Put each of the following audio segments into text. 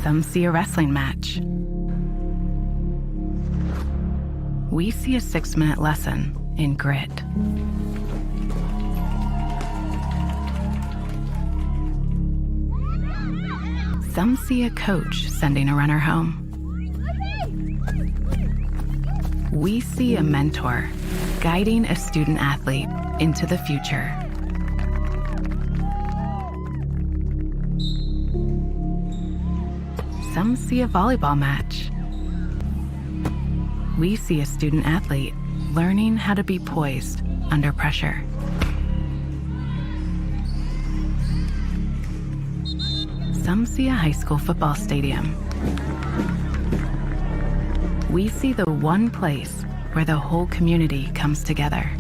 Some see a wrestling match. We see a 6-minute lesson in grit. Some see a coach sending a runner home. We see a mentor guiding a student athlete into the future. Some see a volleyball match. We see a student athlete learning how to be poised under pressure. Some see a high school football stadium. We see the one place where the whole community comes together.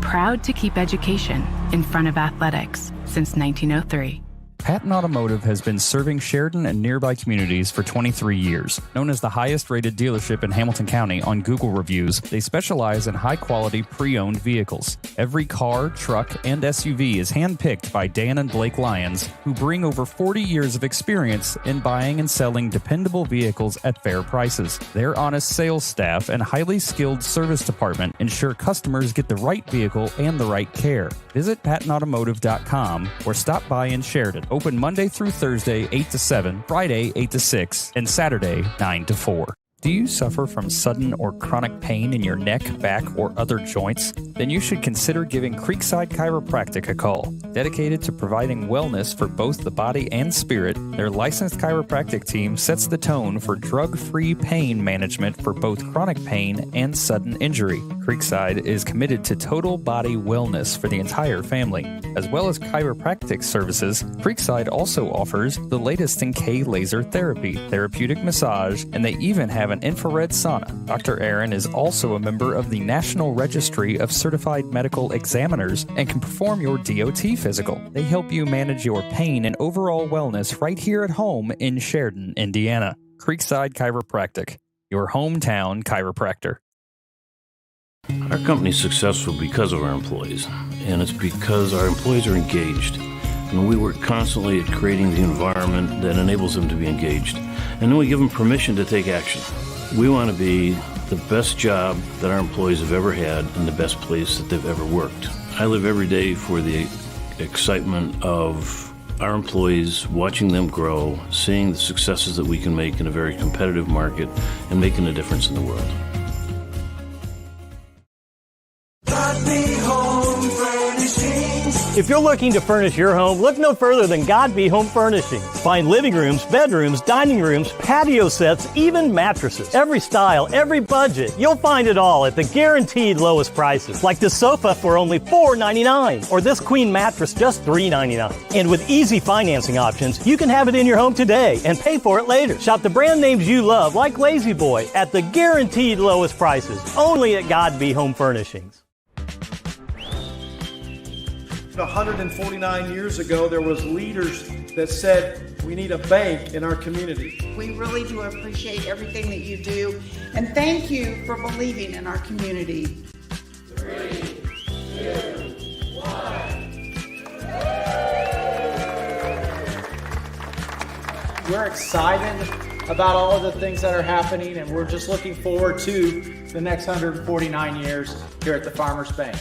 Proud to keep education in front of athletics since 1903. Patton Automotive has been serving Sheridan and nearby communities for 23 years. Known as the highest-rated dealership in Hamilton County on Google reviews, they specialize in high-quality pre-owned vehicles. Every car, truck, and SUV is hand-picked by Dan and Blake Lyons, who bring over 40 years of experience in buying and selling dependable vehicles at fair prices. Their honest sales staff and highly skilled service department ensure customers get the right vehicle and the right care. Visit PattonAutomotive.com or stop by in Sheridan. Open Monday through Thursday, 8 to 7, Friday, 8 to 6, and Saturday, 9 to 4. Do you suffer from sudden or chronic pain in your neck, back, or other joints? Then you should consider giving Creekside Chiropractic a call. Dedicated to providing wellness for both the body and spirit, their licensed chiropractic team sets the tone for drug-free pain management for both chronic pain and sudden injury. Creekside is committed to total body wellness for the entire family. As well as chiropractic services, Creekside also offers the latest in K-laser therapy, therapeutic massage, and they even have an infrared sauna. Dr. Aaron is also a member of the National Registry of Certified Medical Examiners and can perform your DOT physical. They help you manage your pain and overall wellness right here at home in Sheridan, Indiana. Creekside Chiropractic, your hometown chiropractor. Our company is successful because of our employees, and it's because our employees are engaged. And we work constantly at creating the environment that enables them to be engaged. And then we give them permission to take action. We want to be the best job that our employees have ever had and the best place that they've ever worked. I live every day for the excitement of our employees, watching them grow, seeing the successes that we can make in a very competitive market, and making a difference in the world. If you're looking to furnish your home, look no further than Godby Home Furnishings. Find living rooms, bedrooms, dining rooms, patio sets, even mattresses. Every style, every budget, you'll find it all at the guaranteed lowest prices. Like this sofa for only $4.99 or this queen mattress just $3.99. And with easy financing options, you can have it in your home today and pay for it later. Shop the brand names you love like Lazy Boy at the guaranteed lowest prices. Only at Godby Home Furnishings. 149 years ago, there was leaders that said we need a bank in our community. We really do appreciate everything that you do, and thank you for believing in our community. 3, 2, 1. We're excited about all of the things that are happening, and we're just looking forward to the next 149 years here at the Farmers Bank.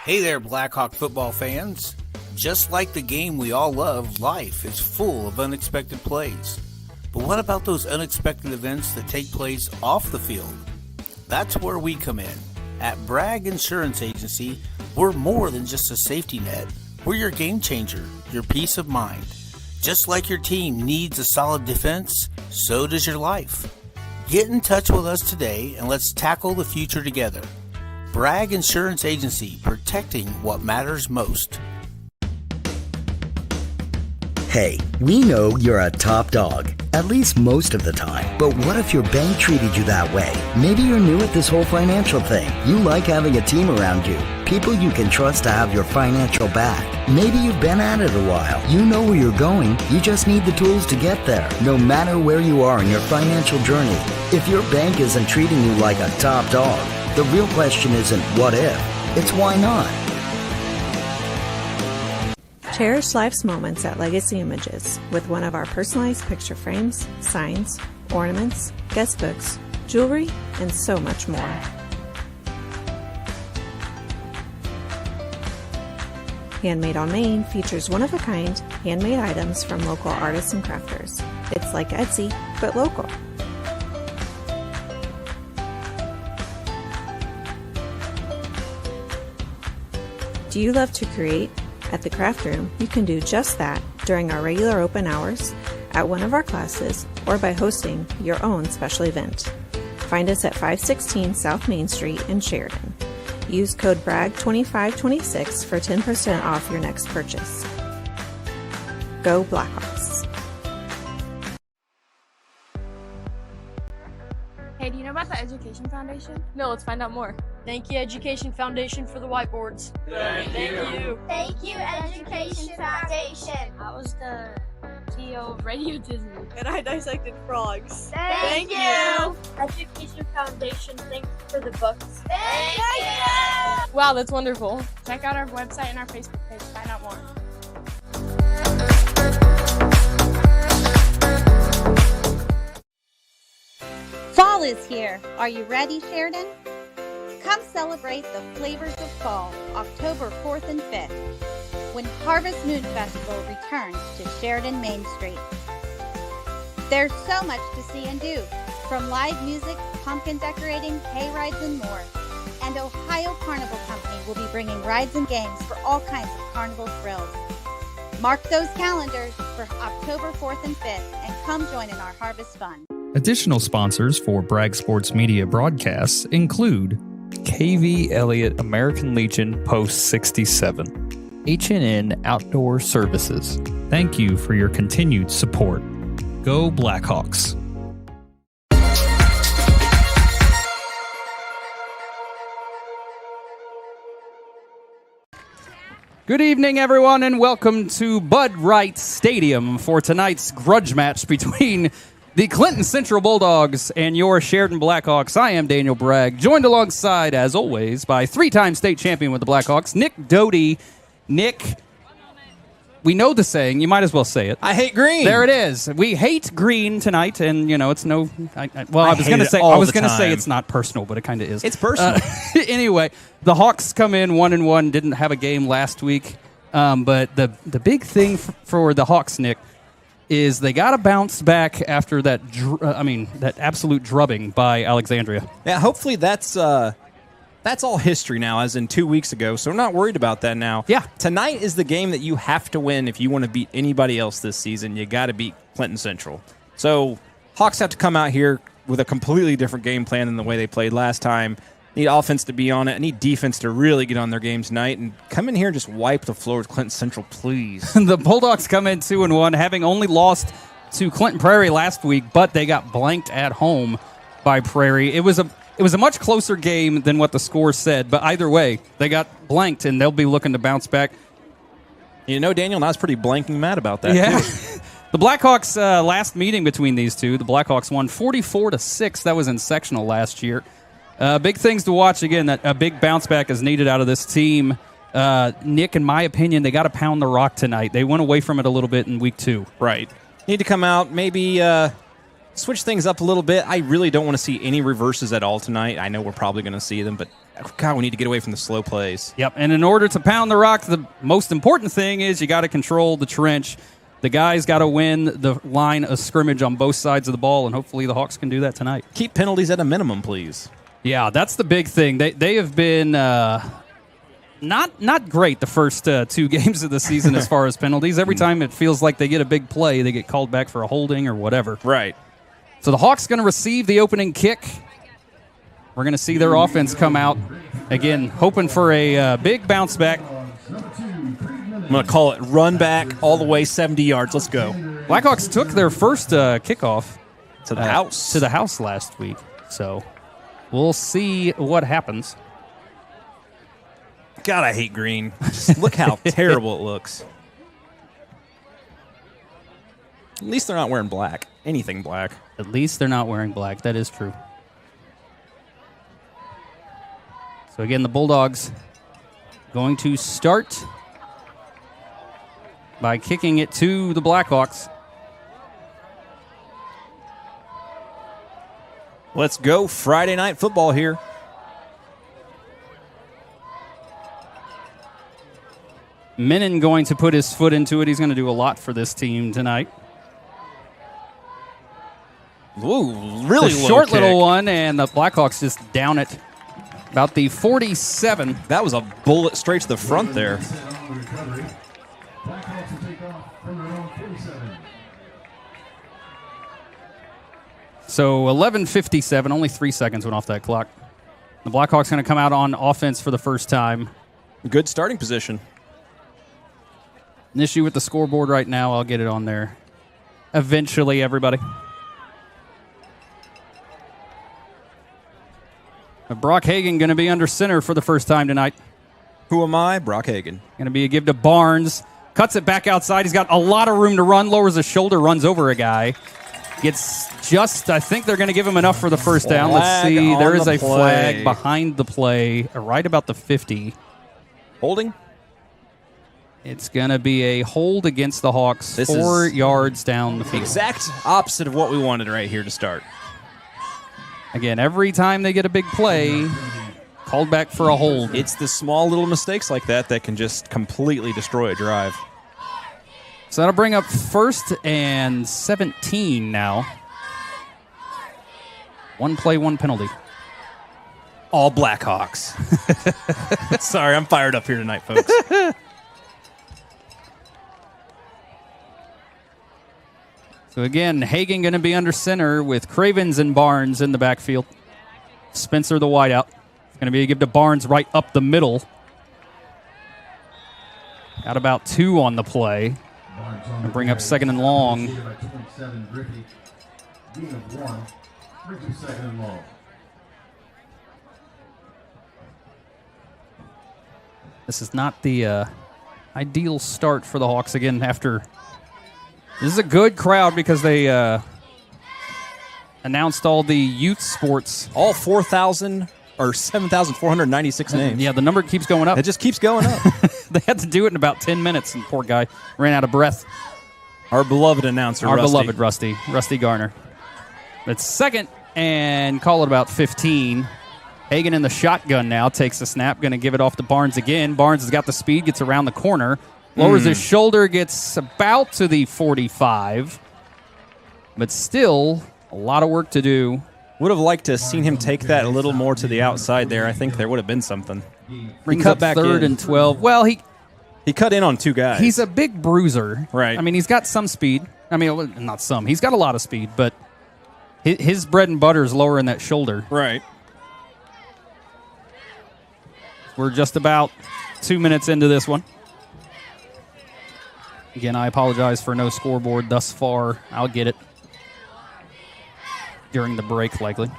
Hey there, Blackhawk football fans. Just like the game we all love, life is full of unexpected plays. But what about those unexpected events that take place off the field? That's where we come in. At Bragg Insurance Agency, we're more than just a safety net. We're your game changer, your peace of mind. Just like your team needs a solid defense, so does your life. Get in touch with us today and let's tackle the future together. Bragg Insurance Agency, protecting what matters most. Hey, we know you're a top dog, at least most of the time. But what if your bank treated you that way? Maybe you're new at this whole financial thing. You like having a team around you, people you can trust to have your financial back. Maybe you've been at it a while. You know where you're going. You just need the tools to get there, no matter where you are in your financial journey. If your bank isn't treating you like a top dog, the real question isn't what if, it's why not. Cherish life's moments at Legacy Images with one of our personalized picture frames, signs, ornaments, guest books, jewelry, and so much more. Handmade on Main features one-of-a-kind handmade items from local artists and crafters. It's like Etsy, but local. Do you love to create? At the Craft Room, you can do just that during our regular open hours, at one of our classes, or by hosting your own special event. Find us at 516 South Main Street in Sheridan. Use code BRAGG2526 for 10% off your next purchase. Go Blackhawks. Hey, do you know about the Education Foundation? No, let's find out more. Thank you, Education Foundation, for the whiteboards. Thank you. Thank you, Education Foundation. I was the CEO of Radiotism. And I dissected frogs. Thank you. Education Foundation, thanks for the books. Thank you. Wow, that's wonderful. Check out our website and our Facebook page to find out more. Fall is here. Are you ready, Sheridan? Come celebrate the flavors of fall, October 4th and 5th, when Harvest Moon Festival returns to Sheridan Main Street. There's so much to see and do, from live music, pumpkin decorating, hay rides, and more. And Ohio Carnival Company will be bringing rides and games for all kinds of carnival thrills. Mark those calendars for October 4th and 5th and come join in our harvest fun. Additional sponsors for Bragg Sports Media broadcasts include KV Elliott American Legion Post 67, H&N Outdoor Services. Thank you for your continued support. Go Blackhawks. Good evening, everyone, and welcome to Bud Wright Stadium for tonight's grudge match between the Clinton Central Bulldogs and your Sheridan Blackhawks. I am Daniel Bragg, joined alongside, as always, by three-time state champion with the Blackhawks, Nick Doty. Nick, we know the saying. You might as well say it. I hate green. There it is. We hate green tonight, and, you know, it's no... I was going to say it's not personal, but it kind of is. It's personal. Anyway, the Hawks come in 1-1, didn't have a game last week, but the big thing for the Hawks, Nick, is they got to bounce back after that absolute drubbing by Alexandria. Yeah, hopefully that's all history now, as in 2 weeks ago, so I'm not worried about that now. Yeah. Tonight is the game that you have to win if you want to beat anybody else this season. You got to beat Clinton Central. So Hawks have to come out here with a completely different game plan than the way they played last time. Need offense to be on it. Need defense to really get on their game tonight. And come in here and just wipe the floor with Clinton Central, please. The Bulldogs come in 2-1, having only lost to Clinton Prairie last week, but they got blanked at home by Prairie. It was a much closer game than what the score said, but either way, they got blanked, and they'll be looking to bounce back. You know, Daniel, I was pretty blanking mad about that, yeah. too. The Blackhawks, last meeting between these two, the Blackhawks won 44-6. That was in sectional last year. Big things to watch. Again, that a big bounce back is needed out of this team. Nick, in my opinion, they got to pound the rock tonight. They went away from it a little bit in week 2. Right. Need to come out, maybe switch things up a little bit. I really don't want to see any reverses at all tonight. I know we're probably going to see them, but God, we need to get away from the slow plays. Yep, and in order to pound the rock, the most important thing is you got to control the trench. The guys got to win the line of scrimmage on both sides of the ball, and hopefully the Hawks can do that tonight. Keep penalties at a minimum, please. Yeah, that's the big thing. They have been not great the first 2 games of the season as far as penalties. Every time it feels like they get a big play, they get called back for a holding or whatever. Right. So the Hawks going to receive the opening kick. We're going to see their offense come out. Again, hoping for a big bounce back. I'm going to call it run back all the way 70 yards. Let's go. Blackhawks took their first kickoff to the house last week. So we'll see what happens. God, I hate green. Just look how terrible it looks. At least they're not wearing black. Anything black. At least they're not wearing black. That is true. So again, the Bulldogs going to start by kicking it to the Blackhawks. Let's go Friday night football here. Menon going to put his foot into it. He's going to do a lot for this team tonight. Ooh, really the low short kick. little one, and the Blackhawks just down it about the 47. That was a bullet straight to the front there. So 11:57, only 3 seconds went off that clock. The Blackhawks going to come out on offense for the first time. Good starting position. An issue with the scoreboard right now. I'll get it on there eventually, everybody. Brock Hagan going to be under center for the first time tonight. Who am I? Brock Hagan. Going to be a give to Barnes. Cuts it back outside. He's got a lot of room to run. Lowers his shoulder, runs over a guy. Gets just, I think they're going to give him enough for the first down. Let's see. There is a flag behind the play, right about the 50. Holding? It's going to be a hold against the Hawks, 4 yards down the field. Exact opposite of what we wanted right here to start. Again, every time they get a big play, called back for a hold. It's the small little mistakes like that that can just completely destroy a drive. So that'll bring up 1st and 17 now. 1 play, 1 penalty. All Blackhawks. Sorry, I'm fired up here tonight, folks. So again, Hagan going to be under center with Cravens and Barnes in the backfield. Spencer, the wideout. Going to be a give to Barnes right up the middle. Got about 2 on the play. And bring up 2nd and long. This is not the ideal start for the Hawks again after. This is a good crowd because they announced all the youth sports. All 4,000 or 7,496 names. Yeah, the number keeps going up. It just keeps going up. They had to do it in about 10 minutes, and poor guy ran out of breath. Our beloved announcer, Our Rusty. beloved Rusty Garner. It's 2nd and call it about 15. Hagan in the shotgun now, takes the snap, going to give it off to Barnes again. Barnes has got the speed, gets around the corner, lowers his shoulder, gets about to the 45. But still, a lot of work to do. Would have liked to have seen him take that a little more to the outside there. I think there would have been something. Brings up 3rd and 12. Well, he cut in on 2 guys. He's a big bruiser. Right. I mean, he's got some speed. I mean, not some. He's got a lot of speed, but his bread and butter is lower in that shoulder. Right. We're just about 2 minutes into this one. Again, I apologize for no scoreboard thus far. I'll get it during the break, likely.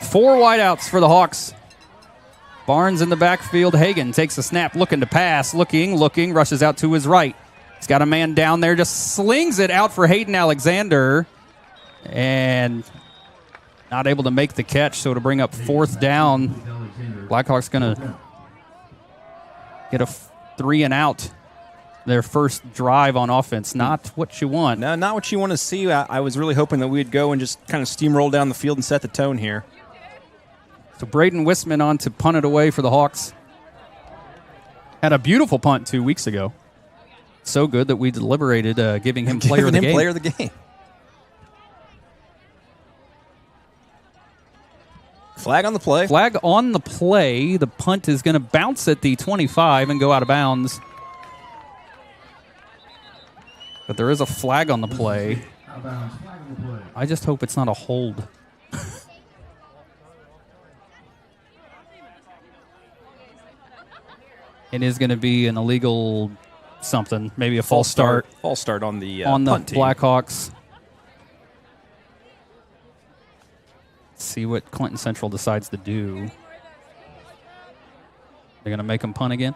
4 wideouts for the Hawks. Barnes in the backfield. Hagan takes a snap, looking to pass. Looking, rushes out to his right. He's got a man down there, just slings it out for Hayden Alexander. And not able to make the catch, so to bring up 4th down. Blackhawks going to get a 3 and out. Their first drive on offense. Not what you want. No, not what you want to see. I was really hoping that we'd go and just kind of steamroll down the field and set the tone here. So Braden Wisman on to punt it away for the Hawks. Had a beautiful punt 2 weeks ago. So good that we deliberated giving him player of the game. Player of the game. Flag on the play. Flag on the play. The punt is going to bounce at the 25 and go out of bounds. But there is a flag on the play. I just hope it's not a hold. It is going to be an illegal something, maybe a false start. False start on the punt team. Blackhawks. Let's see what Clinton Central decides to do. They're going to make him punt again?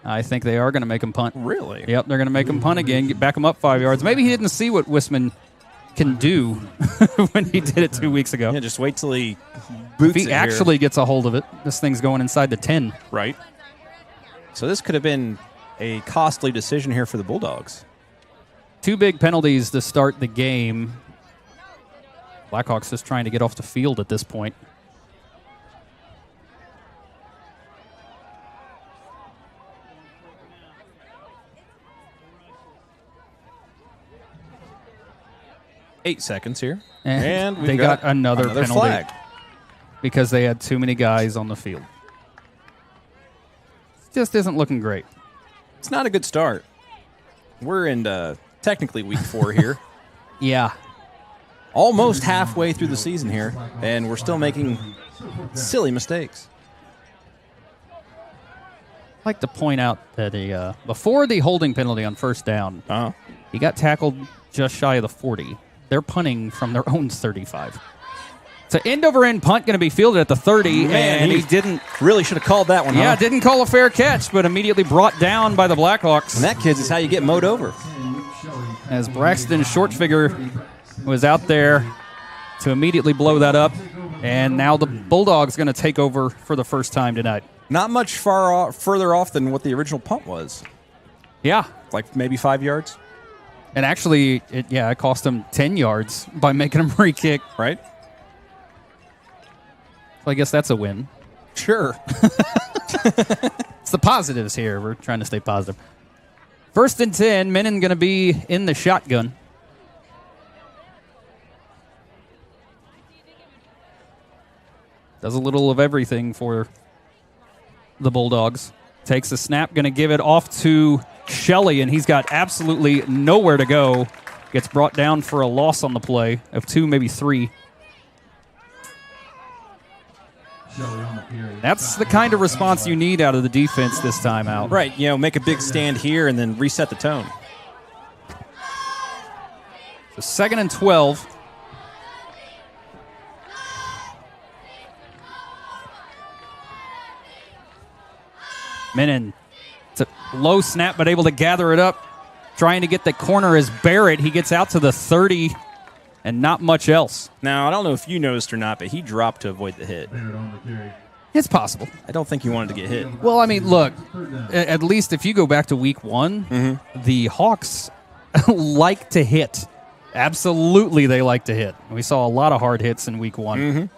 I think they are going to make him punt. Really? Yep, they're going to make him punt again, back him up 5 yards. Maybe he didn't see what Wisman can do when he did it 2 weeks ago. Yeah, just wait till he boots if he actually gets a hold of it. This thing's going inside the 10. Right. So this could have been a costly decision here for the Bulldogs. 2 big penalties to start the game. Blackhawks just trying to get off the field at this point. Eight seconds here. And we've they got another penalty flag. because they had too many guys on the field. Just isn't looking great. It's not a good start. We're in technically week 4 here. Yeah. Almost halfway through the season here, and we're still making silly mistakes. I'd like to point out that before the holding penalty on first down, he got tackled just shy of the 40. They're punting from their own 35. It's an end-over-end punt going to be fielded at the 30, and he didn't... Really should have called that one, Yeah, didn't call a fair catch, but immediately brought down by the Blackhawks. And that, kids, is how you get mowed over. As Braxton Shortfigure was out there to immediately blow that up, and now the Bulldogs going to take over for the first time tonight. Not much further off than what the original punt was. Yeah. Like maybe 5 yards. And actually, it cost them 10 yards by making them re-kick. Right. So I guess that's a win. Sure. It's the positives here. We're trying to stay positive. 1st and 10, Menon going to be in the shotgun. Does a little of everything for the Bulldogs. Takes a snap, going to give it off to Shelley, and he's got absolutely nowhere to go. Gets brought down for a loss on the play of 2, maybe 3. That's the kind of response you need out of the defense this time out. Right, make a big stand here and then reset the tone. So 2nd and 12. Menon, it's a low snap, but able to gather it up. Trying to get the corner is Barrett. He gets out to the 30 and not much else. Now, I don't know if you noticed or not, but he dropped to avoid the hit. It's possible. I don't think he wanted to get hit. Well, I mean, look, at least if you go back to week 1, the Hawks like to hit. Absolutely, they like to hit. We saw a lot of hard hits in week 1.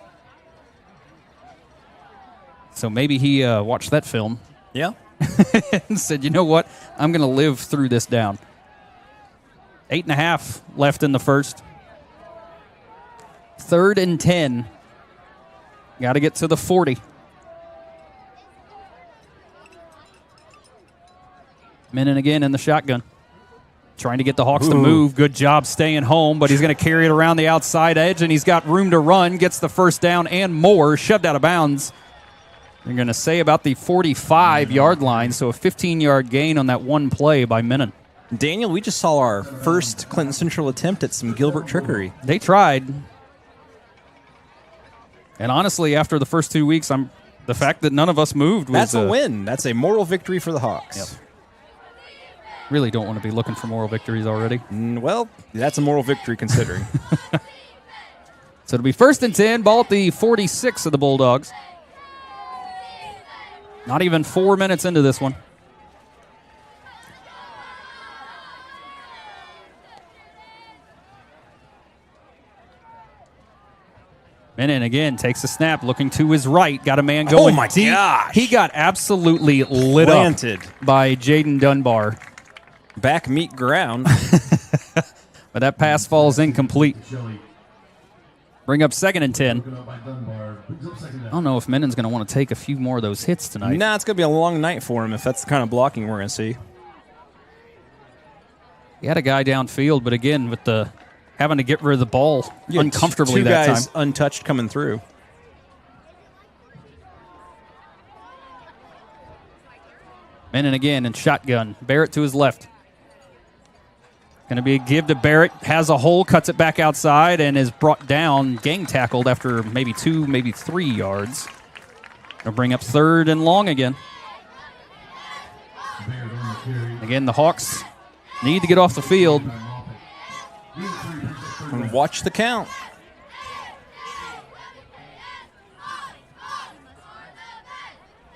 So maybe he watched that film. Yeah. And said, you know what? I'm going to live through this down. 8.5 left in the first. 3rd and 10. Got to get to the 40. Menon again in the shotgun. Trying to get the Hawks to move. Good job staying home, but he's going to carry it around the outside edge, and he's got room to run. Gets the first down and more. Shoved out of bounds. They're going to say about the 45-yard line, so a 15-yard gain on that one play by Menon. Daniel, we just saw our first Clinton Central attempt at some Gilbert trickery. They tried. And honestly, after the first 2 weeks, the fact that none of us moved was... That's a win. That's a moral victory for the Hawks. Yep. Really don't want to be looking for moral victories already. Well, that's a moral victory considering. So it'll be 1st and 10, ball at the 46 of the Bulldogs. Not even 4 minutes into this one. Menon again takes a snap, looking to his right. Got a man going. Oh my deep. gosh! He got absolutely lit up by Jaden Dunbar. Back meet ground. But that pass falls incomplete. Bring up 2nd and 10. I don't know if Menon's going to want to take a few more of those hits tonight. Nah, it's going to be a long night for him if that's the kind of blocking we're going to see. He had a guy downfield, but again, with the having to get rid of the ball uncomfortably that time. 2 guys untouched coming through. Menon again in shotgun. Barrett to his left. Going to be a give to Barrett. Has a hole, cuts it back outside, and is brought down, gang tackled after maybe 2, maybe 3 yards. Going to bring up 3rd and long again. Again, the Hawks need to get off the field. And watch the count.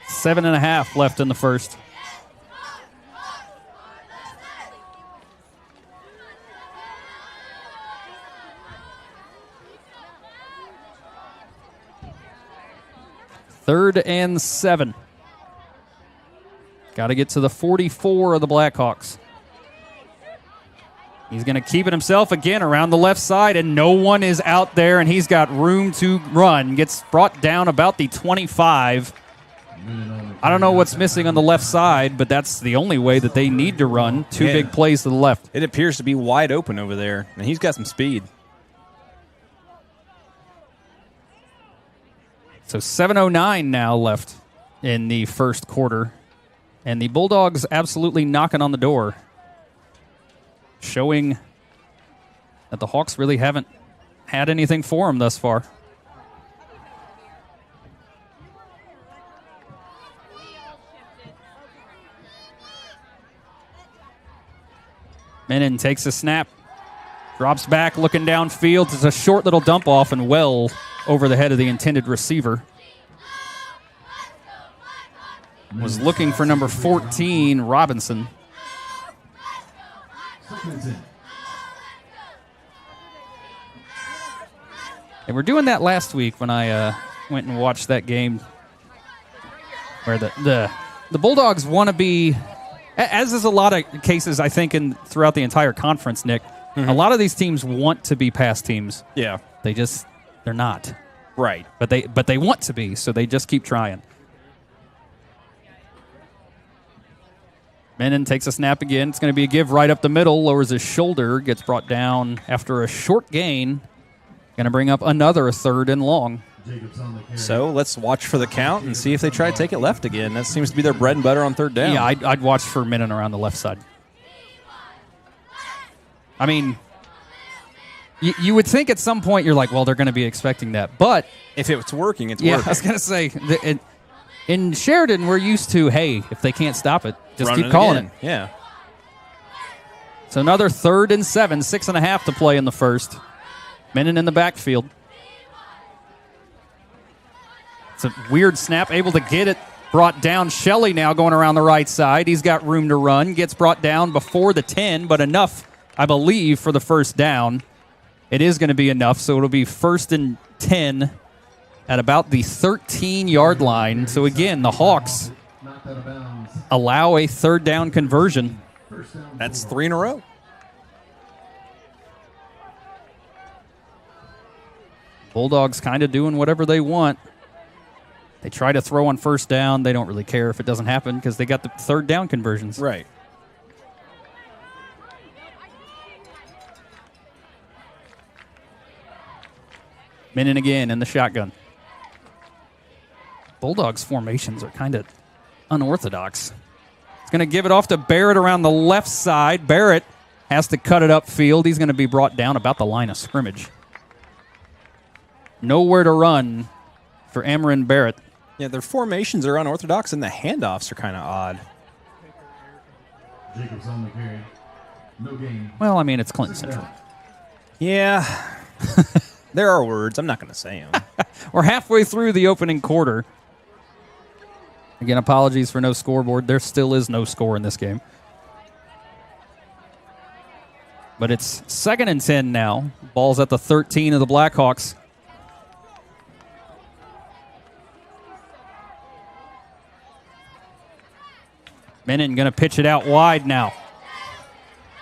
Seven and a half left in the first. 3rd and 7. Got to get to the 44 of the Blackhawks. He's going to keep it himself again around the left side, and no one is out there, and he's got room to run. Gets brought down about the 25. I don't know what's missing on the left side, but that's the only way that they need to run. Two big plays to the left. It appears to be wide open over there, and he's got some speed. So 7:09 now left in the first quarter, and the Bulldogs absolutely knocking on the door, showing that the Hawks really haven't had anything for them thus far. Menon takes a snap, drops back, looking downfield. It's a short little dump off and well over the head of the intended receiver. Was looking for number 14, Robinson. They were doing that last week when I went and watched that game where the Bulldogs want to be, as is a lot of cases, I think, throughout the entire conference, Nick, a lot of these teams want to be pass teams. Yeah. They're not. Right. But they want to be, so they just keep trying. Menon takes a snap again. It's going to be a give right up the middle, lowers his shoulder, gets brought down after a short gain. Going to bring up another 3rd and long. So let's watch for the count and see if they try to take it left again. That seems to be their bread and butter on 3rd down. Yeah, I'd watch for Menon around the left side. I mean, you would think at some point you're like, well, they're going to be expecting that. But if it's working, it's working. I was going to say, in Sheridan, we're used to, hey, if they can't stop it, just keep calling it. Yeah. So another 3rd and 7, 6.5 to play in the first. Menon in the backfield. It's a weird snap, able to get it. Brought down. Shelley now going around the right side. He's got room to run. Gets brought down before the 10, but enough, I believe, for the first down. It is going to be enough, so it'll be 1st and 10 at about the 13-yard line. So again, the Hawks allow a 3rd down conversion. That's 3 in a row. Bulldogs kind of doing whatever they want. They try to throw on 1st down. They don't really care if it doesn't happen because they got the 3rd down conversions. Right. Menon again in the shotgun. Bulldogs' formations are kind of unorthodox. It's going to give it off to Barrett around the left side. Barrett has to cut it upfield. He's going to be brought down about the line of scrimmage. Nowhere to run for Amarin Barrett. Yeah, their formations are unorthodox, and the handoffs are kind of odd. Jacobs on the carry. No gain. Well, I mean, it's Clinton Central. Yeah. There are words. I'm not going to say them. We're halfway through the opening quarter. Again, apologies for no scoreboard. There still is no score in this game. But it's 2nd and 10 now. Ball's at the 13 of the Blackhawks. Menon going to pitch it out wide now.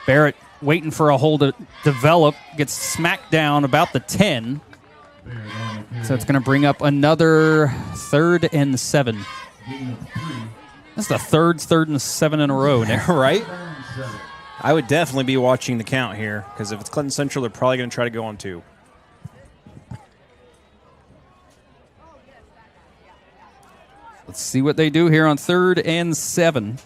Barrett waiting for a hole to develop. Gets smacked down about the 10. So it's going to bring up another 3rd and 7. That's the 3rd and 7 in a row, Nick. Right? I would definitely be watching the count here because if it's Clinton Central, they're probably going to try to go on 2. Let's see what they do here on 3rd and 7.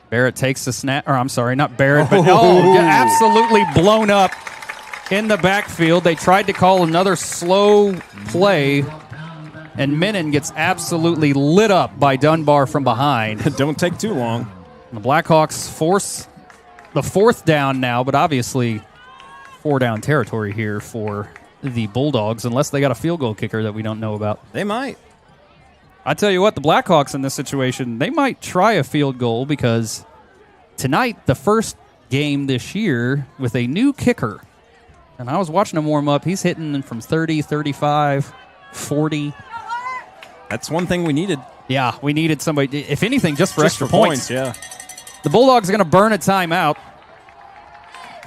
Barrett takes the snap, or I'm sorry, not Barrett, but absolutely blown up in the backfield. They tried to call another slow play, and Menon gets absolutely lit up by Dunbar from behind. Don't take too long. The Blackhawks force the 4th down now, but obviously 4-down territory here for the Bulldogs, unless they got a field goal kicker that we don't know about. They might. I tell you what, the Blackhawks in this situation, they might try a field goal because tonight, the first game this year with a new kicker. And I was watching him warm up. He's hitting from 30, 35, 40. That's one thing we needed. Yeah, we needed somebody, if anything, just for extra points. Yeah. The Bulldogs are going to burn a timeout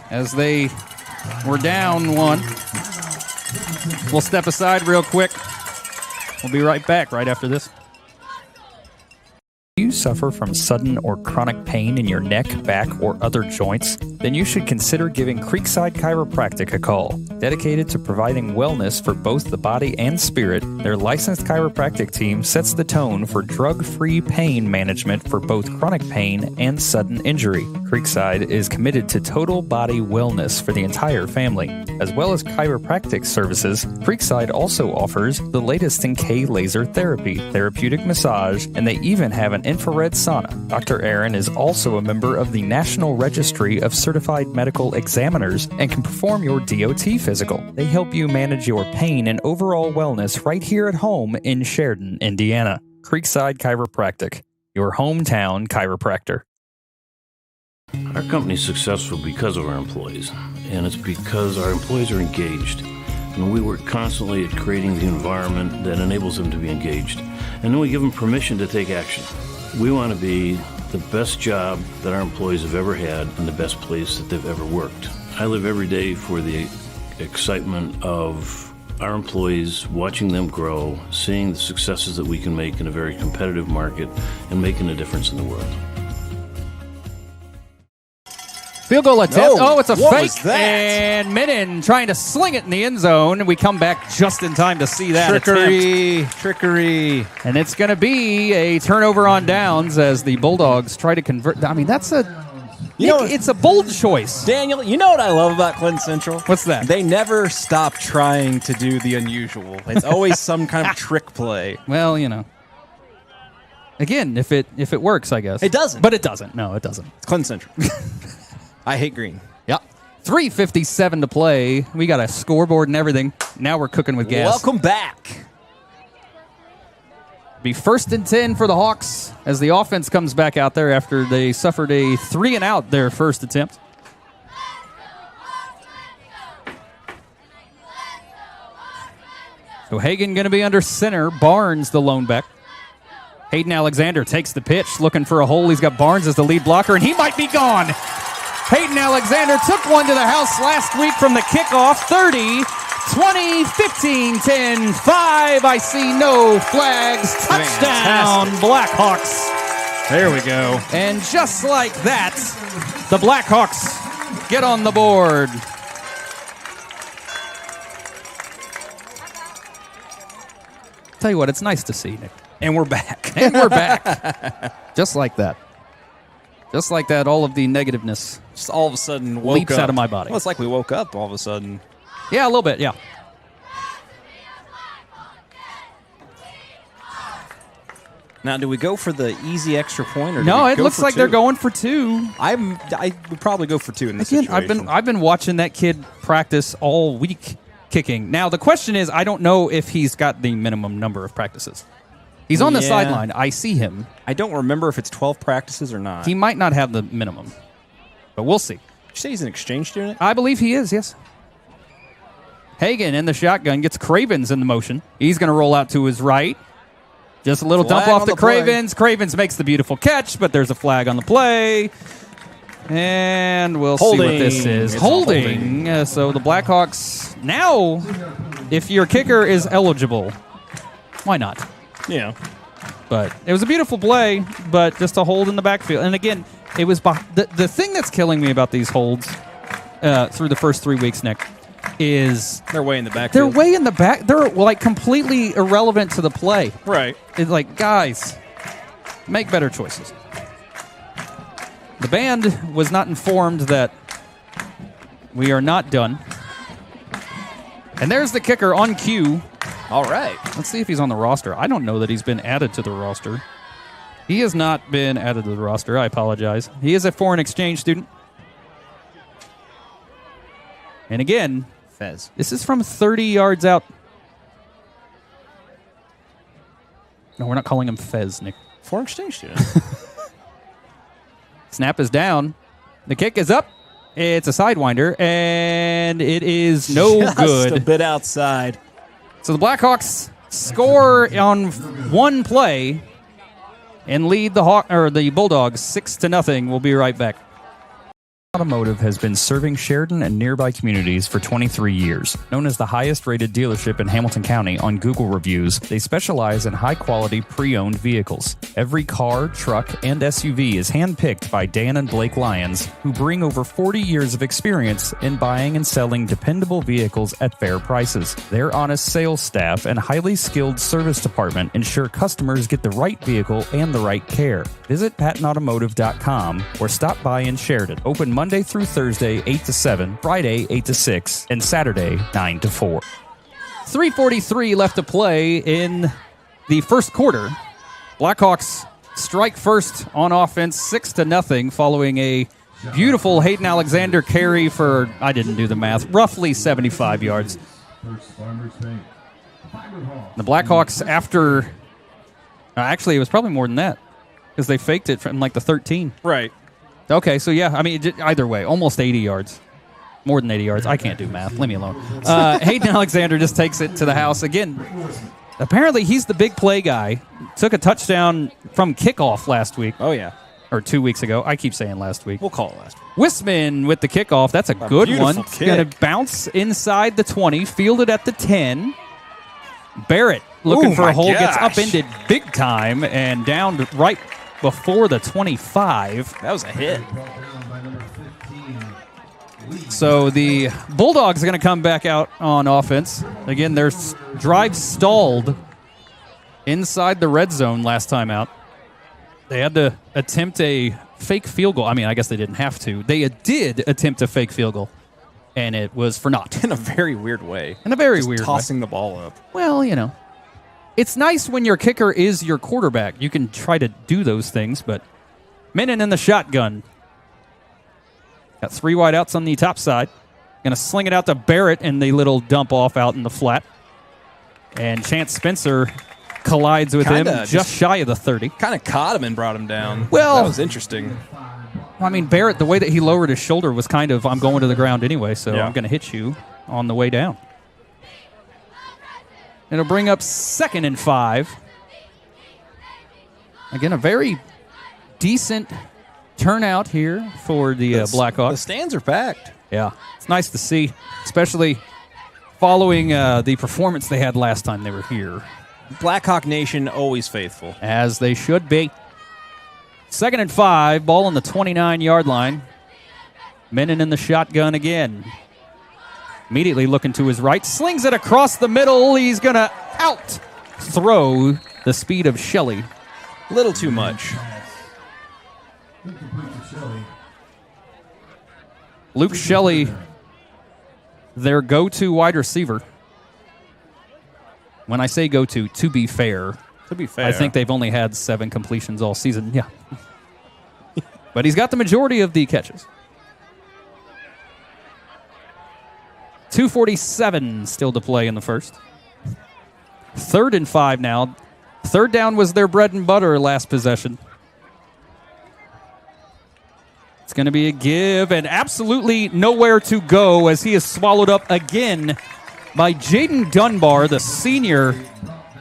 as they were down one. We'll step aside real quick. We'll be right back right after this. If you suffer from sudden or chronic pain in your neck, back, or other joints, then you should consider giving Creekside Chiropractic a call. Dedicated to providing wellness for both the body and spirit, their licensed chiropractic team sets the tone for drug-free pain management for both chronic pain and sudden injury. Creekside is committed to total body wellness for the entire family. As well as chiropractic services, Creekside also offers the latest in K-laser therapy, therapeutic massage, and they even have an infrared sauna. Dr. Aaron is also a member of the National Registry of Certified Medical Examiners and can perform your DOT physical. They help you manage your pain and overall wellness right here at home in Sheridan, Indiana. Creekside Chiropractic, your hometown chiropractor. Our company is successful because of our employees, and it's because our employees are engaged. And we work constantly at creating the environment that enables them to be engaged. And then we give them permission to take action. We want to be the best job that our employees have ever had and the best place that they've ever worked. I live every day for the excitement of our employees, watching them grow, seeing the successes that we can make in a very competitive market, and making a difference in the world. Field goal attempt. No, It's a what fake. was that? And Minnan trying to sling it in the end zone. And we come back just in time to see that Trickery. And it's going to be a turnover on downs as the Bulldogs try to convert. I mean, that's it's a bold choice. Daniel, you know what I love about Clinton Central? What's that? They never stop trying to do the unusual. It's always some kind of trick play. Well, again, if it works, I guess. It doesn't. But it doesn't. No, it doesn't. It's Clinton Central. I hate green. Yep. 3:57 to play. We got a scoreboard and everything. Now we're cooking with gas. Welcome back. Be 1st and 10 for the Hawks as the offense comes back out there after they suffered a 3-and-out their first attempt. So Hagan going to be under center. Barnes the lone back. Hayden Alexander takes the pitch, looking for a hole. He's got Barnes as the lead blocker, and he might be gone. Hayden Alexander took one to the house last week from the kickoff. 30, 20, 15, 10, 5. I see no flags. Touchdown, Blackhawks. There we go. And just like that, the Blackhawks get on the board. Tell you what, it's nice to see, Nick. And we're back. And we're back. Just like that. Just like that, all of the negativeness just all of a sudden woke leaps up. out of my body. Well, it's like we woke up all of a sudden. Yeah, a little bit, yeah. Now, do we go for the easy extra point? Or No, do we it go looks for like two? they're going for 2. I would probably go for 2 in this Again, situation. I've been watching that kid practice all week kicking. Now, the question is, I don't know if he's got the minimum number of practices. He's on the sideline. I see him. I don't remember if it's 12 practices or not. He might not have the minimum, but we'll see. Did you say he's an exchange student? I believe he is, yes. Hagan in the shotgun gets Cravens in the motion. He's going to roll out to his right. Just a little Flag dump off on to the play. Cravens. Cravens makes the beautiful catch, but there's a flag on the play. And we'll see what this is. It's Holding. So the Blackhawks, now, if your kicker is eligible, why not? Yeah. But it was a beautiful play, but just a hold in the backfield. And again, it was the thing that's killing me about these holds through the first 3 weeks, Nick, is they're way in the back. They're way in the back. They're like completely irrelevant to the play. Right. It's like, guys, make better choices. The band was not informed that we are not done. And there's the kicker on cue. All right. Let's see if he's on the roster. I don't know that he's been added to the roster. He has not been added to the roster. I apologize. He is a foreign exchange student. And again, Fez. This is from 30 yards out. No, we're not calling him Fez, Nick. Foreign exchange student. Snap is down. The kick is up. It's a sidewinder, and it is no Just good. a bit outside. So the Blackhawks score on one play and lead the Bulldogs 6-0. We'll be right back. Automotive has been serving Sheridan and nearby communities for 23 years. Known as the highest-rated dealership in Hamilton County on Google reviews, they specialize in high-quality pre-owned vehicles. Every car, truck, and SUV is handpicked by Dan and Blake Lyons, who bring over 40 years of experience in buying and selling dependable vehicles at fair prices. Their honest sales staff and highly skilled service department ensure customers get the right vehicle and the right care. Visit pattonautomotive.com or stop by in Sheridan. Open Monday through Thursday, 8 to 7, Friday, 8 to 6, and Saturday, 9 to 4. 3:43 left to play in the first quarter. Blackhawks strike first on offense, 6-0, following a beautiful Hayden Alexander carry for, I didn't do the math, roughly 75 yards. The Blackhawks, after, actually, it was probably more than that, because they faked it from like the 13. Right. Okay, so yeah, I mean, either way, almost 80 yards. More than 80 yards. I can't do math. Leave me alone. Hayden Alexander just takes it to the house. Again, apparently he's the big play guy. Took a touchdown from kickoff last week. Oh, yeah. Or 2 weeks ago. I keep saying last week. We'll call it last week. Wisman with the kickoff. That's a good one. It's going to bounce inside the 20, fielded at the 10. Barrett looking for a hole, gets upended big time and down right before the 25. That was a hit. So the Bulldogs are going to come back out on offense. Again, their drive stalled inside the red zone last time out. They had to attempt a fake field goal. I mean, I guess they didn't have to. They did attempt a fake field goal, and it was for naught. In a very weird way. In a very Just weird way. tossing the ball up. Well, you know. It's nice when your kicker is your quarterback. You can try to do those things, but Menon in the shotgun. Got 3 wide outs on the top side. Going to sling it out to Barrett in the little dump off out in the flat. And Chance Spencer collides with him just shy of the 30. Kind of caught him and brought him down. Well, that was interesting. I mean, Barrett, the way that he lowered his shoulder was kind of, I'm going to the ground anyway, so I'm going to hit you on the way down. It'll bring up 2nd and 5. Again, a very decent turnout here for the Blackhawks. The stands are packed. Yeah, it's nice to see, especially following the performance they had last time they were here. Blackhawk Nation always faithful. As they should be. 2nd and 5, ball on the 29-yard line. Menon in the shotgun again. Immediately looking to his right, slings it across the middle. He's going to out-throw the speed of Shelley. A little too much. Luke Shelley, their go-to wide receiver. When I say go-to, to be fair. To be fair. I think they've only had 7 completions all season. Yeah. But he's got the majority of the catches. 2:47 still to play in the first. 3rd and 5 now. 3rd down was their bread and butter last possession. It's going to be a give and absolutely nowhere to go as he is swallowed up again by Jaden Dunbar, the senior,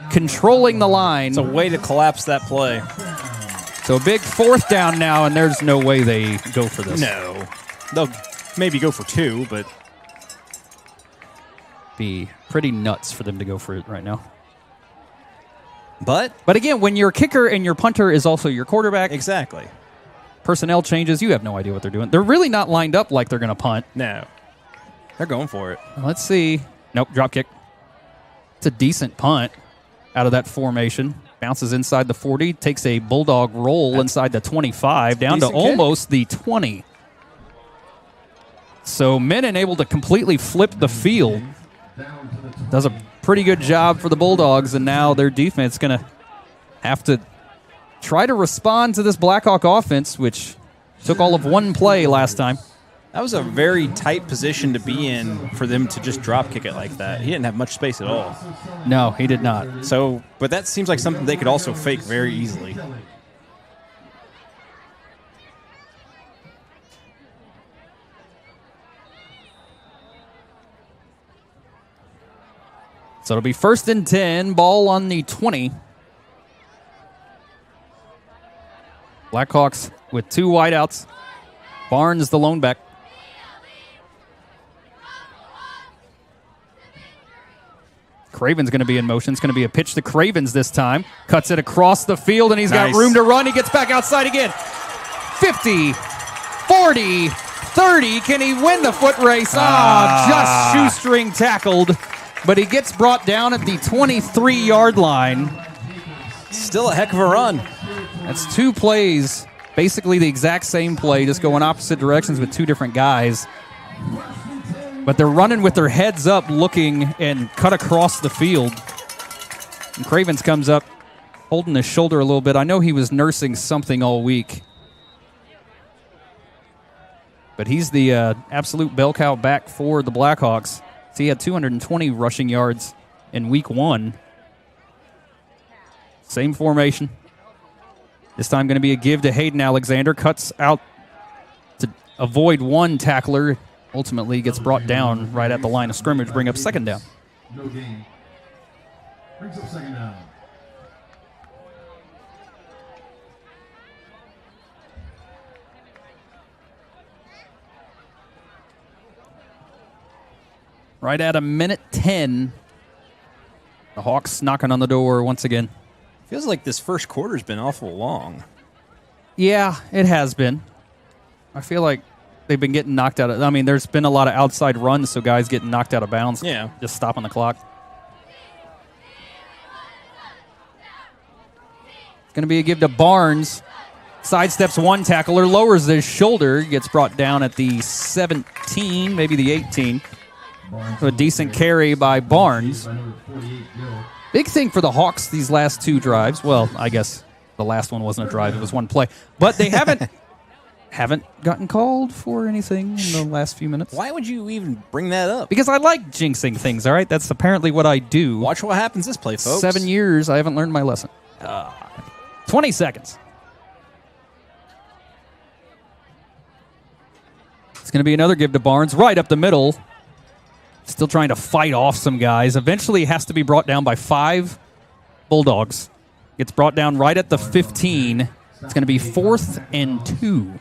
controlling the line. It's a way to collapse that play. So a big 4th down now, and there's no way they go for this. No. They'll maybe go for 2, but be pretty nuts for them to go for it right now. But again, when your kicker and your punter is also your quarterback. Exactly. Personnel changes, you have no idea what they're doing. They're really not lined up like they're going to punt. No. They're going for it. Let's see. Nope, drop kick. It's a decent punt out of that formation. Bounces inside the 40, takes a bulldog roll inside the 25, down to almost the 20. So Menon able to completely flip the field. Does a pretty good job for the Bulldogs, and now their defense going to have to try to respond to this Blackhawk offense, which took all of 1 play last time. That was a very tight position to be in for them to just drop kick it like that. He didn't have much space at all. No, he did not. So, but that seems like something they could also fake very easily. So it'll be 1st and 10, ball on the 20. Blackhawks with 2 wideouts. Barnes, the lone back. Craven's going to be in motion. It's going to be a pitch to Cravens this time. Cuts it across the field, and he's got room to run. He gets back outside again. 50, 40, 30. Can he win the foot race? Just shoestring tackled. But he gets brought down at the 23-yard line. Still a heck of a run. That's 2 plays, basically the exact same play, just going opposite directions with 2 different guys. But they're running with their heads up, looking and cut across the field. And Cravens comes up, holding his shoulder a little bit. I know he was nursing something all week. But he's the absolute bell cow back for the Blackhawks. So he had 220 rushing yards in week 1. Same formation. This time going to be a give to Hayden Alexander. Cuts out to avoid 1 tackler. Ultimately gets brought down right at the line of scrimmage, bring up 2nd down. No gain. Brings up 2nd down. Right at 1:10. The Hawks knocking on the door once again. Feels like this first quarter's been awful long. Yeah, it has been. I feel like they've been getting knocked out of... I mean, there's been a lot of outside runs, so guys getting knocked out of bounds. Yeah. Just stopping the clock. It's going to be a give to Barnes. Sidesteps 1 tackler, lowers his shoulder, gets brought down at the 17, maybe the 18. A decent carry by Barnes. Big thing for the Hawks these last 2 drives. Well, I guess the last one wasn't a drive, it was 1 play. But they haven't gotten called for anything in the last few minutes. Why would you even bring that up? Because I like jinxing things, all right? That's apparently what I do. Watch what happens this play, folks. 7 years, I haven't learned my lesson. 20 seconds. It's going to be another give to Barnes, right up the middle. Still trying to fight off some guys. Eventually has to be brought down by 5 Bulldogs. Gets brought down right at the 15. It's going to be 4th and 2.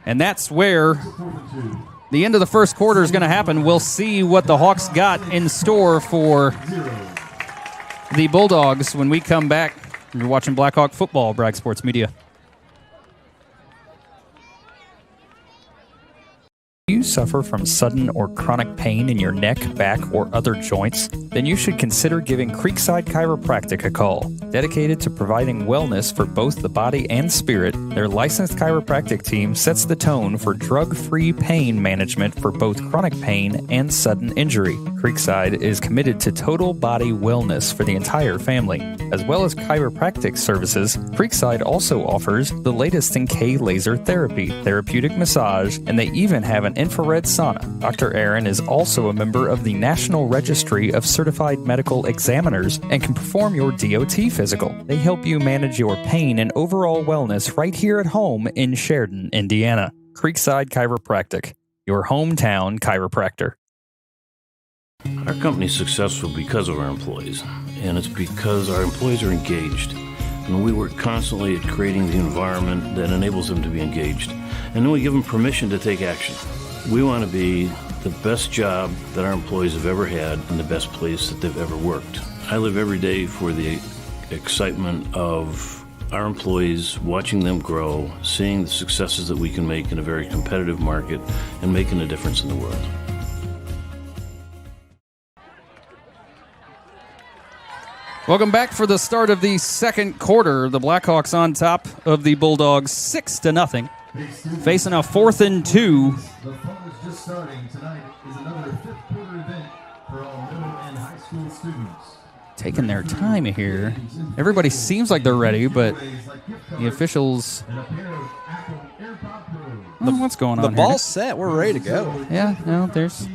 And that's where the end of the first quarter is going to happen. We'll see what the Hawks got in store for the Bulldogs when we come back. You're watching Blackhawk football, Bragg Sports Media. Do you suffer from sudden or chronic pain in your neck, back, or other joints? Then you should consider giving Creekside Chiropractic a call. Dedicated to providing wellness for both the body and spirit, their licensed chiropractic team sets the tone for drug-free pain management for both chronic pain and sudden injury. Creekside is committed to total body wellness for the entire family. As well as chiropractic services, Creekside also offers the latest in K-laser therapy, therapeutic massage, and they even have an infrared sauna. Dr. Aaron is also a member of the National Registry of Certified Medical Examiners and can perform your DOT physical. They help you manage your pain and overall wellness right here at home in Sheridan, Indiana. Creekside Chiropractic, your hometown chiropractor. Our company is successful because of our employees, and it's because our employees are engaged. And we work constantly at creating the environment that enables them to be engaged. And then we give them permission to take action. We want to be the best job that our employees have ever had and the best place that they've ever worked. I live every day for the excitement of our employees, watching them grow, seeing the successes that we can make in a very competitive market, and making a difference in the world. Welcome back for the start of the second quarter. The Blackhawks on top of the Bulldogs 6-0. Facing a 4th and 2. The fun is just starting. Tonight is another 5th quarter event for all middle and high school students. Taking their time here. Everybody seems like they're ready, but the officials... don't know what's going on The here. ball's set. We're ready to go. Yeah, no, there's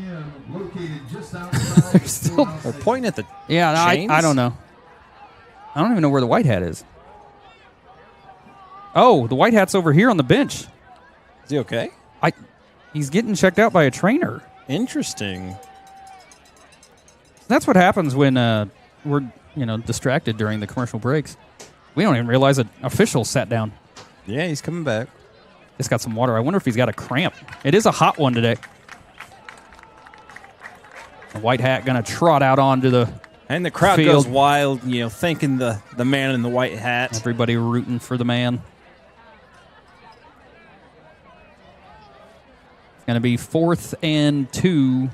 still. We're pointing at the Yeah, I don't know. I don't even know where the white hat is. Oh, the white hat's over here on the bench. Is he okay? He's getting checked out by a trainer. Interesting. That's what happens when we're distracted during the commercial breaks. We don't even realize an official sat down. Yeah, he's coming back. Just got some water. I wonder if he's got a cramp. It is a hot one today. The white hat going to trot out onto the And the crowd field. goes wild, thanking the man in the white hat. Everybody rooting for the man. It's going to be 4th and 2.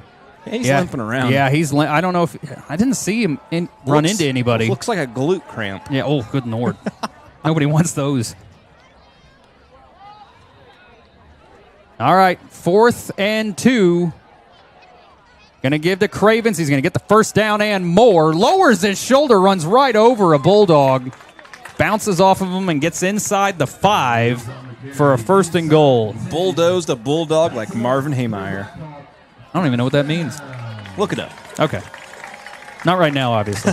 He's limping around. Yeah, I don't know if I didn't see him run into anybody. Looks like a glute cramp. Yeah. Oh, good Lord. Nobody wants those. All right, 4th and 2. Going to give to Cravens. He's going to get the first down and more. Lowers his shoulder, runs right over a Bulldog. Bounces off of him and gets inside the 5 for a 1st and goal. Bulldozed a Bulldog like Marvin Haymeyer. I don't even know what that means. Look it up. Okay. Not right now, obviously.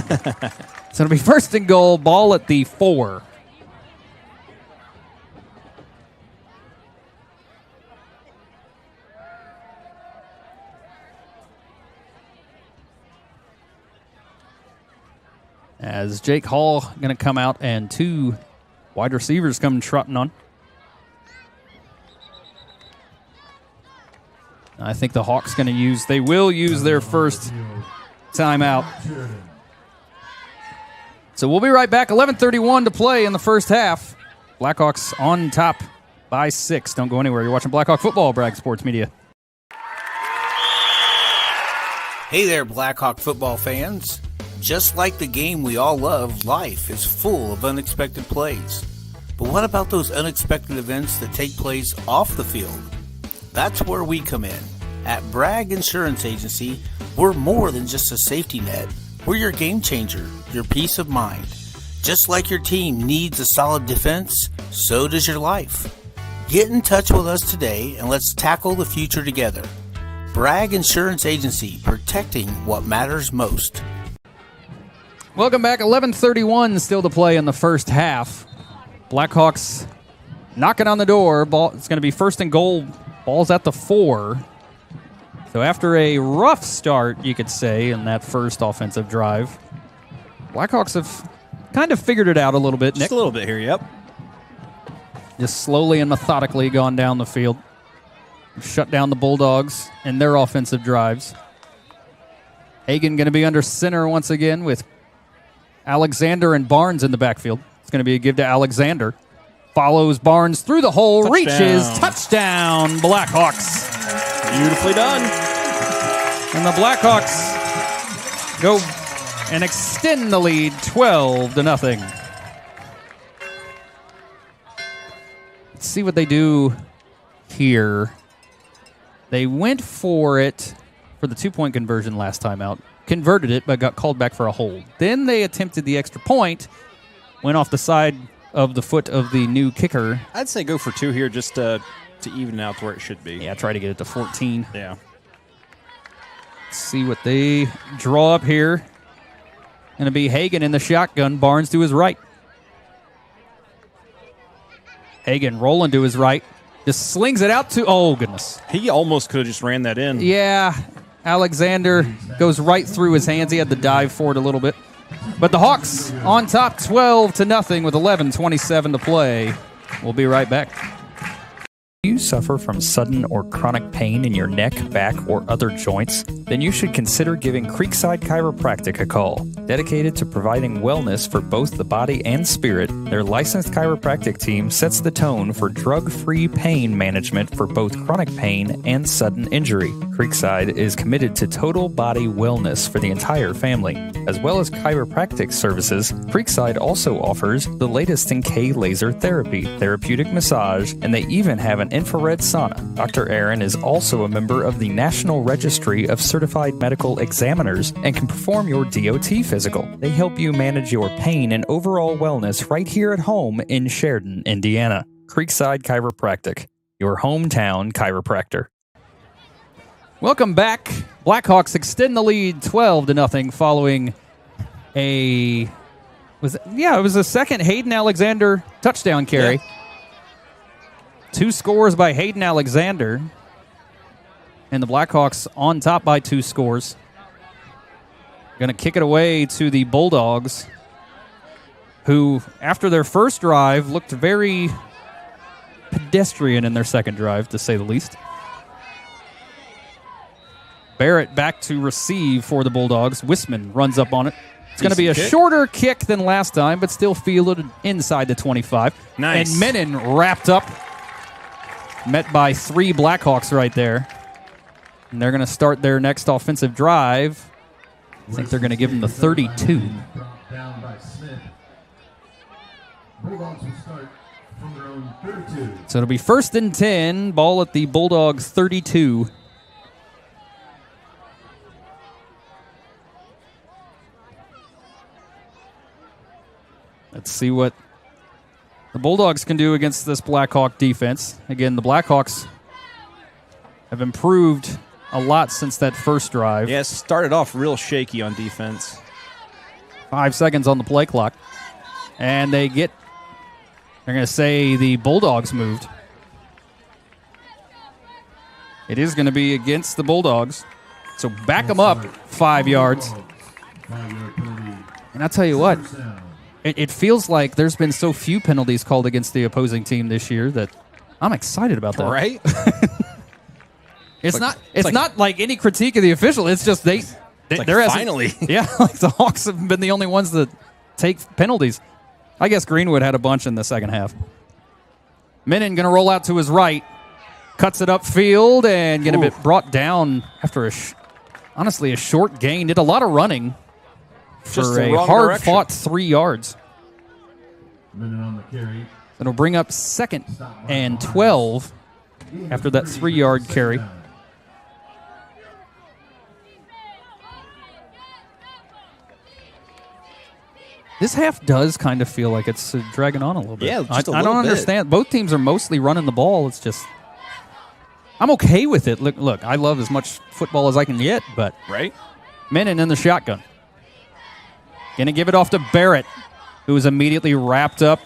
So it'll be 1st and goal, ball at the 4. As Jake Hall going to come out and 2 wide receivers come trotting on. I think the Hawks they will use their first timeout. So we'll be right back. 11:31 to play in the first half. Blackhawks on top by 6. Don't go anywhere. You're watching Blackhawk football, Bragg Sports Media. Hey there, Blackhawk football fans. Just like the game we all love, life is full of unexpected plays. But what about those unexpected events that take place off the field? That's where we come in. At Bragg Insurance Agency, we're more than just a safety net. We're your game changer, your peace of mind. Just like your team needs a solid defense, so does your life. Get in touch with us today and let's tackle the future together. Bragg Insurance Agency, protecting what matters most. Welcome back. 11:31 still to play in the first half. Blackhawks knocking on the door. Ball. It's going to be 1st and goal. Ball's at the 4. So after a rough start, you could say, in that first offensive drive, Blackhawks have kind of figured it out a little bit, Nick. Just a little bit here, yep. Just slowly and methodically gone down the field. Shut down the Bulldogs and their offensive drives. Hagan going to be under center once again with Alexander and Barnes in the backfield. It's going to be a give to Alexander. Follows Barnes through the hole, reaches, touchdown, Blackhawks. Beautifully done. And the Blackhawks go and extend the lead 12-0. Let's see what they do here. They went for it for the 2-point conversion last time out. Converted it, but got called back for a hold. Then they attempted the extra point, went off the side of the foot of the new kicker. I'd say go for 2 here just to even out to where it should be. Yeah, try to get it to 14. Yeah. Let's see what they draw up here. Going to be Hagan in the shotgun, Barnes to his right. Hagan rolling to his right. Just slings it out to, oh, goodness. He almost could have just ran that in. Yeah, Alexander goes right through his hands. He had to dive for it a little bit. But the Hawks on top 12-0 with 11:27 to play. We'll be right back. Do you suffer from sudden or chronic pain in your neck, back, or other joints? Then you should consider giving Creekside Chiropractic a call. Dedicated to providing wellness for both the body and spirit, their licensed chiropractic team sets the tone for drug-free pain management for both chronic pain and sudden injury. Creekside is committed to total body wellness for the entire family. As well as chiropractic services, Creekside also offers the latest in K-laser therapy, therapeutic massage, and they even have an infrared sauna. Dr. Aaron is also a member of the National Registry of Certified Medical Examiners and can perform your DOT physical. They help you manage your pain and overall wellness right here at home in Sheridan, Indiana. Creekside Chiropractic. your hometown chiropractor. Welcome back. Blackhawks extend the lead 12-0 following it was a second Hayden Alexander touchdown carry. Yeah. 2 scores by Hayden Alexander. And the Blackhawks on top by 2 scores. Going to kick it away to the Bulldogs, who, after their first drive, looked very pedestrian in their second drive, to say the least. Barrett back to receive for the Bulldogs. Wisman runs up on it. It's going to be a shorter kick than last time, but still fielded inside the 25. Nice. And Menon wrapped up, met by 3 Blackhawks right there. And they're going to start their next offensive drive. I think they're going to give them the 32. Down by Smith. Bulldogs will start from their own 32. So it'll be 1st and 10, ball at the Bulldogs 32. Let's see what the Bulldogs can do against this Blackhawk defense. Again, the Blackhawks have improved a lot since that first drive. Yeah, started off real shaky on defense. 5 seconds on the play clock. And they're going to say the Bulldogs moved. It is going to be against the Bulldogs. So back them up 5 yards. And I'll tell you what, it feels like there's been so few penalties called against the opposing team this year that I'm excited about that. Right? It's not like any critique of the official. It's just they're finally. Yeah, like the Hawks have been the only ones that take penalties. I guess Greenwood had a bunch in the second half. Menon going to roll out to his right. Cuts it upfield and going to be brought down after honestly a short gain. Did a lot of running for a hard-fought 3 yards. Minute on the carry. It'll bring up 2nd and 12 after that 3-yard carry. This half does kind of feel like it's dragging on a little bit. Yeah, just a I little don't bit. understand. Both teams are mostly running the ball. It's just, I'm okay with it. Look, I love as much football as I can get, but right. Menon in the shotgun. Going to give it off to Barrett, who is immediately wrapped up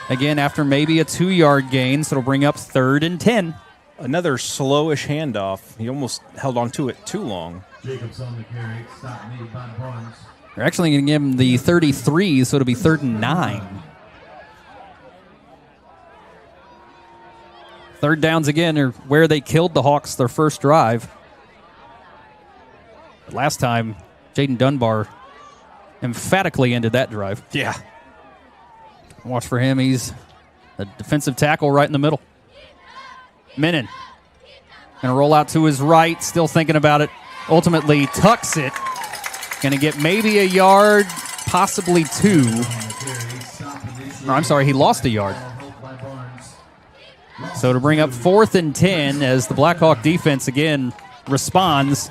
again after maybe a 2-yard gain, so it'll bring up 3rd and 10. Another slowish handoff. He almost held on to it too long. Jacobs on the carry. Stop made by Barnes. They're actually going to give him the 33, so it'll be 3rd and 9. 3rd downs again are where they killed the Hawks their first drive. But last time, Jaden Dunbar emphatically ended that drive. Yeah. Watch for him. He's a defensive tackle right in the middle. Menon going to roll out to his right, still thinking about it. Ultimately tucks it. Going to get maybe a yard, possibly 2. Or, I'm sorry, he lost a yard. So to bring up 4th and 10 as the Blackhawk defense again responds.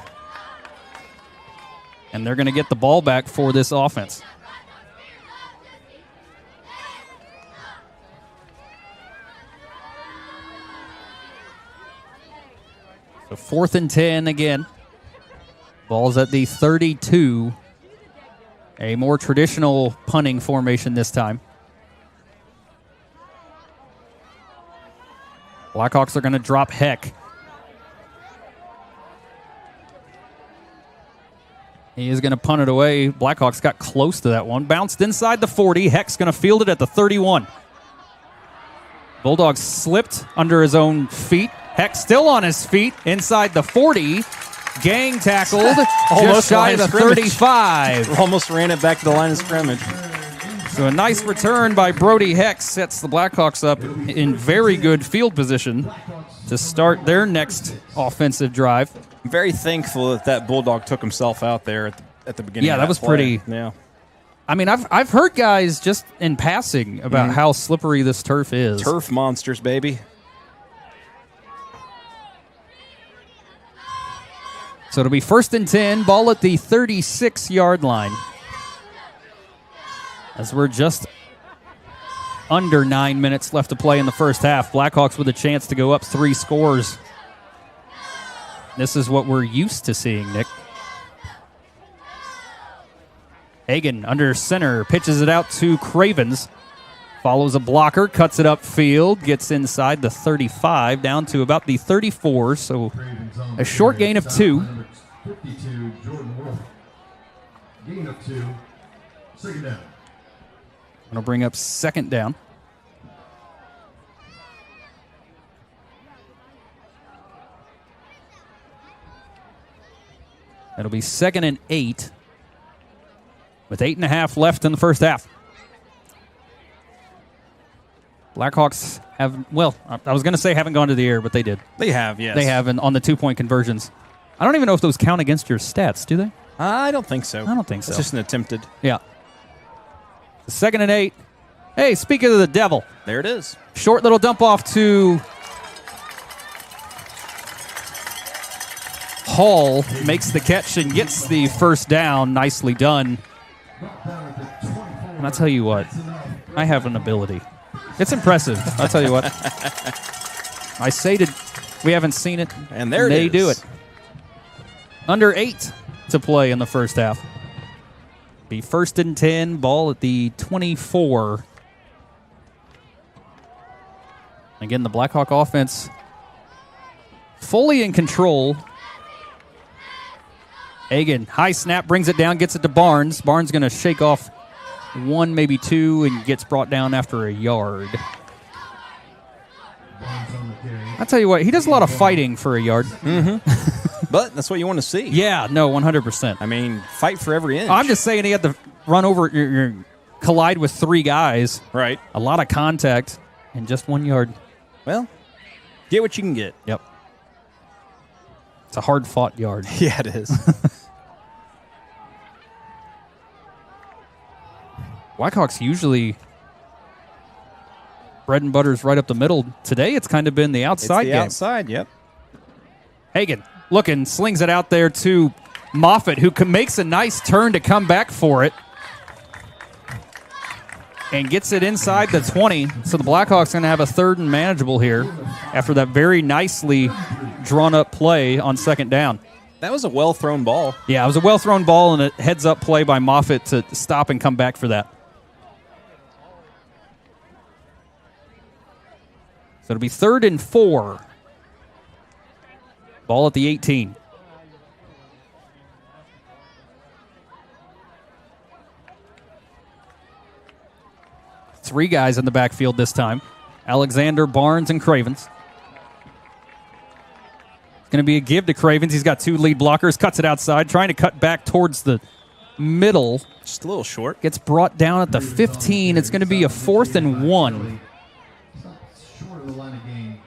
And they're going to get the ball back for this offense. So 4th and 10 again. Ball's at the 32. A more traditional punting formation this time. Blackhawks are going to drop Heck. He is going to punt it away. Blackhawks got close to that one. Bounced inside the 40. Heck's going to field it at the 31. Bulldogs slipped under his own feet. Heck still on his feet inside the 40. Gang tackled just shy of the 35. Almost ran it back to the line of scrimmage. So a nice return by Brody Heck sets the Blackhawks up in very good field position to start their next offensive drive. I'm very thankful that Bulldog took himself out there at the beginning. Yeah, of that was play. pretty. Yeah. I mean, I've heard guys just in passing about how slippery this turf is. Turf monsters, baby. So it'll be 1st and 10, ball at the 36-yard line. As we're just under 9 minutes left to play in the first half. Blackhawks with a chance to go up 3 scores. This is what we're used to seeing, Nick. Hagen under center, pitches it out to Cravens. Follows a blocker, cuts it upfield, gets inside the 35, down to about the 34, so a short gain of 2. 52, Jordan Wolf. Gain of 2. Second down. That'll bring up second down. That'll be 2nd and 8 with 8.5 left in the first half. Blackhawks have, well, I was going to say haven't gone to the air, but they did. They have, yes. They have on the 2-point conversions. I don't even know if those count against your stats, do they? I don't think so. I don't think so. It's just an attempted. Yeah. 2nd and 8. Hey, speaking of the devil. There it is. Short little dump off to Hall. Makes the catch and gets the first down. Nicely done. And I'll tell you what. I have an ability. It's impressive. I'll tell you what. I say we haven't seen it. And there they it is. do it. Under 8 to play in the first half. Be 1st and 10, ball at the 24. Again, the Blackhawk offense fully in control. Hagen, high snap, brings it down, gets it to Barnes. Barnes going to shake off 1, maybe 2, and gets brought down after a yard. I'll tell you what, he does a lot of fighting for a yard. Mm-hmm. But that's what you want to see. Yeah, no, 100%. I mean, fight for every inch. I'm just saying he had to run over, collide with 3 guys. Right. A lot of contact in just 1 yard. Well, get what you can get. Yep. It's a hard-fought yard. Yeah, it is. Blackhawks usually bread and butter's right up the middle. Today it's kind of been the outside game. Outside, yep. Hagen looking, slings it out there to Moffitt, who makes a nice turn to come back for it. And gets it inside the 20. So the Blackhawks going to have a 3rd and manageable here after that very nicely drawn-up play on 2nd down. That was a well-thrown ball. Yeah, it was a well-thrown ball and a heads-up play by Moffitt to stop and come back for that. So it'll be 3rd and 4. Ball at the 18. Three guys in the backfield this time. Alexander, Barnes, and Cravens. It's going to be a give to Cravens. He's got 2 lead blockers. Cuts it outside, trying to cut back towards the middle. Just a little short. Gets brought down at the 15. It's going to be a 4th and 1. Short of the line of game.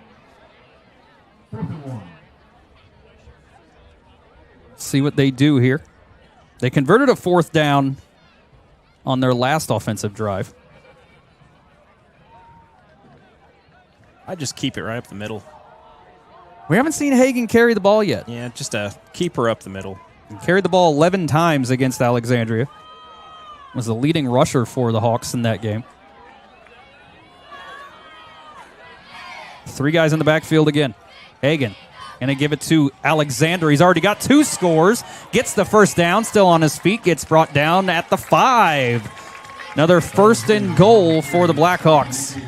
4th and 1. See what they do here. They converted a 4th down on their last offensive drive. I just keep it right up the middle. We haven't seen Hagen carry the ball yet. Yeah, just a keeper up the middle. He carried the ball 11 times against Alexandria. Was the leading rusher for the Hawks in that game. 3 guys in the backfield again. Hagen going to give it to Alexander. He's already got 2 scores. Gets the first down, still on his feet. Gets brought down at the 5. Another 1st and goal for the Blackhawks.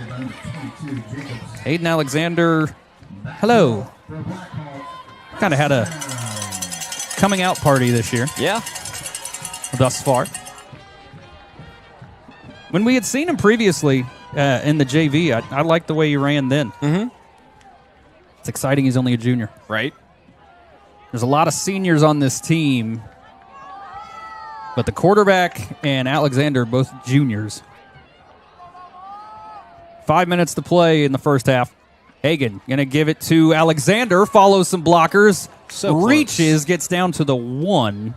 Hayden Alexander, hello. Kind of had a coming out party this year. Yeah. Thus far. When we had seen him previously in the JV, I liked the way he ran then. Mm-hmm. It's exciting he's only a junior. Right. There's a lot of seniors on this team, but the quarterback and Alexander are both juniors. 5 minutes to play in the first half. Hagen going to give it to Alexander, follows some blockers, reaches, gets down to the 1.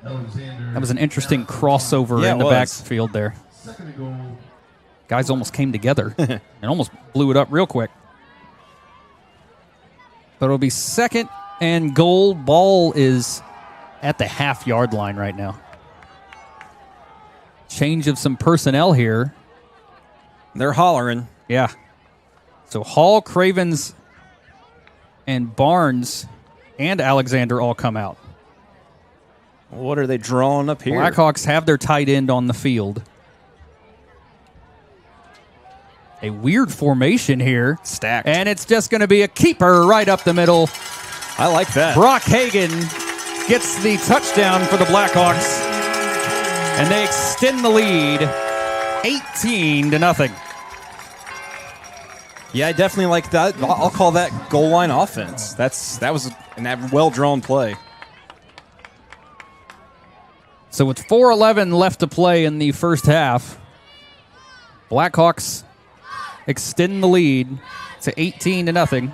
That was an interesting crossover in the backfield there. Guys almost came together and almost blew it up real quick. But it'll be 2nd and goal. Ball is at the half-yard line right now. Change of some personnel here. They're hollering. Yeah. So Hall, Cravens, and Barnes and Alexander all come out. What are they drawing up here? Blackhawks have their tight end on the field. A weird formation here. Stacked. And it's just going to be a keeper right up the middle. I like that. Brock Hagan gets the touchdown for the Blackhawks. And they extend the lead 18-0. Yeah, I definitely like that. I'll call that goal line offense. That was a well-drawn play. So with 4:11 left to play in the first half, Blackhawks extend the lead to 18-0.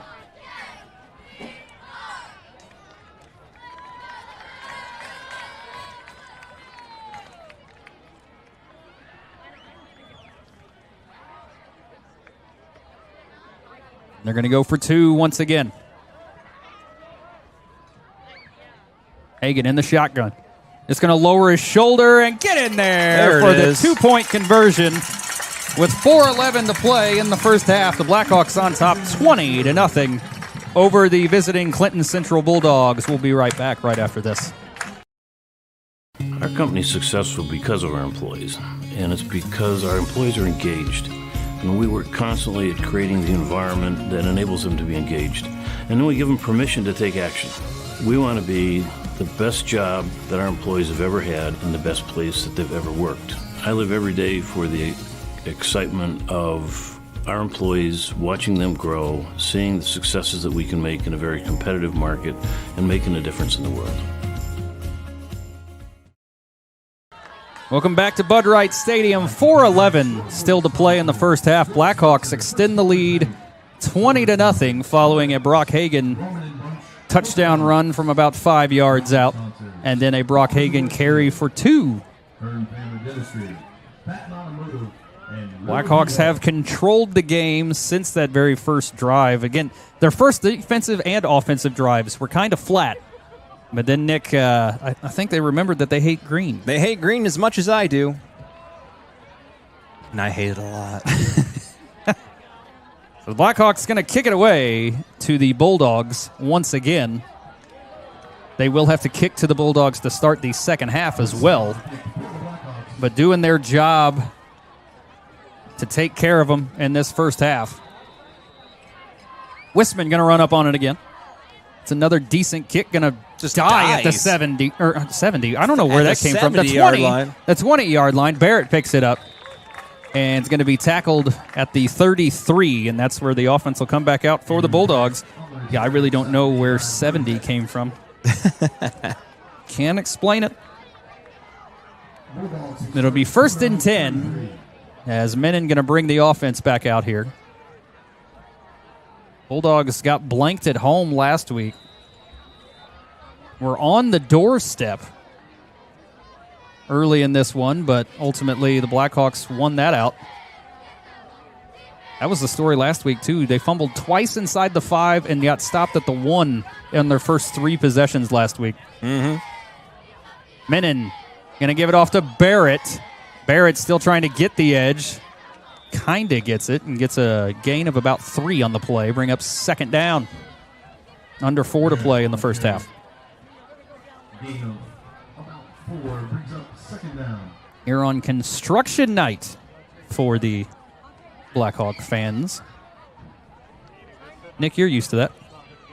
They're going to go for two once again. Hagan in the shotgun. It's going to lower his shoulder and get in there for the 2-point conversion. With 4:11 to play in the first half, the Blackhawks on top 20-0 over the visiting Clinton Central Bulldogs. We'll be right back right after this. Our company's successful because of our employees, and it's because our employees are engaged. And we work constantly at creating the environment that enables them to be engaged. And then we give them permission to take action. We want to be the best job that our employees have ever had and the best place that they've ever worked. I live every day for the excitement of our employees, watching them grow, seeing the successes that we can make in a very competitive market, and making a difference in the world. Welcome back to Bud Wright Stadium. 4:11 still to play in the first half. Blackhawks extend the lead 20-0 following a Brock Hagan touchdown run from about 5 yards out, and then a Brock Hagan carry for 2. Blackhawks have controlled the game since that very first drive. Again, their first defensive and offensive drives were kind of flat. But then, Nick, I think they remembered that they hate green. They hate green as much as I do. And I hate it a lot. So the Blackhawks going to kick it away to the Bulldogs once again. They will have to kick to the Bulldogs to start the second half as well. But doing their job to take care of them in this first half. Wisman going to run up on it again. It's another decent kick, going to just die at the 70. Or 70. I don't know where that came from. The 20 line. The 20-yard line. Barrett picks it up. And it's going to be tackled at the 33, and that's where the offense will come back out for the Bulldogs. Yeah, I really don't know where 70 came from. Can't explain it. It'll be 1st and 10 as Menon going to bring the offense back out here. Bulldogs got blanked at home last week. We're on the doorstep early in this one, but ultimately the Blackhawks won that out. That was the story last week, too. They fumbled twice inside the 5 and got stopped at the 1 in their first 3 possessions last week. Menon going to give it off to Barrett. Barrett still trying to get the edge. Kind of gets it and gets a gain of about 3 on the play. Bring up 2nd down. Under 4 to play in the first half. Gain of about 4 brings up 2nd down. Here on construction night for the Blackhawk fans. Nick, you're used to that.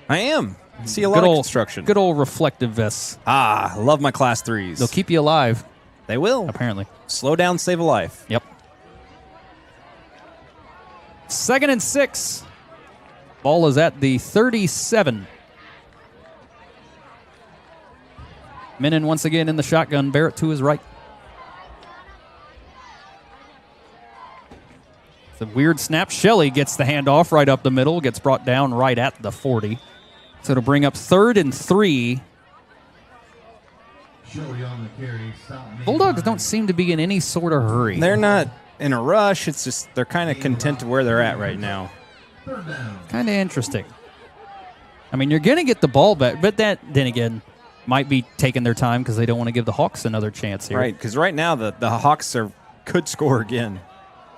I am. See a lot of construction. Good old reflective vests. Ah, love my Class 3s. They'll keep you alive. They will. Apparently. Slow down, save a life. Yep. 2nd and 6. Ball is at the 37. Menon once again in the shotgun. Barrett to his right. It's a weird snap. Shelley gets the handoff right up the middle. Gets brought down right at the 40. So it'll bring up 3rd and 3. Bulldogs don't seem to be in any sort of hurry. They're not in a rush. It's just they're kind of content to where they're at right now. Kind of interesting. I mean, you're going to get the ball back, but that, then again, might be taking their time because they don't want to give the Hawks another chance here. Right, because right now the Hawks could score again.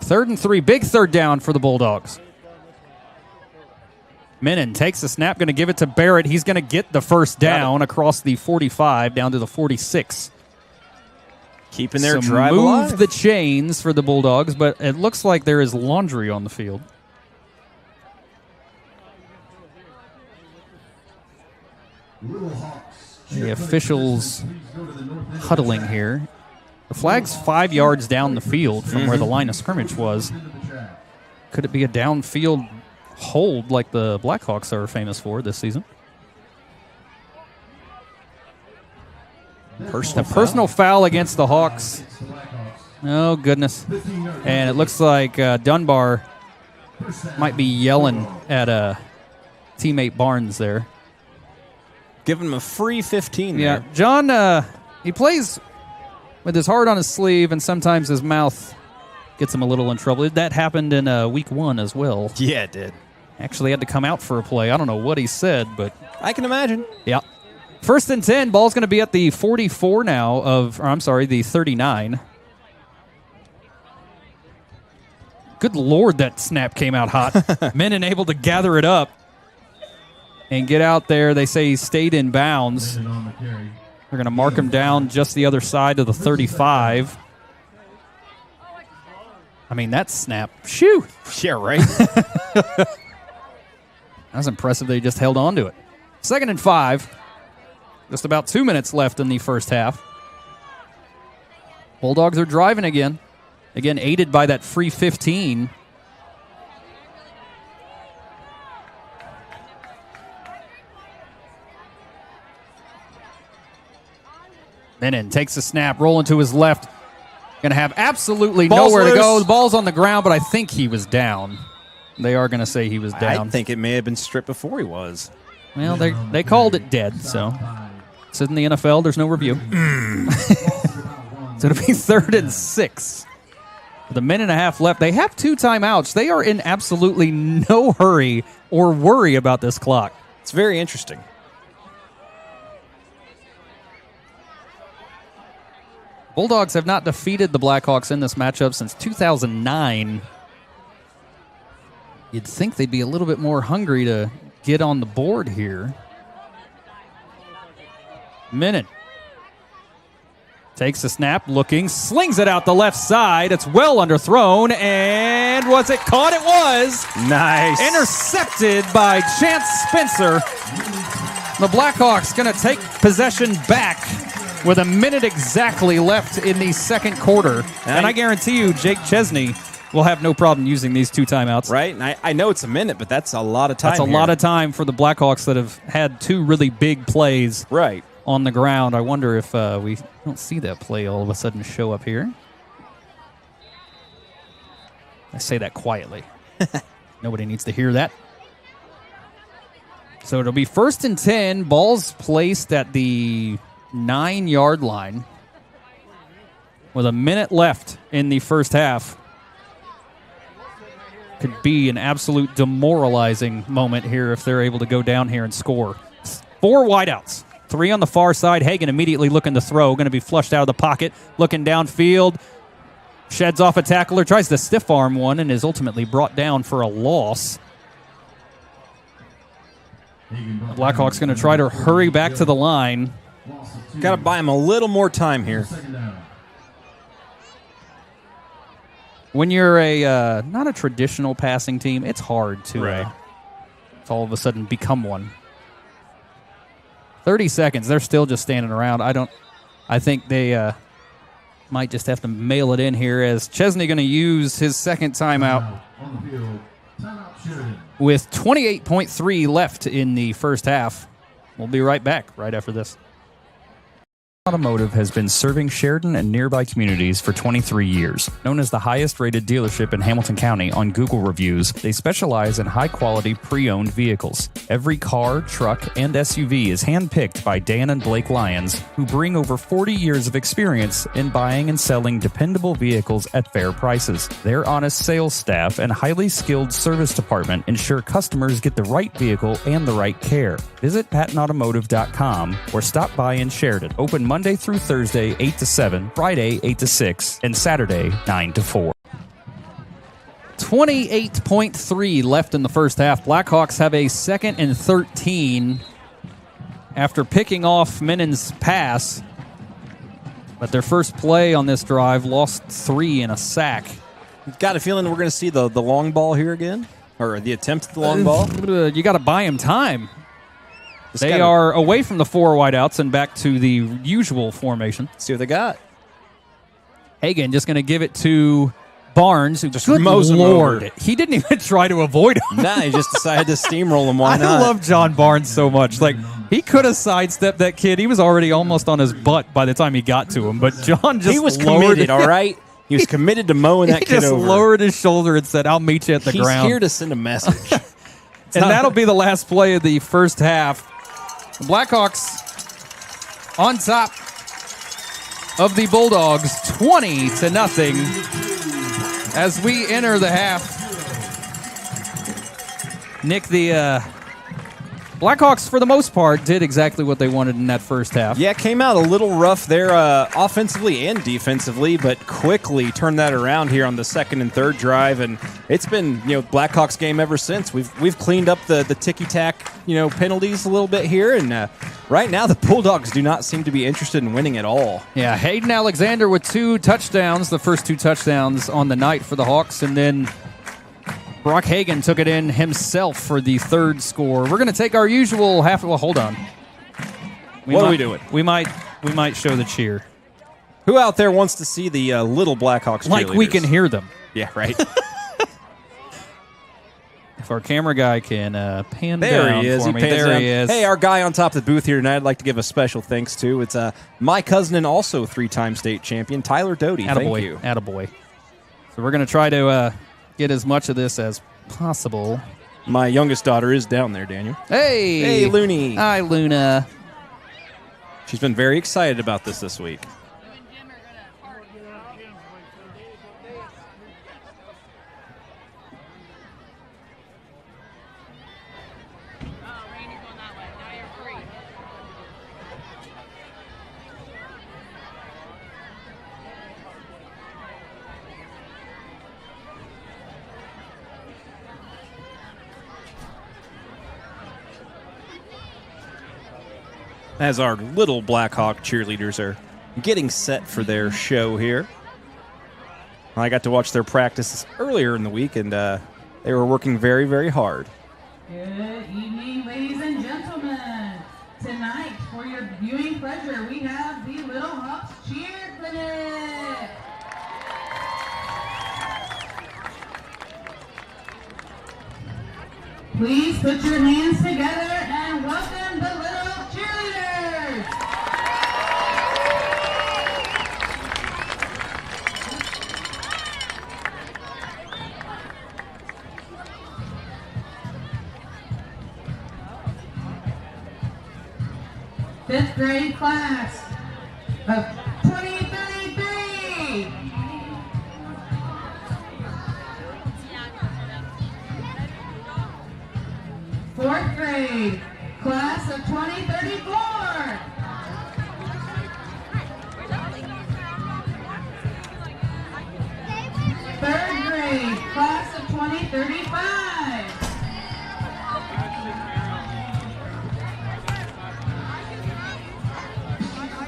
3rd and 3. Big third down for the Bulldogs. Menon takes the snap, going to give it to Barrett. He's going to get the first down across the 45 down to the 46. Keeping their So drive move alive. the chains for the Bulldogs, but it looks like there is laundry on the field. The officials huddling here. The flag's 5 yards down the field from where the line of scrimmage was. Could it be a downfield hold like the Blackhawks are famous for this season? Personal foul against the Hawks. Oh, goodness. And it looks like Dunbar might be yelling at teammate Barnes there. Giving him a free 15 there. Yeah, John, he plays with his heart on his sleeve, and sometimes his mouth gets him a little in trouble. That happened in week 1 as well. Yeah, it did. Actually had to come out for a play. I don't know what he said, but... I can imagine. Yeah. 1st and 10. Ball's going to be at the 44 now the 39. Good Lord, that snap came out hot. Menon able to gather it up and get out there. They say he stayed in bounds. They're going to mark him down just the other side of the 35. I mean, that snap. Shoo! Yeah, right. That was impressive they just held on to it. 2nd and 5. Just about 2 minutes left in the first half. Bulldogs are driving again. Again, aided by that free 15. Menon takes a snap, rolling to his left. Going to have absolutely nowhere to go. The ball's on the ground, but I think he was down. They are going to say he was down. I think it may have been stripped before he was. Well, they called it dead, so it's in the NFL. There's no review. So it'll be 3rd and 6. With a minute and a half left. They have 2 timeouts. They are in absolutely no hurry or worry about this clock. It's very interesting. Bulldogs have not defeated the Blackhawks in this matchup since 2009. You'd think they'd be a little bit more hungry to get on the board here. Menon takes the snap, looking, slings it out the left side. It's well underthrown, and was it caught? It was. Nice. Intercepted by Chance Spencer. The Blackhawks going to take possession back with a minute exactly left in the second quarter. And I guarantee you, Jake Chesney will have no problem using these 2 timeouts. Right, and I know it's a minute, but that's a lot of time. That's a lot of time for the Blackhawks that have had 2 really big plays on the ground. I wonder if we don't see that play all of a sudden show up here. I say that quietly. Nobody needs to hear that. So it'll be 1st and 10. Ball's placed at the 9-yard line with a minute left in the first half. Could be an absolute demoralizing moment here if they're able to go down here and score. 4 wideouts. 3 on the far side. Hagan immediately looking to throw. Going to be flushed out of the pocket. Looking downfield. Sheds off a tackler. Tries to stiff arm one and is ultimately brought down for a loss. The Blackhawks going to try to hurry back to the line. Got to buy him a little more time here. When you're a not a traditional passing team, it's hard to all of a sudden become one. 30 seconds. They're still just standing around. I think they might just have to mail it in here as Chesney going to use his second timeout with 28.3 left in the first half. We'll be right back right after this. Automotive has been serving Sheridan and nearby communities for 23 years. Known as the highest-rated dealership in Hamilton County on Google reviews, they specialize in high-quality pre-owned vehicles. Every car, truck, and SUV is hand-picked by Dan and Blake Lyons, who bring over 40 years of experience in buying and selling dependable vehicles at fair prices. Their honest sales staff and highly skilled service department ensure customers get the right vehicle and the right care. Visit PattonAutomotive.com or stop by in Sheridan. Open Monday through Thursday, 8 to 7, Friday, 8 to 6, and Saturday, 9 to 4. 28.3 left in the first half. Blackhawks have a 2nd and 13 after picking off Menon's pass. But their first play on this drive lost 3 in a sack. You've got a feeling we're going to see the long ball here again? Or the attempt at the long ball? You got to buy him time. They are away from the 4 wideouts and back to the usual formation. See what they got. Hagen just going to give it to Barnes, who just mows him over. He didn't even try to avoid him. Nah, he just decided to steamroll him. Why I not? love John Barnes so much. Like, he could have sidestepped that kid. He was already almost on his butt by the time he got to him. But John just he was lowered committed, all right? He was committed to mowing that kid over. He just lowered his shoulder and said, I'll meet you at the ground. He's here to send a message. And that'll be the last play of the first half. The Blackhawks on top of the Bulldogs, 20-0 as we enter the half. Nick, the Blackhawks, for the most part, did exactly what they wanted in that first half. Yeah, came out a little rough there offensively and defensively, but quickly turned that around here on the second and third drive, and it's been Blackhawks game ever since. We've cleaned up the ticky-tack penalties a little bit here, and right now the Bulldogs do not seem to be interested in winning at all. Yeah, Hayden Alexander with 2 touchdowns, the first 2 touchdowns on the night for the Hawks, and then Brock Hagen took it in himself for the 3rd score. We're going to take our usual half. Well, hold on. What are we doing? We might show the cheer. Who out there wants to see the little Blackhawks cheerleaders? Like we can hear them. Yeah, right. If our camera guy can pan there down he is. for me. There he is. Hey, our guy on top of the booth here tonight, I'd like to give a special thanks to. It's my cousin and also 3-time state champion, Tyler Doty. Attaboy. Thank you. Attaboy. So we're going to try to get as much of this as possible. My youngest daughter is down there, Daniel. Hey! Hey, Looney. Hi, Luna. She's been very excited about this week. As our little Blackhawk cheerleaders are getting set for their show here. I got to watch their practices earlier in the week, and they were working very, very hard. Good evening, ladies and gentlemen. Tonight, for your viewing pleasure, we have the Little Hawks Cheer Clinic. Please put your hands together and welcome the Little Cheerleaders. Fifth grade class of 2033. Fourth grade class of 2034. Third grade class of 2035.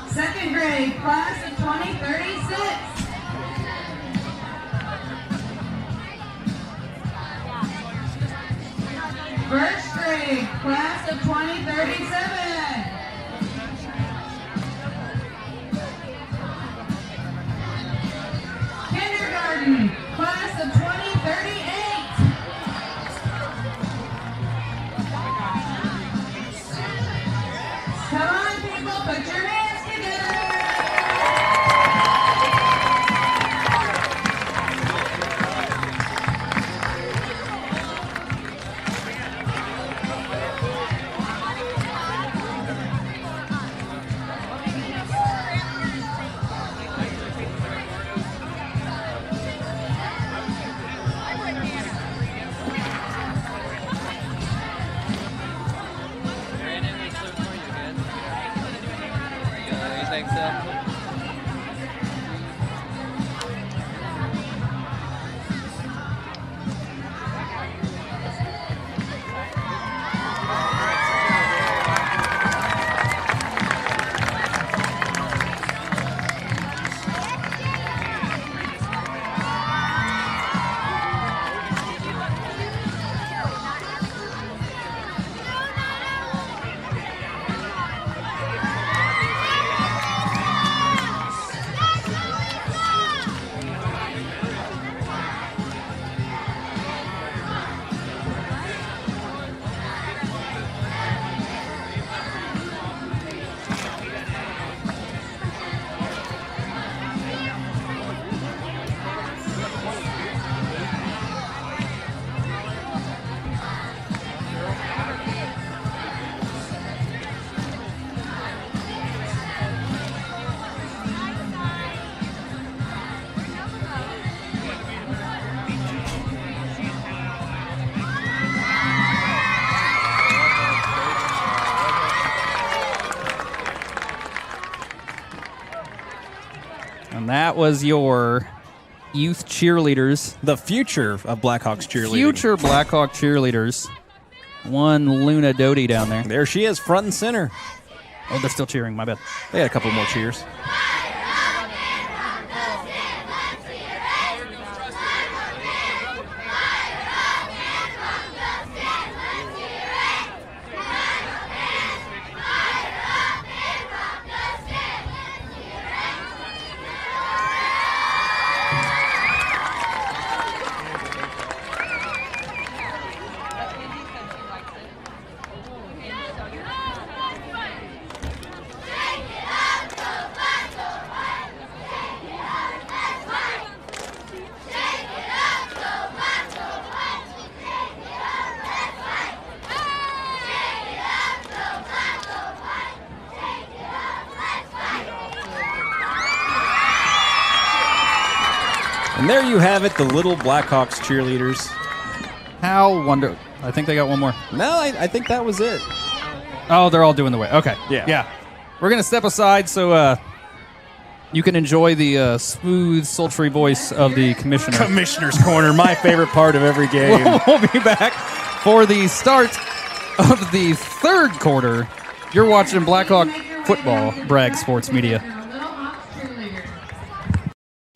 Second grade class of 2036. First grade class of 2037. Kindergarten class of 2038. Come on, people, put your hands together. And that was your youth cheerleaders. The future of Blackhawks cheerleading. Future Blackhawk cheerleaders. One Luna Doty down there. There she is, front and center. Oh, they're still cheering. My bad. They got a couple more cheers. And there you have it, the little Blackhawks cheerleaders. How wonderful. I think they got one more. No, I think that was it. Oh, they're all doing the way. Okay. Yeah. We're going to step aside so you can enjoy the smooth, sultry voice of the commissioner. Commissioner's Corner, my favorite part of every game. We'll be back for the start of the third quarter. You're watching Blackhawk football, Bragg Sports Media.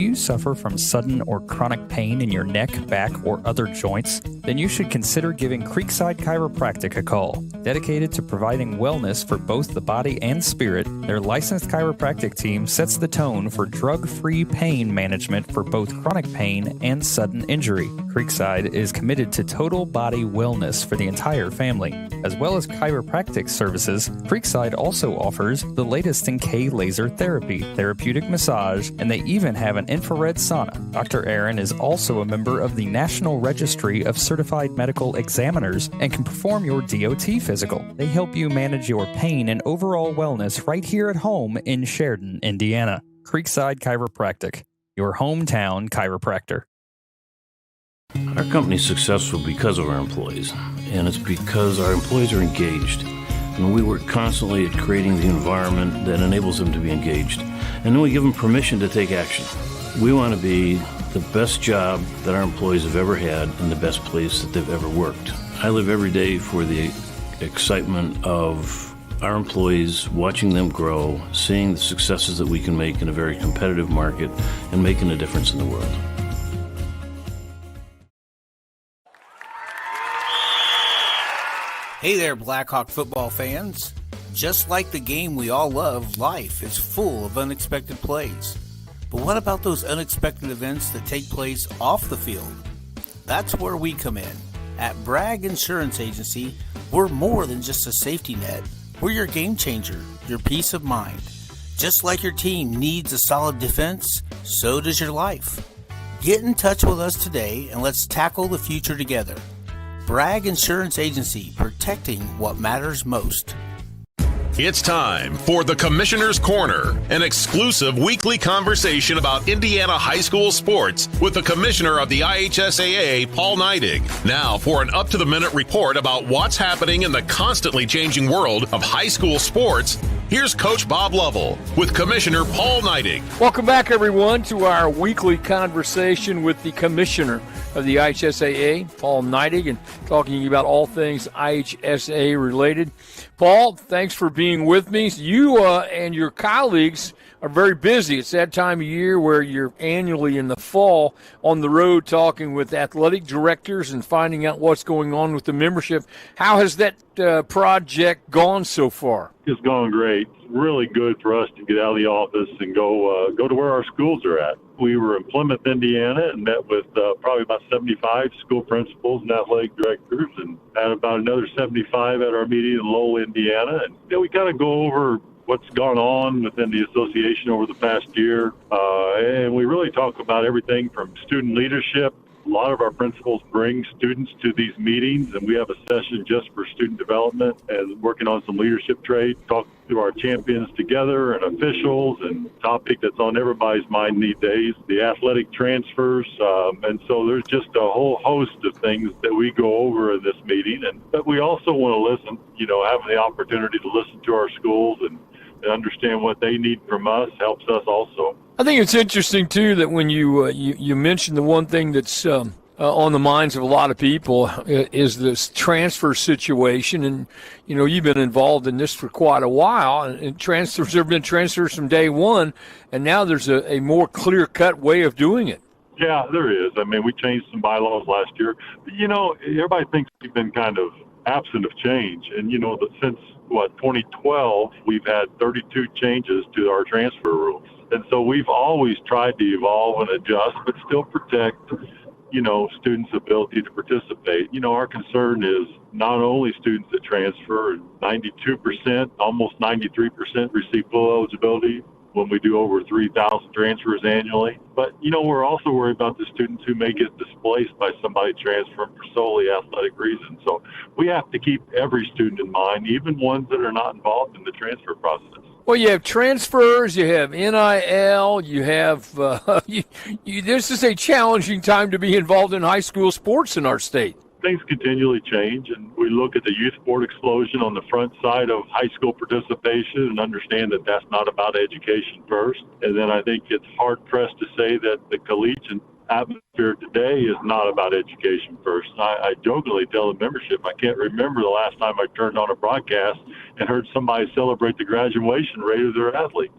Do you suffer from sudden or chronic pain in your neck, back, or other joints? Then you should consider giving Creekside Chiropractic a call. Dedicated to providing wellness for both the body and spirit, their licensed chiropractic team sets the tone for drug-free pain management for both chronic pain and sudden injury. Creekside is committed to total body wellness for the entire family. As well as chiropractic services, Creekside also offers the latest in K-laser therapy, therapeutic massage, and they even have an infrared sauna. Dr. Aaron is also a member of the National Registry of Certified Medical Examiners and can perform your DOT physical. They help you manage your pain and overall wellness right here at home in Sheridan, Indiana. Creekside Chiropractic, your hometown chiropractor. Our company's successful because of our employees, and it's because our employees are engaged. And we work constantly at creating the environment that enables them to be engaged. And then we give them permission to take action. We want to be the best job that our employees have ever had and the best place that they've ever worked. I live every day for the excitement of our employees, watching them grow, seeing the successes that we can make in a very competitive market, and making a difference in the world. Hey there, Blackhawk football fans. Just like the game we all love, life is full of unexpected plays. But what about those unexpected events that take place off the field? That's where we come in. At Bragg Insurance Agency, we're more than just a safety net. We're your game changer, your peace of mind. Just like your team needs a solid defense, so does your life. Get in touch with us today and let's tackle the future together. Bragg Insurance Agency, protecting what matters most. It's time for the Commissioner's Corner, an exclusive weekly conversation about Indiana high school sports with the Commissioner of the IHSAA, Paul Neidig. Now for an up-to-the-minute report about what's happening in the constantly changing world of high school sports, here's Coach Bob Lovell with Commissioner Paul Neidig. Welcome back, everyone, to our weekly conversation with the Commissioner of the IHSAA, Paul Neidig, and talking about all things IHSAA related. Paul, thanks for being with me. You and your colleagues are very busy. It's that time of year where you're annually in the fall on the road talking with athletic directors and finding out what's going on with the membership. How has that project gone so far? It's gone great. It's really good for us to get out of the office and go to where our schools are at. We were in Plymouth, Indiana, and met with probably about 75 school principals and athletic directors, and had about another 75 at our meeting in Lowell, Indiana. And we kind of go over what's gone on within the association over the past year, and we really talk about everything from student leadership. A lot of our principals bring students to these meetings, and we have a session just for student development and working on some leadership traits, talk to our champions together and officials, and topic that's on everybody's mind these days, the athletic transfers. And so there's just a whole host of things that we go over in this meeting. But we also want to listen, having the opportunity to listen to our schools and understand what they need from us helps us also. I think it's interesting, too, that when you mentioned the one thing that's on the minds of a lot of people is this transfer situation. And, you've been involved in this for quite a while. And transfers, there have been transfers from day one, and now there's a more clear-cut way of doing it. Yeah, there is. I mean, we changed some bylaws last year. But, everybody thinks we've been kind of absent of change. And, since, 2012, we've had 32 changes to our transfer rules. And so we've always tried to evolve and adjust, but still protect, students' ability to participate. Our concern is not only students that transfer, 92%, almost 93% receive full eligibility when we do over 3,000 transfers annually. But, we're also worried about the students who may get displaced by somebody transferring for solely athletic reasons. So we have to keep every student in mind, even ones that are not involved in the transfer process. Well, you have transfers, you have NIL, you have this is a challenging time to be involved in high school sports in our state. Things continually change, and we look at the youth sport explosion on the front side of high school participation and understand that that's not about education first. And then I think it's hard-pressed to say that the collegiate atmosphere today is not about education first. I jokingly tell the membership, I can't remember the last time I turned on a broadcast and heard somebody celebrate the graduation rate of their athletes,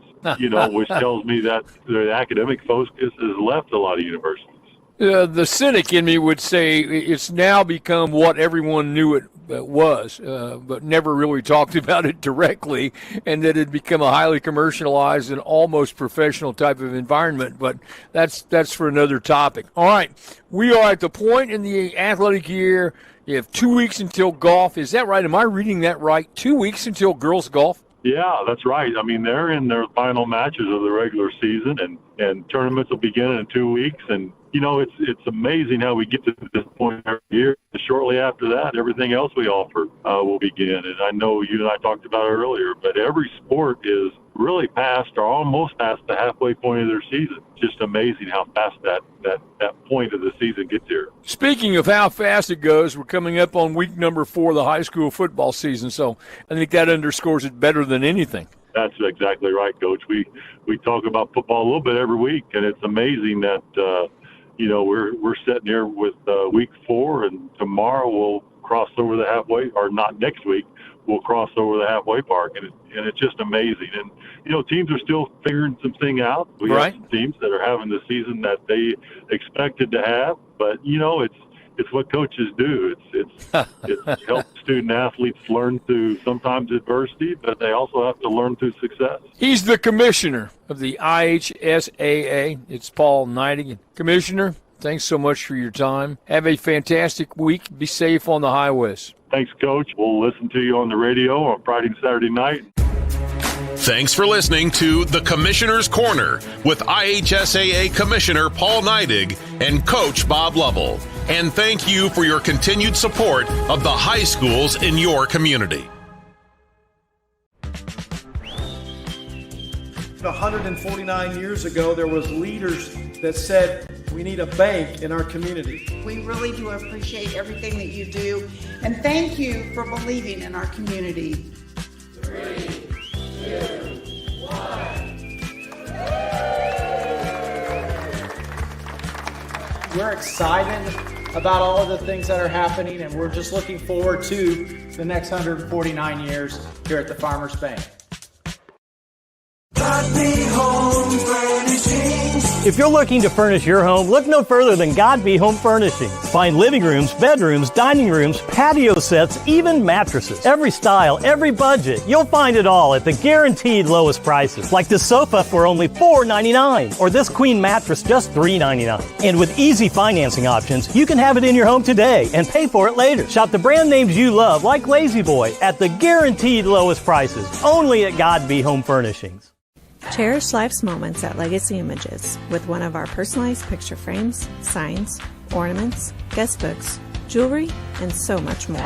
which tells me that the academic focus has left a lot of universities. The cynic in me would say it's now become what everyone knew it was, but never really talked about it directly, and that it had become a highly commercialized and almost professional type of environment. But that's for another topic. All right, we are at the point in the athletic year. You have 2 weeks until golf. Is that right? Am I reading that right? 2 weeks until girls golf? Yeah, that's right. I mean, they're in their final matches of the regular season, and tournaments will begin in 2 weeks. And, it's amazing how we get to this point every year. Shortly after that, everything else we offer will begin. And I know you and I talked about it earlier, but every sport is really past or almost past the halfway point of their season. Just amazing how fast that point of the season gets here. Speaking of how fast it goes, we're coming up on week number 4 of the high school football season, so I think that underscores it better than anything. That's exactly right, Coach. We talk about football a little bit every week, and it's amazing that we're sitting here with week 4, and tomorrow we'll cross over the halfway, or not next week, we'll cross over the halfway mark, and it's just amazing. And teams are still figuring some thing out. We have some teams that are having the season that they expected to have, but it's what coaches do. It's help student athletes learn through sometimes adversity, but they also have to learn through success. He's the commissioner of the IHSAA. It's Paul Neidig. Commissioner, thanks so much for your time. Have a fantastic week. Be safe on the highways. Thanks, Coach. We'll listen to you on the radio on Friday and Saturday night. Thanks for listening to The Commissioner's Corner with IHSAA Commissioner Paul Neidig and Coach Bob Lovell. And thank you for your continued support of the high schools in your community. 149 years ago, there was leaders that said, we need a bank in our community. We really do appreciate everything that you do, and thank you for believing in our community. 3, 2, 1. We're excited about all of the things that are happening, and we're just looking forward to the next 149 years here at the Farmers Bank. If you're looking to furnish your home, look no further than Godby Home Furnishings. Find living rooms, bedrooms, dining rooms, patio sets, even mattresses. Every style, every budget, you'll find it all at the guaranteed lowest prices. Like this sofa for only $4.99 or this queen mattress just $3.99. And with easy financing options, you can have it in your home today and pay for it later. Shop the brand names you love like Lazy Boy at the guaranteed lowest prices, only at Godby Home Furnishings. Cherish life's moments at Legacy Images with one of our personalized picture frames, signs, ornaments, guest books, jewelry, and so much more.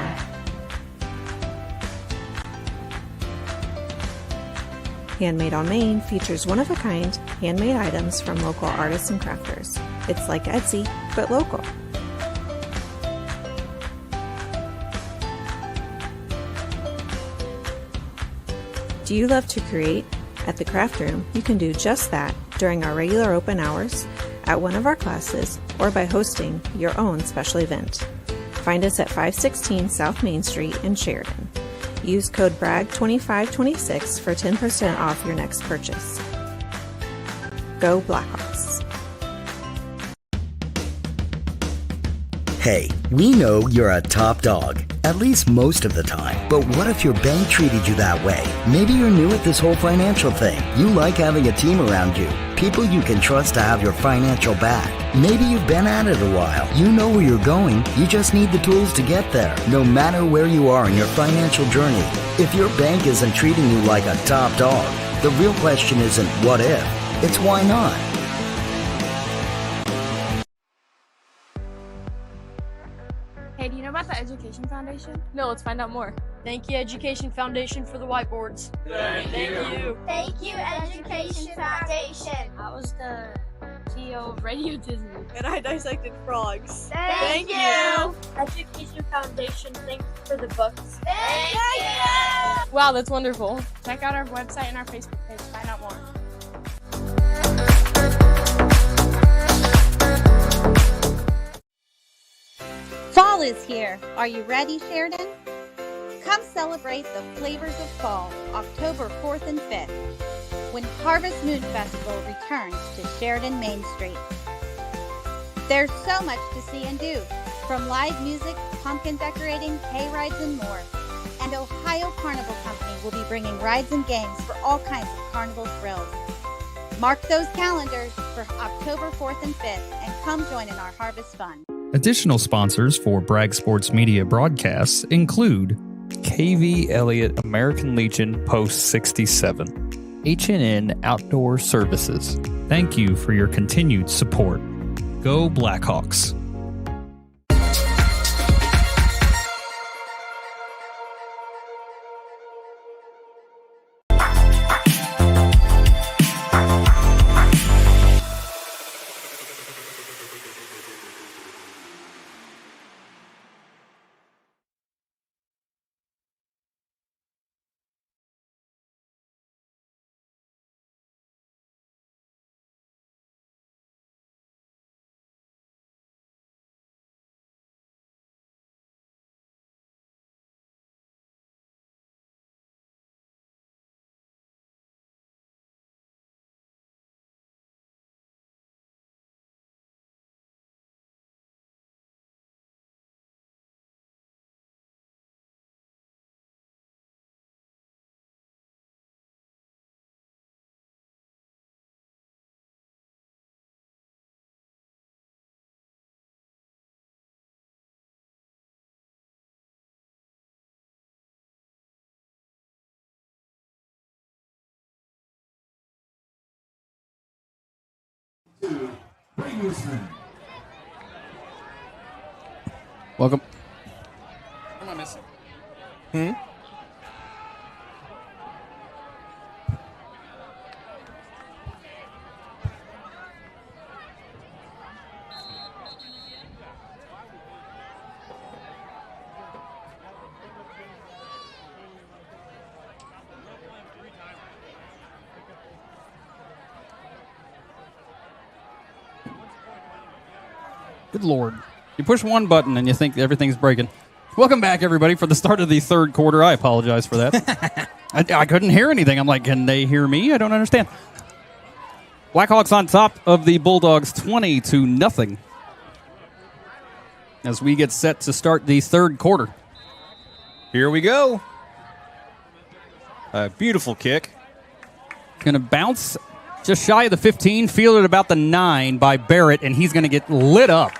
Handmade on Main features one-of-a-kind handmade items from local artists and crafters. It's like Etsy, but local. Do you love to create? At the craft room, you can do just that during our regular open hours, at one of our classes, or by hosting your own special event. Find us at 516 South Main Street in Sheridan. Use code BRAGG2526 for 10% off your next purchase. Go Blackhawks. Hey, we know you're a top dog, at least most of the time. But what if your bank treated you that way? Maybe you're new at this whole financial thing. You like having a team around you, people you can trust to have your financial back. Maybe you've been at it a while. You know where you're going. You just need the tools to get there, no matter where you are in your financial journey. If your bank isn't treating you like a top dog, the real question isn't what if, it's why not. Hey, do you know about the Education Foundation? No, let's find out more. Thank you, Education Foundation, for the whiteboards. Thank you. Thank you, Education Foundation. I was the CEO of Radio Disney. And I dissected frogs. Thank you. Education Foundation, thanks for the books. Thank you. Wow, that's wonderful. Check out our website and our Facebook page to find out more. Fall is here. Are you ready, Sheridan? Come celebrate the flavors of fall, October 4th and 5th, when Harvest Moon Festival returns to Sheridan Main Street. There's so much to see and do, from live music, pumpkin decorating, hay rides, and more. And Ohio Carnival Company will be bringing rides and games for all kinds of carnival thrills. Mark those calendars for October 4th and 5th and come join in our harvest fun. Additional sponsors for Bragg Sports Media broadcasts include KV Elliott American Legion Post 67, H&N Outdoor Services. Thank you for your continued support. Go Blackhawks. Welcome. What am I missing? Good Lord. You push one button and you think everything's breaking. Welcome back, everybody, for the start of the third quarter. I apologize for that. I couldn't hear anything. I'm like, can they hear me? I don't understand. Blackhawks on top of the Bulldogs 20-0 as we get set to start the third quarter. Here we go. A beautiful kick. Going to bounce just shy of the 15, fielded about the 9 by Barrett, and he's going to get lit up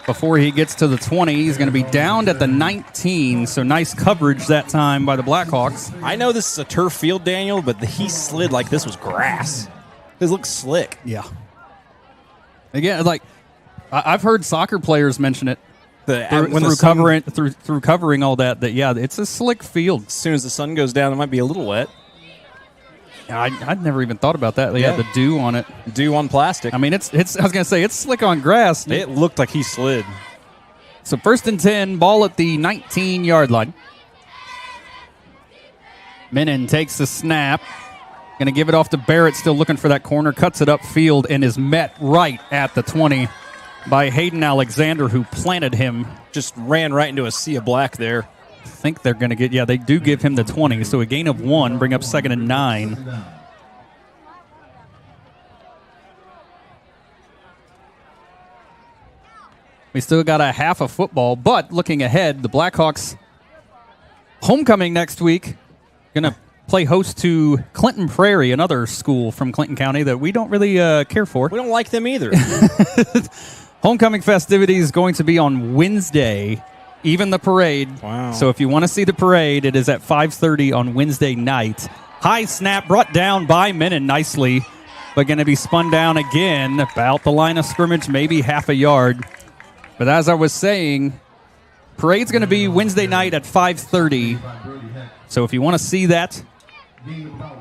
before he gets to the 20. He's going to be downed at the 19, so nice coverage that time by the Blackhawks. I know this is a turf field, Daniel, but he slid like this was grass. This looks slick. Yeah. Again, like I've heard soccer players mention it through covering all that. That yeah, it's a slick field. As soon as the sun goes down, it might be a little wet. I'd never even thought about that. They had the dew on it. Dew on plastic. I mean, it's. I was going to say, it's slick on grass. It looked like he slid. So 1st and 10, ball at the 19-yard line. Menon takes the snap. Going to give it off to Barrett, still looking for that corner, cuts it upfield, and is met right at the 20 by Hayden Alexander, who planted him. Just ran right into a sea of black there. I think they're going to get, they do give him the 20, so a gain of 1, bring up 2nd and 9. We still got a half of football, but looking ahead, the Blackhawks homecoming next week, going to play host to Clinton Prairie, another school from Clinton County that we don't really care for. We don't like them either. Homecoming festivities going to be on Wednesday, even the parade. Wow. So if you want to see the parade, it is at 5:30 on Wednesday night. High snap brought down by Menon nicely, but going to be spun down again about the line of scrimmage, maybe half a yard. But as I was saying, parade's going to be Wednesday night at 5:30. So if you want to see that,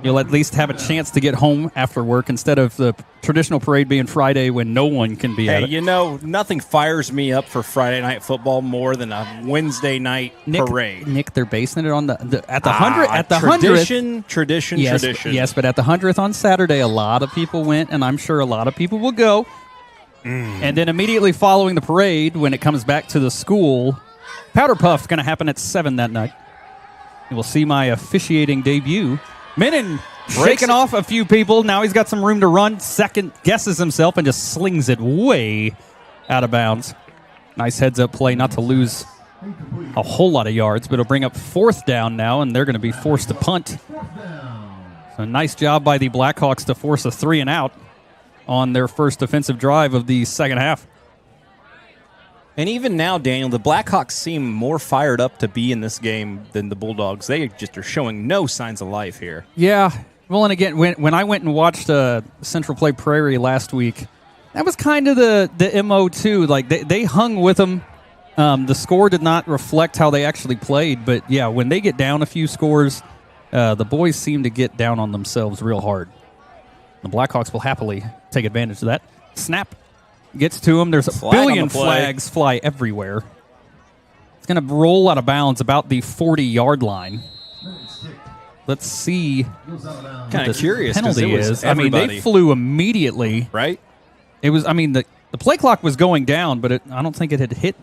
you'll at least have a chance to get home after work instead of the traditional parade being Friday when no one can be at it. You know, nothing fires me up for Friday night football more than a Wednesday night parade. Nick, they're basing it on at the 100th. Tradition. Yes, but at the 100th on Saturday, a lot of people went, and I'm sure a lot of people will go. And then immediately following the parade, when it comes back to the school, Powder Puff going to happen at 7 that night. You will see my officiating debut. Menon shaking off a few people. Now he's got some room to run. Second guesses himself and just slings it way out of bounds. Nice heads-up play not to lose a whole lot of yards, but it'll bring up 4th down now, and they're going to be forced to punt. So nice job by the Blackhawks to force a 3-and-out on their first offensive drive of the second half. And even now, Daniel, the Blackhawks seem more fired up to be in this game than the Bulldogs. They just are showing no signs of life here. Yeah. Well, and again, when I went and watched Central Play Prairie last week, that was kind of the MO too. Like they hung with them. The score did not reflect how they actually played, but yeah, when they get down a few scores, the boys seem to get down on themselves real hard. The Blackhawks will happily take advantage of that. Snap. Gets to him. There's a billion flags fly everywhere. It's going to roll out of bounds about the 40-yard line. Let's see kind of curious penalty is. I mean, they flew immediately. Right? It was. I mean, the play clock was going down, but I don't think it had hit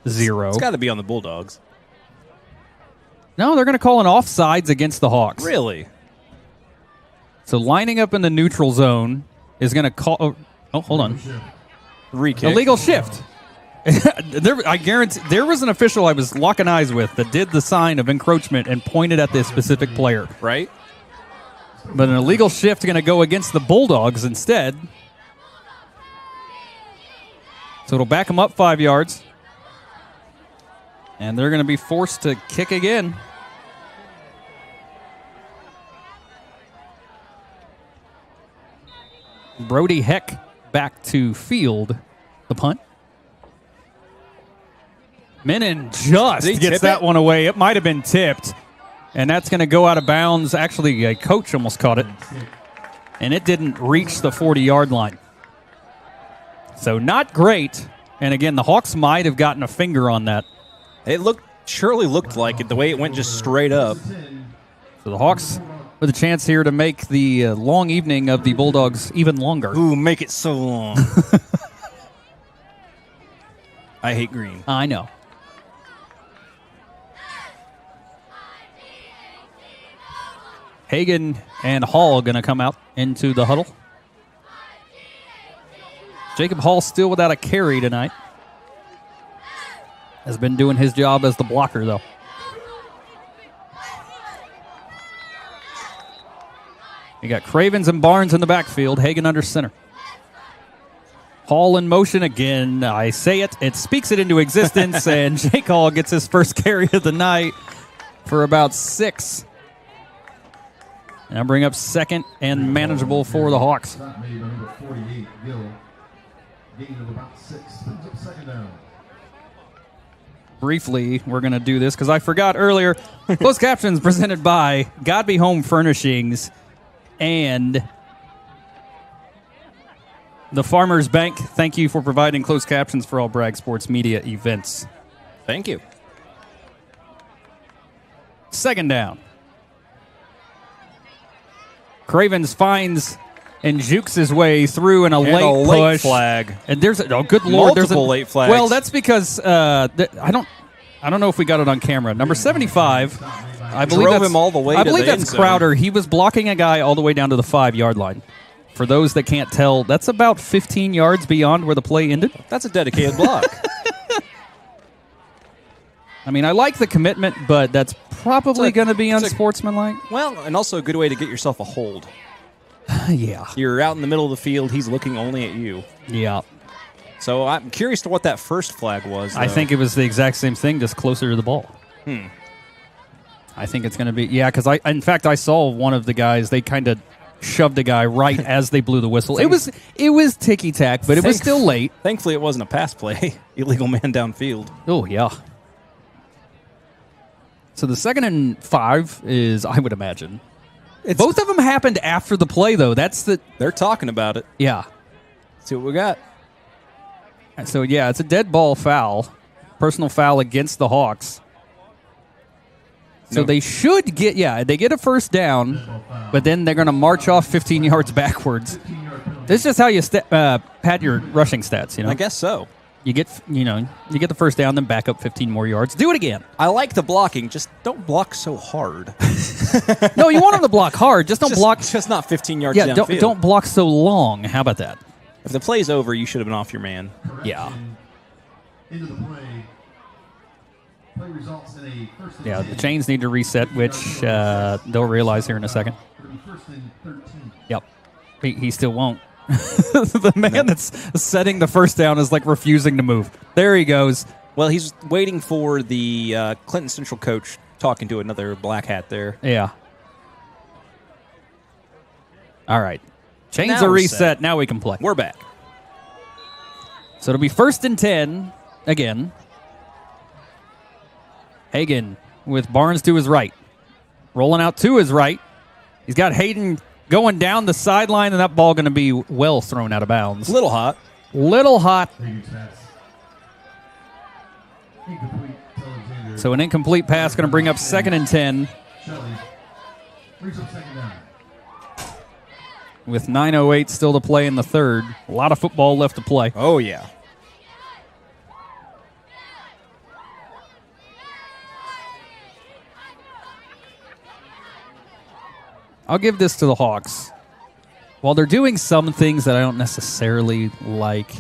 0. It's got to be on the Bulldogs. No, they're going to call an offsides against the Hawks. Really? So lining up in the neutral zone is going to call. Oh, hold on. Re-kick. Illegal shift. I guarantee there was an official I was locking eyes with that did the sign of encroachment and pointed at this specific player. Right. But an illegal shift going to go against the Bulldogs instead. So it'll back them up 5 yards. And they're going to be forced to kick again. Brody Heck back to field the punt. Menon just gets that one away. It might have been tipped. And that's going to go out of bounds. Actually, a coach almost caught it. And it didn't reach the 40-yard line. So not great. And again, the Hawks might have gotten a finger on that. It surely looked like it, the way it went just straight up. So the Hawks with a chance here to make the long evening of the Bulldogs even longer. Ooh, make it so long. I hate green. I know. Hagan and Hall going to come out into the huddle. Jacob Hall still without a carry tonight. Has been doing his job as the blocker, though. You got Cravens and Barnes in the backfield. Hagan under center. Hall in motion again. I say it. It speaks it into existence, and Jake Hall gets his first carry of the night for about 6. And I bring up 2nd and manageable for the Hawks. Briefly, we're going to do this because I forgot earlier. Closed captions presented by Godby Home Furnishings and the Farmers Bank. Thank you for providing closed captions for all Bragg Sports Media events. Thank you. 2nd down. Cravens finds and jukes his way through in a late push. Flag. And there's good Lord, there's multiple late flags. Well, that's because I don't know if we got it on camera. Number 75, I believe drove him all the way. I to believe the that's end zone. Crowder. He was blocking a guy all the way down to the 5-yard line. For those that can't tell, that's about 15 yards beyond where the play ended. That's a dedicated block. I mean, I like the commitment, but that's probably going to be unsportsmanlike. Well, and also a good way to get yourself a hold. Yeah. You're out in the middle of the field. He's looking only at you. Yeah. So I'm curious to what that first flag was, though. I think it was the exact same thing, just closer to the ball. Hmm. I think it's going to be, because in fact, I saw one of the guys, they kind of shoved a guy right as they blew the whistle. It was ticky-tack, but it was still late. Thankfully, it wasn't a pass play. Illegal man downfield. Oh, yeah. So the 2nd and 5 is, I would imagine. Both of them happened after the play, though. They're talking about it. Yeah. See what we got. So, it's a dead ball foul. Personal foul against the Hawks. So they should get, they get a first down, but then they're going to march off 15 yards backwards. This is just how you pad your rushing stats, you know? I guess so. You get the first down, then back up 15 more yards. Do it again. I like the blocking. Just don't block so hard. No, you want them to block hard. Just don't block. Just not 15 yards downfield. downfield. Don't block so long. How about that? If the play's over, you should have been off your man. Yeah. Into the play. Play results in a first and 10. The chains need to reset, which they'll realize here in a second. First and 13. Yep. He still won't. The man that's setting the first down is like refusing to move. There he goes. Well, he's waiting for the Clinton Central coach talking to another black hat there. Yeah. All right. Chains Now are we're reset. set. Now we can play. We're back. So it'll be 1st and 10 again. Hagan with Barnes to his right. Rolling out to his right. He's got Hayden going down the sideline, and that ball going to be well thrown out of bounds. Little hot. Little hot. So an incomplete pass going to bring up 2nd and 10. With 9:08 still to play in the third. A lot of football left to play. Oh, yeah. I'll give this to the Hawks. While they're doing some things that I don't necessarily like,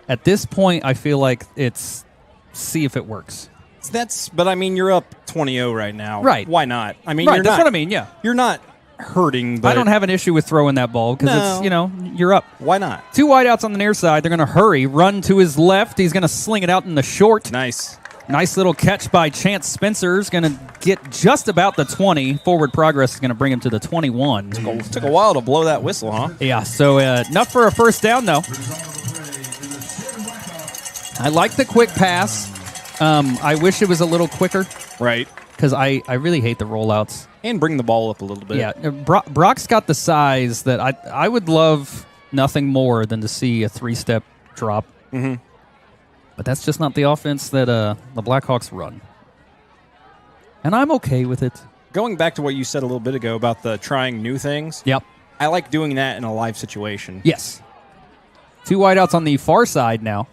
at this point, I feel like it's see if it works. But I mean, you're up 20-0 right now. Right. Why not? I mean, that's what I mean, yeah. You're not hurting, but I don't have an issue with throwing that ball because it's, you're up. Why not? 2 wideouts on the near side. They're going to hurry, run to his left. He's going to sling it out in the short. Nice. Nice little catch by Chance Spencer. Is going to get just about the 20. Forward progress is going to bring him to the 21. Took a while to blow that whistle, huh? Yeah, so enough for a first down, though. I like the quick pass. I wish it was a little quicker. Right. Because I really hate the rollouts. And bring the ball up a little bit. Yeah, Brock's got the size that I would love nothing more than to see a 3-step drop. Mm-hmm. But that's just not the offense that the Blackhawks run. And I'm okay with it. Going back to what you said a little bit ago about the trying new things. Yep. I like doing that in a live situation. Yes. 2 wideouts on the far side now.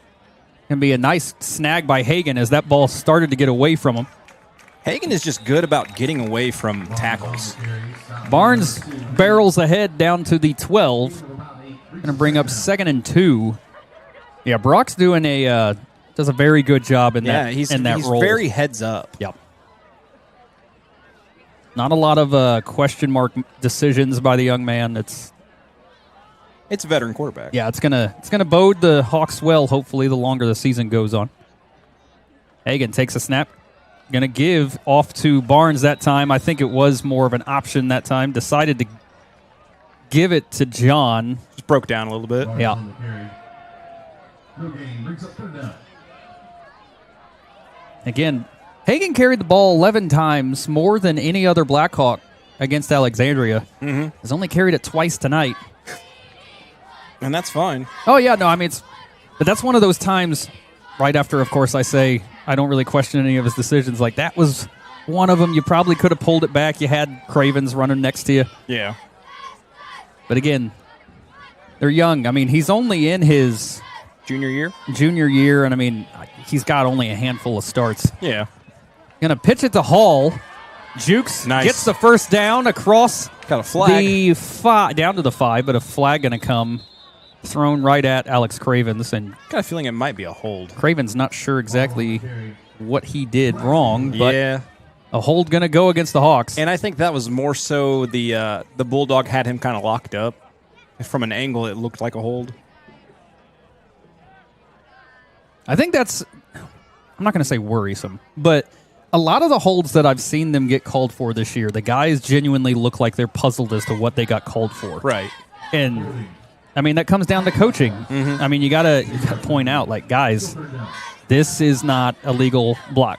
Going to be a nice snag by Hagan as that ball started to get away from him. Hagan is just good about getting away from tackles. Barnes barrels ahead down to the 12. Going to bring up 2nd and 2. Yeah, Brock's doing does a very good job in that he's role. Very heads up. Yep. Not a lot of question mark decisions by the young man. It's a veteran quarterback. Yeah, it's gonna bode the Hawks well. Hopefully, the longer the season goes on. Hagan takes a snap. Going to give off to Barnes that time. I think it was more of an option that time. Decided to give it to John. Just broke down a little bit. Yeah. Again, Hagan carried the ball 11 times, more than any other Blackhawk against Alexandria. Mm-hmm. Has only carried it twice tonight. And that's fine. Oh, yeah, no, I mean, but that's one of those times right after, of course, I say I don't really question any of his decisions. Like, that was one of them. You probably could have pulled it back. You had Cravens running next to you. Yeah. But again, they're young. I mean, he's only in his junior year, and I mean, he's got only a handful of starts. Yeah. Going to pitch it to Hall. Jukes gets the first down across got a flag. down to the 5, but a flag going to come thrown right at Alex Cravens. And got a feeling it might be a hold. Cravens not sure exactly what he did wrong, but yeah. A hold going to go against the Hawks. And I think that was more so the Bulldog had him kind of locked up. From an angle, it looked like a hold. I think that's, I'm not going to say worrisome, but a lot of the holds that I've seen them get called for this year, the guys genuinely look like they're puzzled as to what they got called for. Right. And, I mean, that comes down to coaching. I mean, you gotta point out, like, guys, this is not a legal block.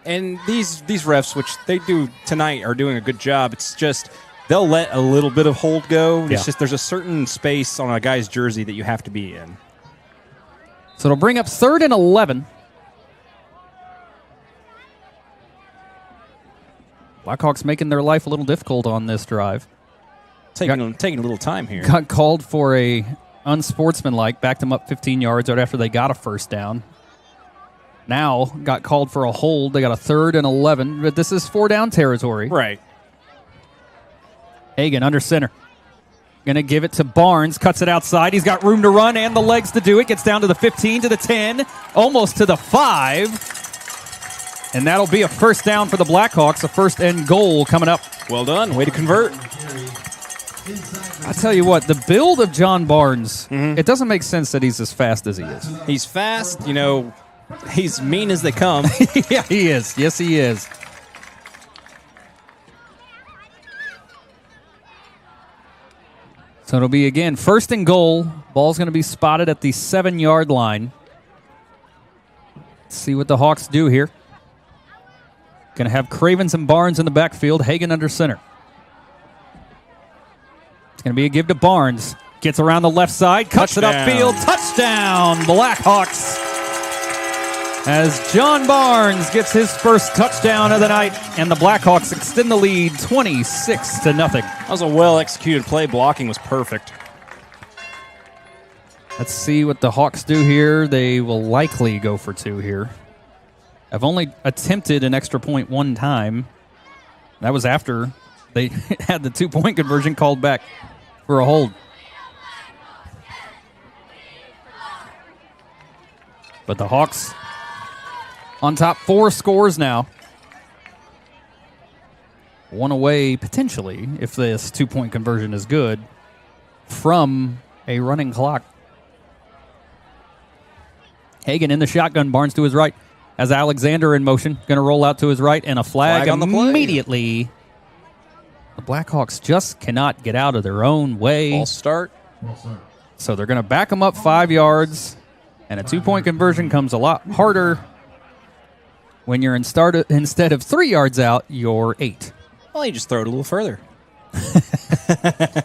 And these refs, which they do tonight, are doing a good job. It's just they'll let a little bit of hold go. It's just there's a certain space on a guy's jersey that you have to be in. So it'll bring up 3rd and 11. Blackhawks making their life a little difficult on this drive. Taking a little time here. Got called for a unsportsmanlike, backed them up 15 yards right after they got a first down. Now got called for a hold. They got a 3rd and 11, but this is 4-down territory. Right. Hagan under center. Going to give it to Barnes. Cuts it outside. He's got room to run and the legs to do it. Gets down to the 15, to the 10, almost to the 5. And that'll be a first down for the Blackhawks, a 1st and goal coming up. Well done. Way to convert. I tell you what, the build of John Barnes, it doesn't make sense that he's as fast as he is. He's fast. He's mean as they come. Yeah, he is. Yes, he is. So it'll be, again, 1st and goal. Ball's going to be spotted at the 7-yard line. Let's see what the Hawks do here. Going to have Cravens and Barnes in the backfield. Hagan under center. It's going to be a give to Barnes. Gets around the left side. Cuts it upfield. Touchdown, Blackhawks. As John Barnes gets his first touchdown of the night, and the Blackhawks extend the lead 26-0. That was a well-executed play. Blocking was perfect. Let's see what the Hawks do here. They will likely go for 2 here. I've only attempted an extra point one time. That was after they had the 2-point conversion called back for a hold. But the Hawks on top, 4 scores now. 1 away, potentially, if this 2-point conversion is good, from a running clock. Hagan in the shotgun, Barnes to his right. Has Alexander in motion, going to roll out to his right, and a flag on the play. Immediately. The Blackhawks just cannot get out of their own way. Ball start. So they're going to back them up 5 yards, and a 2-point conversion comes a lot harder when you're instead of 3 yards out, you're 8. Well, you just throw it a little further.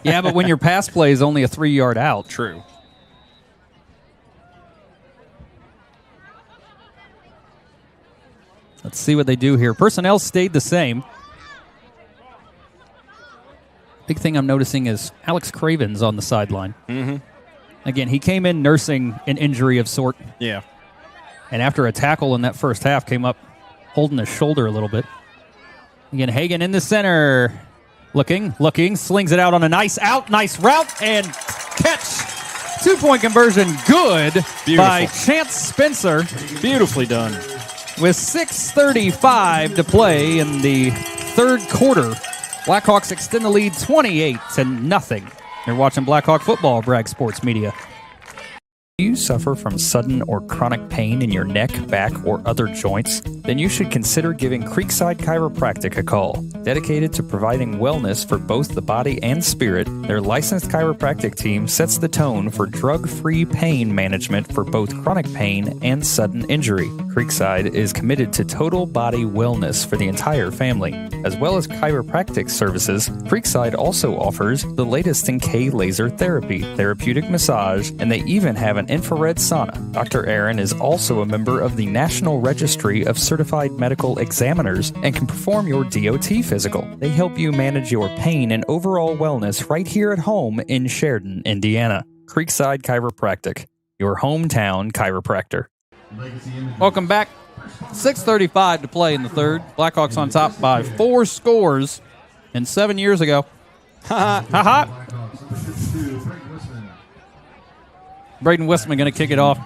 Yeah, but when your pass play is only a 3-yard out. True. Let's see what they do here. Personnel stayed the same. Big thing I'm noticing is Alex Cravens on the sideline. Again, he came in nursing an injury of sort. Yeah. And after a tackle in that first half, came up holding his shoulder a little bit. Again, Hagan in the center. Looking, slings it out on a nice route, and catch. 2-point conversion, good. Beautiful. By Chance Spencer. Beautifully done. With 6:35 to play in the 3rd quarter, Blackhawks extend the lead 28-0. You're watching Blackhawk football, Bragg Sports Media. Do you suffer from sudden or chronic pain in your neck, back, or other joints? Then you should consider giving Creekside Chiropractic a call. Dedicated to providing wellness for both the body and spirit, their licensed chiropractic team sets the tone for drug-free pain management for both chronic pain and sudden injury. Creekside is committed to total body wellness for the entire family. As well as chiropractic services, Creekside also offers the latest in K laser therapy, therapeutic massage, and they even have an infrared sauna. Dr. Aaron is also a member of the National Registry of Certified Medical Examiners and can perform your DOT physical. They help you manage your pain and overall wellness right here at home in Sheridan, Indiana. Creekside Chiropractic, your hometown chiropractor. Welcome back. 6:35 to play in the third. Blackhawks on top by 4 scores. And 7 years ago. Ha ha. Braden Westman going to kick it off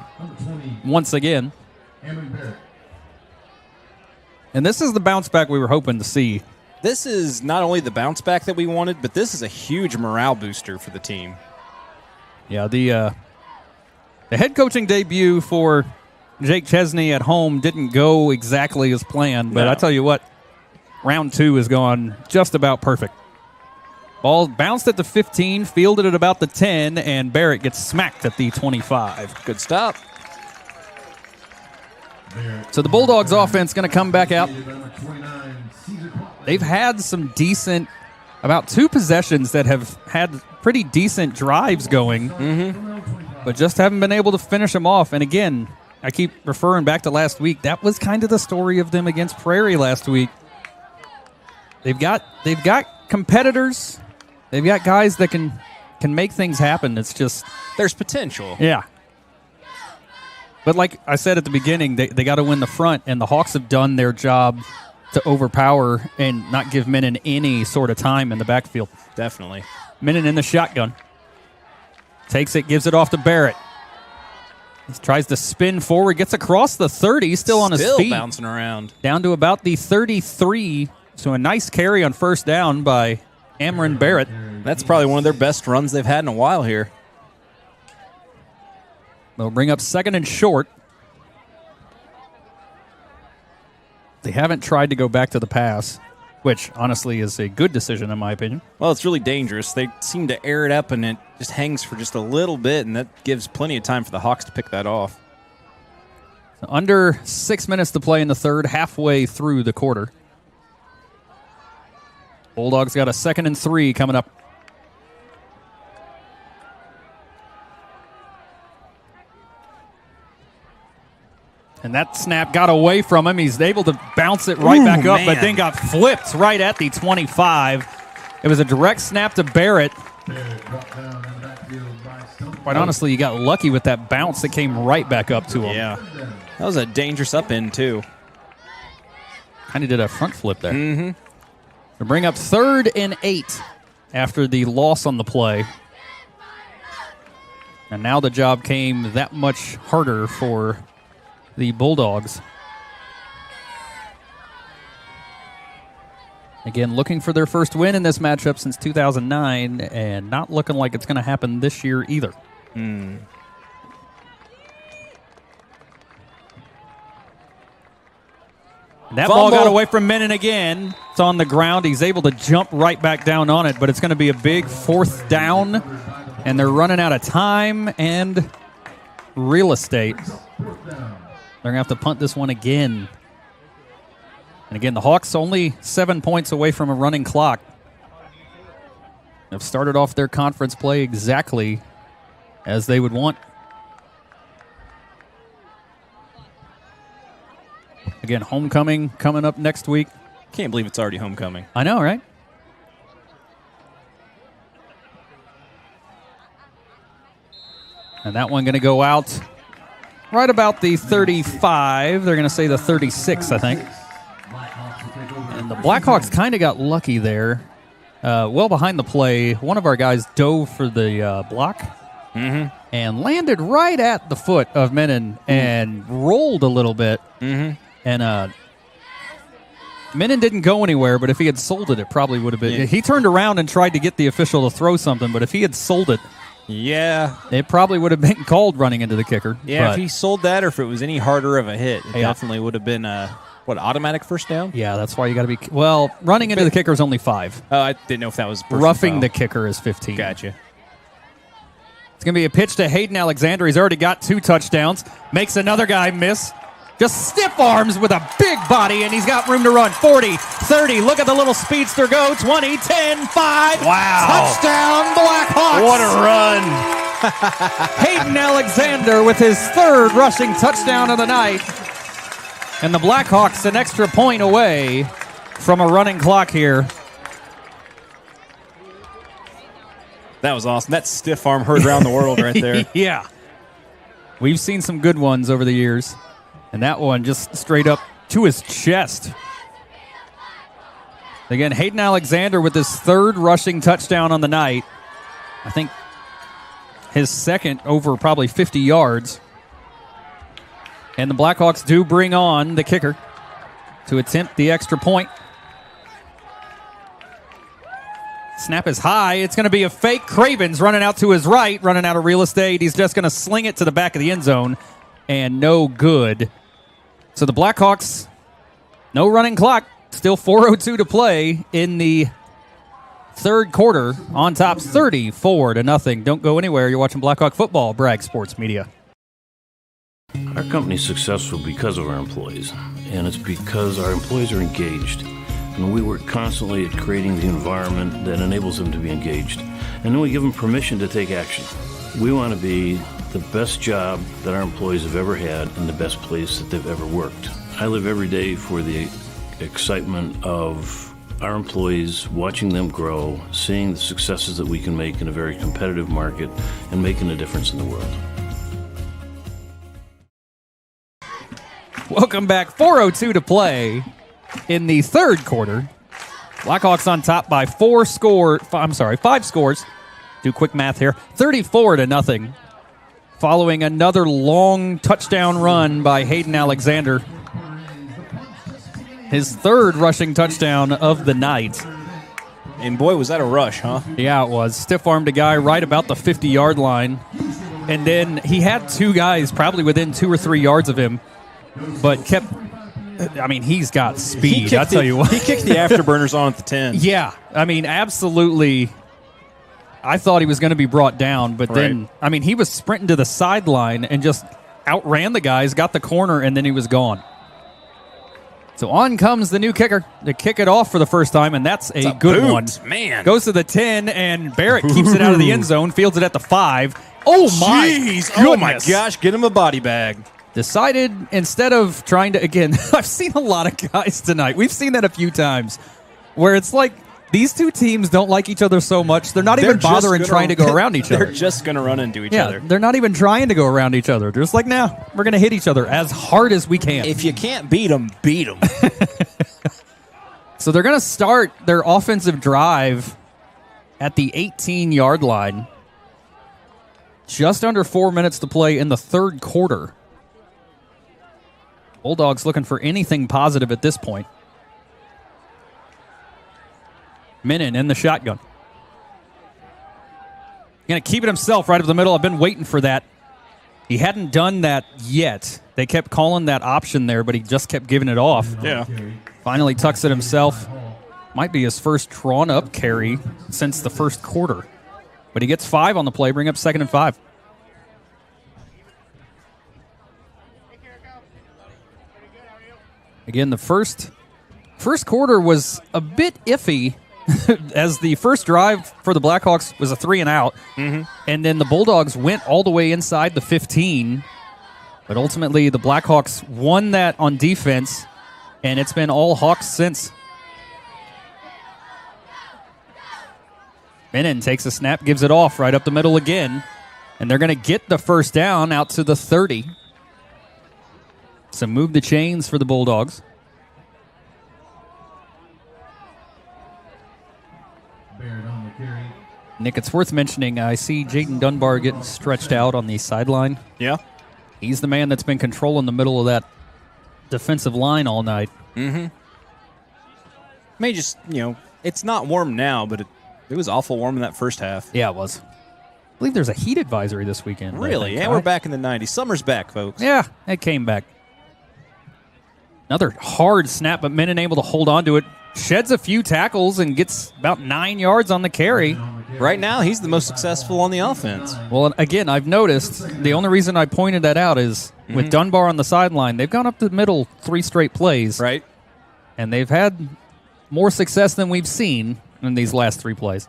once again. And this is the bounce back we were hoping to see. This is not only the bounce back that we wanted, but this is a huge morale booster for the team. Yeah, the head coaching debut for Jake Chesney at home didn't go exactly as planned, but I tell you what, round 2 is going just about perfect. Ball bounced at the 15, fielded at about the 10, and Barrett gets smacked at the 25. Good stop. So the Bulldogs offense going to come back out. They've had some decent, about 2 possessions that have had pretty decent drives going, but just haven't been able to finish them off. And again, I keep referring back to last week. That was kind of the story of them against Prairie last week. They've got competitors. They've got guys that can make things happen. It's just there's potential. Yeah. But like I said at the beginning, they got to win the front, and the Hawks have done their job to overpower and not give Menon any sort of time in the backfield. Definitely. Menon in the shotgun. Takes it, gives it off to Barrett. He tries to spin forward, gets across the 30, still on his feet. Still bouncing around. Down to about the 33. So a nice carry on first down by Amron Barrett. That's probably one of their best runs they've had in a while here. They'll bring up second and short. They haven't tried to go back to the pass, which honestly is a good decision in my opinion. Well, it's really dangerous. They seem to air it up, and it just hangs for just a little bit, and that gives plenty of time for the Hawks to pick that off. So under 6 minutes to play in the third, halfway through the quarter. Bulldogs got a 2nd and 3 coming up. And that snap got away from him. He's able to bounce it right back up, but then got flipped right at the 25. It was a direct snap to Barrett. Quite honestly, you got lucky with that bounce that came right back up to him. Yeah. That was a dangerous up end, too. Kind of did a front flip there. To bring up 3rd and 8 after the loss on the play. And now the job came that much harder for the Bulldogs. Again, looking for their first win in this matchup since 2009, and not looking like it's going to happen this year either. That ball got away from Menon again. It's on the ground. He's able to jump right back down on it, but it's going to be a big 4th down, and they're running out of time and real estate. They're going to have to punt this one again. And again, the Hawks only 7 points away from a running clock. They've started off their conference play exactly as they would want. Again, homecoming coming up next week. Can't believe it's already homecoming. I know, right? And that one going to go out right about the 35. They're going to say the 36, I think. And the Blackhawks kind of got lucky there. Well behind the play, one of our guys dove for the block and landed right at the foot of Menon and rolled a little bit. And Menon didn't go anywhere, but if he had sold it, it probably would have been. Yeah. He turned around and tried to get the official to throw something, but if he had sold it, it probably would have been called running into the kicker. Yeah, but if he sold that or if it was any harder of a hit, it definitely would have been automatic first down? Yeah, that's why you got to be. Well, running into the kicker is only 5. Oh, I didn't know if that was roughing the kicker is 15. Gotcha. It's going to be a pitch to Hayden Alexander. He's already got 2 touchdowns. Makes another guy miss. Just stiff arms with a big body, and he's got room to run. 40, 30. Look at the little speedster go. 20, 10, 5. Wow. Touchdown, Blackhawks. What a run. Hayden Alexander with his third rushing touchdown of the night. And the Blackhawks an extra point away from a running clock here. That was awesome. That stiff arm heard around the world right there. Yeah. We've seen some good ones over the years. And that one just straight up to his chest. Again, Hayden Alexander with his third rushing touchdown on the night. I think his second over probably 50 yards. And the Blackhawks do bring on the kicker to attempt the extra point. Snap is high. It's going to be a fake. Craven's running out to his right, running out of real estate. He's just going to sling it to the back of the end zone, and no good. So the Blackhawks, no running clock. Still 4:02 to play in the third quarter. On top 34-0. Don't go anywhere. You're watching Blackhawk football, Bragg Sports Media. Our company's successful because of our employees, and it's because our employees are engaged. And we work constantly at creating the environment that enables them to be engaged. And then we give them permission to take action. We want to be the best job that our employees have ever had and the best place that they've ever worked. I live every day for the excitement of our employees, watching them grow, seeing the successes that we can make in a very competitive market, and making a difference in the world. Welcome back. 4:02 to play in the third quarter. Blackhawks on top by 5 scores. Do quick math here. 34-0. Following another long touchdown run by Hayden Alexander. His third rushing touchdown of the night. And boy, was that a rush, huh? Yeah, it was. Stiff-armed a guy right about the 50-yard line. And then he had two guys probably within 2 or 3 yards of him, but kept... I mean, he's got speed, I'll tell you what. He kicked the afterburners on at the 10. Yeah, I mean, absolutely. I thought he was going to be brought down, but then, I mean, he was sprinting to the sideline and just outran the guys, got the corner, and then he was gone. So on comes the new kicker to kick it off for the first time, and that's a good one. Man. Goes to the 10, and Barrett keeps it out of the end zone, fields it at the 5. Oh, my Jeez. goodness. Oh, my gosh. Get him a body bag. Decided instead of trying to, again, I've seen a lot of guys tonight. We've seen that a few times where it's like these two teams don't like each other so much. They're not even bothering trying to go around each other. They're just going to run into each other. They're not even trying to go around each other. They're just like, nah, we're going to hit each other as hard as we can. If you can't beat them, beat them. So they're going to start their offensive drive at the 18-yard line. Just under 4 minutes to play in the third quarter. Bulldogs looking for anything positive at this point. Minnan in the shotgun. Going to keep it himself right up the middle. I've been waiting for that. He hadn't done that yet. They kept calling that option there, but he just kept giving it off. Yeah. Finally tucks it himself. Might be his first drawn-up carry since the first quarter. But he gets 5 on the play, bring up 2nd and 5. Again, the first quarter was a bit iffy as the first drive for the Blackhawks was a 3-and-out. Mm-hmm. And then the Bulldogs went all the way inside the 15. But ultimately, the Blackhawks won that on defense, and it's been all Hawks since. Minnan takes a snap, gives it off right up the middle again. And they're going to get the first down out to the 30. So move the chains for the Bulldogs. Nick, it's worth mentioning, I see Jaden Dunbar getting stretched out on the sideline. Yeah. He's the man that's been controlling the middle of that defensive line all night. Mm-hmm. May just, it's not warm now, but it was awful warm in that first half. Yeah, it was. I believe there's a heat advisory this weekend. Really? Yeah, we're back in the 90s. Summer's back, folks. Yeah, it came back. Another hard snap, but Minnan able to hold on to it. Sheds a few tackles and gets about 9 yards on the carry. Right now, he's the most successful on the offense. Well, again, I've noticed the only reason I pointed that out is with Dunbar on the sideline, they've gone up the middle 3 straight plays. Right. And they've had more success than we've seen in these last 3 plays.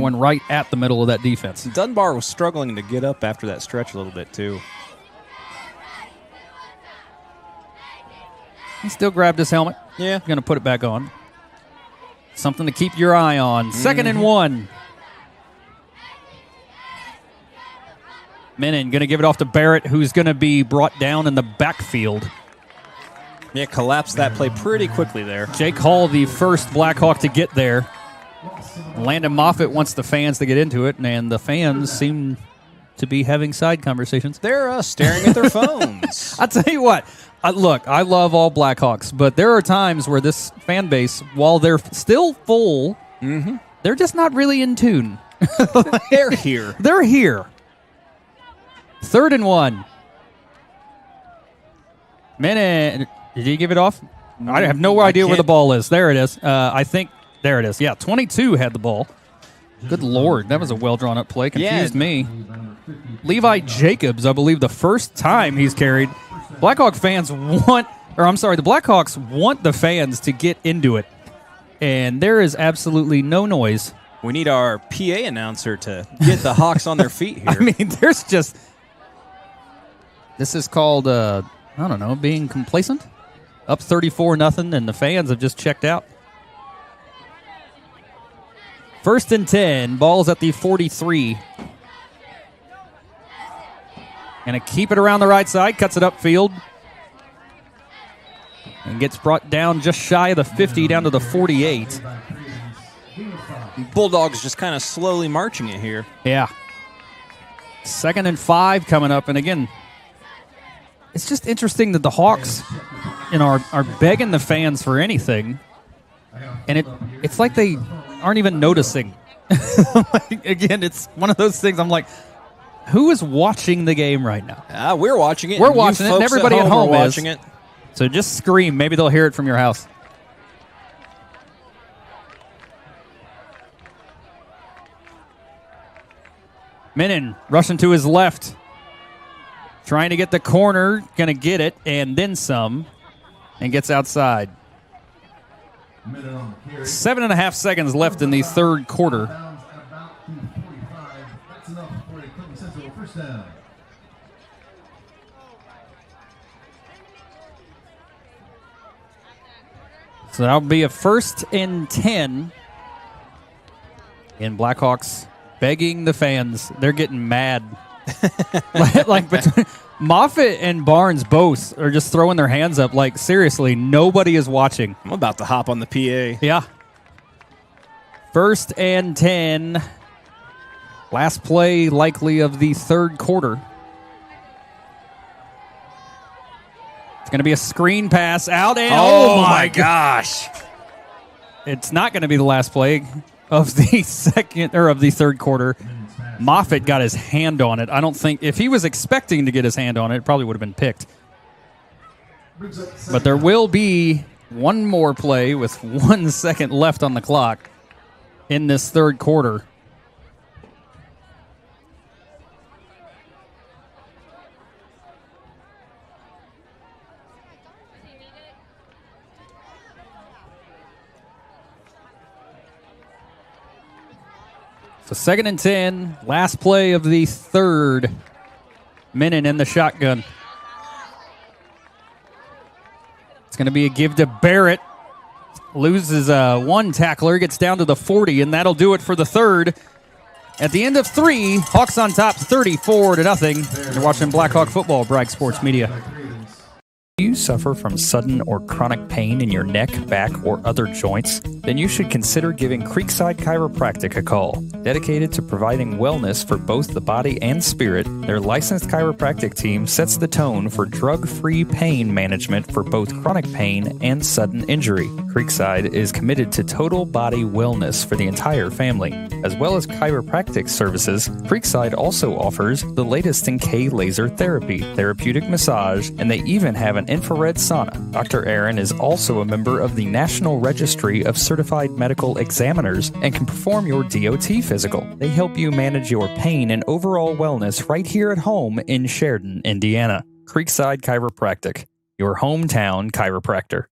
going right at the middle of that defense. Dunbar was struggling to get up after that stretch a little bit, too. He still grabbed his helmet. Yeah. Going to put it back on. Something to keep your eye on. 2nd and 1. Menon going to give it off to Barrett, who's going to be brought down in the backfield. Yeah, collapsed that play pretty quickly there. Jake Hall, the first Blackhawk to get there. Landon Moffitt wants the fans to get into it, and the fans seem to be having side conversations. They're staring at their phones. I'll tell you what. Look, I love all Blackhawks, but there are times where this fan base, while they're still full, they're just not really in tune. They're here. They're here. 3rd and 1. Menon, did he give it off? I have no idea where the ball is. There it is. I think, there it is. Yeah, 22 had the ball. Good Lord, that was a well-drawn-up play. Confused me. Levi Jacobs, I believe the first time he's carried. Blackhawk fans want, or I'm sorry, the Blackhawks want the fans to get into it. And there is absolutely no noise. We need our PA announcer to get the Hawks on their feet here. I mean, there's just, this is called, I don't know, being complacent. Up 34-0, and the fans have just checked out. 1st and 10, ball's at the 43. Going to keep it around the right side, cuts it upfield. And gets brought down just shy of the 50, down to the 48. Bulldogs just kind of slowly marching it here. Yeah. 2nd and 5 coming up, and again, it's just interesting that the Hawks are begging the fans for anything, and it's like they aren't even noticing. Again, it's one of those things I'm like, who is watching the game right now? We're watching it. We're watching it, and everybody at home is watching it. So just scream. Maybe they'll hear it from your house. Menon rushing to his left. Trying to get the corner. Going to get it, and then some. And gets outside. 7.5 seconds left in the 3rd quarter. So that'll be a 1st and 10. And Blackhawks begging the fans. They're getting mad. like between Moffitt and Barnes both are just throwing their hands up like, seriously, nobody is watching. I'm about to hop on the PA. Yeah. 1st and 10. Last play likely of the 3rd quarter. It's going to be a screen pass out, and oh my gosh. It's not going to be the last play of the 3rd quarter. Moffitt got his hand on it. I don't think, if he was expecting to get his hand on it, it probably would have been picked. But there will be one more play with 1 second left on the clock in this 3rd quarter. So 2nd and 10, last play of the 3rd. Menon in the shotgun. It's going to be a give to Barrett. Loses one tackler, gets down to the 40, and that'll do it for the 3rd. At the end of 3, Hawks on top 34-0. You're watching Blackhawk football, Bragg Sports Media. Do you suffer from sudden or chronic pain in your neck, back, or other joints? Then you should consider giving Creekside Chiropractic a call. Dedicated to providing wellness for both the body and spirit, their licensed chiropractic team sets the tone for drug-free pain management for both chronic pain and sudden injury. Creekside is committed to total body wellness for the entire family. As well as chiropractic services, Creekside also offers the latest in K-laser therapy, therapeutic massage, and they even have an infrared sauna. Dr. Aaron is also a member of the National Registry of Certified Medical Examiners and can perform your DOT physical. They help you manage your pain and overall wellness right here at home in Sheridan, Indiana. Creekside Chiropractic, your hometown chiropractor.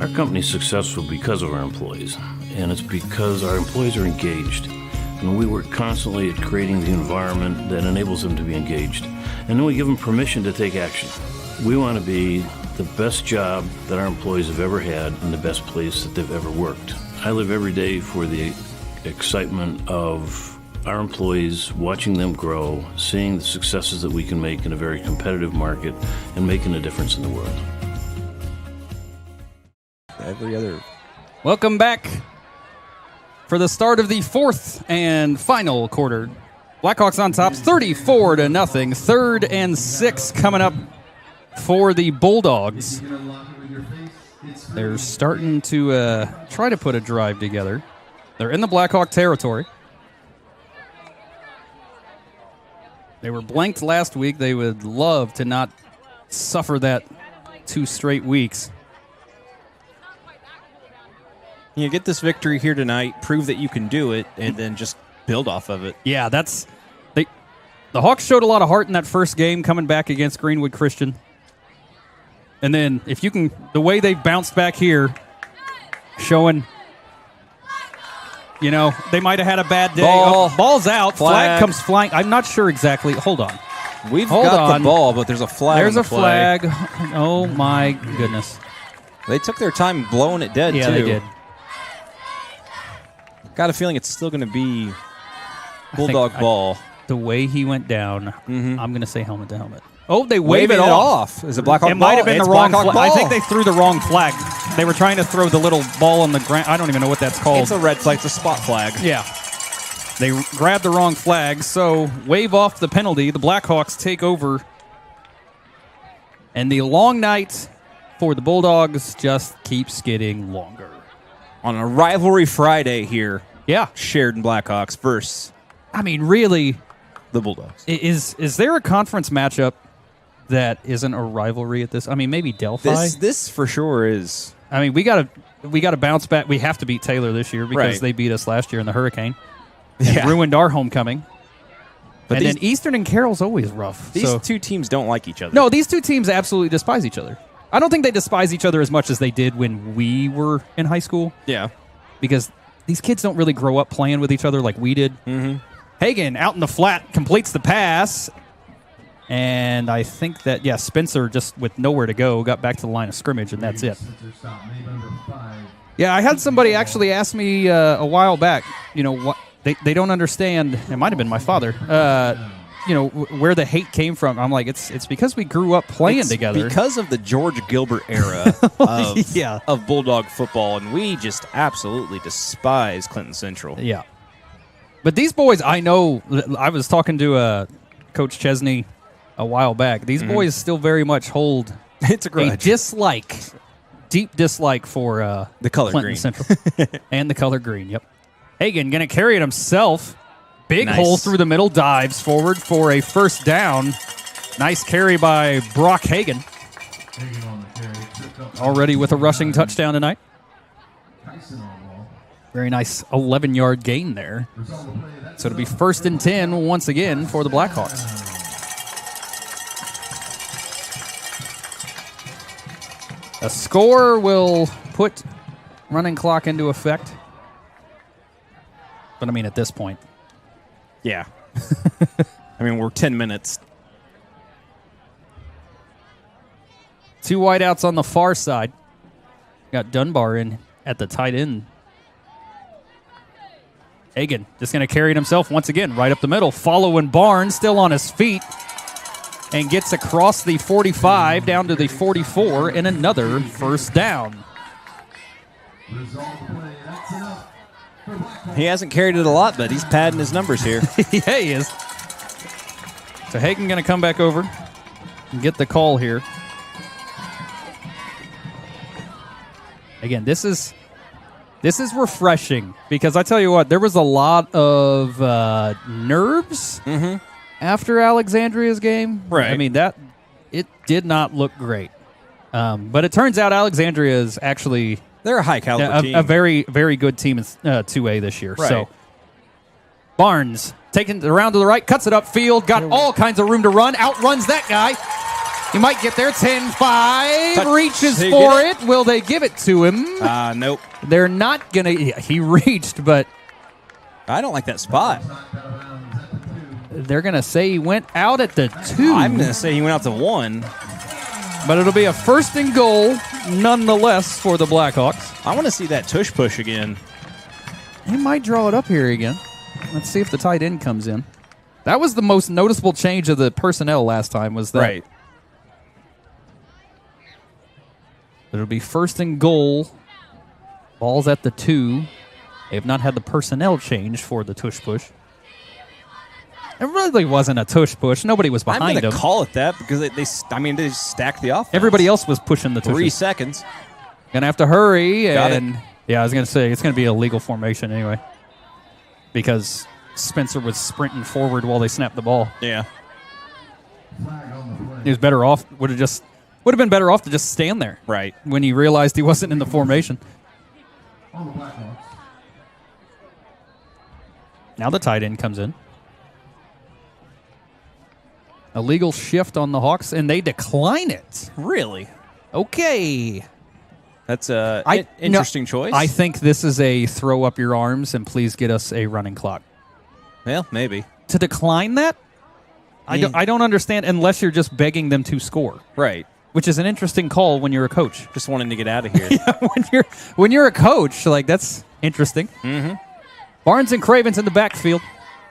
Our company's successful because of our employees, and it's because our employees are engaged. And we work constantly at creating the environment that enables them to be engaged. And then we give them permission to take action. We want to be the best job that our employees have ever had and the best place that they've ever worked. I live every day for the excitement of our employees, watching them grow, seeing the successes that we can make in a very competitive market, and making a difference in the world. Welcome back for the start of the fourth and final quarter. Blackhawks on top, 34-0. 3rd and 6 coming up for the Bulldogs. They're starting to try to put a drive together. They're in the Blackhawk territory. They were blanked last week. They would love to not suffer that 2 straight weeks. You get this victory here tonight, prove that you can do it, and then just build off of it. Yeah, the Hawks showed a lot of heart in that first game coming back against Greenwood Christian. And then if you can, the way they bounced back here, showing, they might have had a bad day. Ball's out. Flag comes flying. I'm not sure exactly. Hold on. We've got the ball, but there's a flag. There's a flag. Oh, my goodness. They took their time blowing it dead, yeah, too. Yeah, they did. Got a feeling it's still going to be Bulldog ball. The way he went down, I'm going to say helmet to helmet. Oh, they wave it off. Is it Blackhawk ball? It might have been the wrong flag. Ball. I think they threw the wrong flag. They were trying to throw the little ball on the ground. I don't even know what that's called. It's a red flag. It's a spot flag. Yeah. They grabbed the wrong flag, so wave off the penalty. The Blackhawks take over. And the long night for the Bulldogs just keeps getting longer. On a rivalry Friday here. Yeah. Sheridan Blackhawks versus, really, the Bulldogs. Is there a conference matchup that isn't a rivalry at this? Maybe Delphi. This for sure is. We got to bounce back. We have to beat Taylor this year because they beat us last year in the Hurricane and ruined our homecoming. But then Eastern and Carroll's always rough. These two teams don't like each other. No, these two teams absolutely despise each other. I don't think they despise each other as much as they did when we were in high school. Yeah. Because these kids don't really grow up playing with each other like we did. Mm-hmm. Hagen out in the flat completes the pass. And I think that, Spencer, just with nowhere to go, got back to the line of scrimmage, and that's it. Yeah, I had somebody actually ask me a while back, what they don't understand. It might have been my father. Where the hate came from. I'm like, it's because we grew up playing together. Because of the George Gilbert era of Bulldog football, and we just absolutely despise Clinton Central. Yeah. But these boys, I know, I was talking to Coach Chesney a while back. These boys still very much hold it's a dislike, deep dislike for the color Clinton green. Central. And the color green, yep. Hagen going to carry it himself. Big hole through the middle, dives forward for a first down. Nice carry by Brock Hagen. Already with a rushing touchdown tonight. Very nice 11-yard gain there. So it'll be 1st and 10 once again for the Blackhawks. A score will put running clock into effect. But at this point. Yeah. We're 10 minutes. 2 wideouts on the far side. Got Dunbar in at the tight end. Hagen just going to carry it himself once again, right up the middle. Following Barnes, still on his feet. And gets across the 45 down to the 44 and another first down. He hasn't carried it a lot, but he's padding his numbers here. Yeah, he is. So Hagen going to come back over and get the call here. Again, this is refreshing because I tell you what, there was a lot of nerves after Alexandria's game. Right. It did not look great. But it turns out Alexandria is actually... They're a high caliber team. A very, very good team in 2A this year. Right. So Barnes taking it around to the right, cuts it upfield, got all kinds of room to run, outruns that guy, He might get there. 10-5. Reaches He for get it. Will they give it to him? Nope. They're not going to. He reached, but I don't like that spot. they're going to say he went out at the 2. I'm going to say he went out to 1. But it'll be a first and goal nonetheless for the Blackhawks. I want to see that tush push again. He might draw it up here again. Let's see if the tight end comes in. That was the most noticeable change of the personnel last time, was that. Right. It'll be first and goal. Ball's at the 2. They have not had the personnel change for the tush push. It really wasn't a tush push. Nobody was behind I'm him. going to call it that because they stacked the offense. Everybody else was pushing the tush. 3 seconds. Gonna have to hurry. Got and it. Yeah, I was going to say, it's going to be a legal formation anyway. Because Spencer was sprinting forward while they snapped the ball. Yeah. He was better off. Would have been better off to just stand there. Right. When he realized he wasn't in the formation. Now the tight end comes in. A legal shift on the Hawks, and they decline it. Really? Okay. That's an interesting choice. I think this is a throw up your arms and please get us a running clock. Well, maybe. To decline that? I don't understand unless you're just begging them to score. Right. Which is an interesting call when you're a coach. Just wanting to get out of here. Yeah, when you're a coach, like that's interesting. Mm-hmm. Barnes and Craven's in the backfield.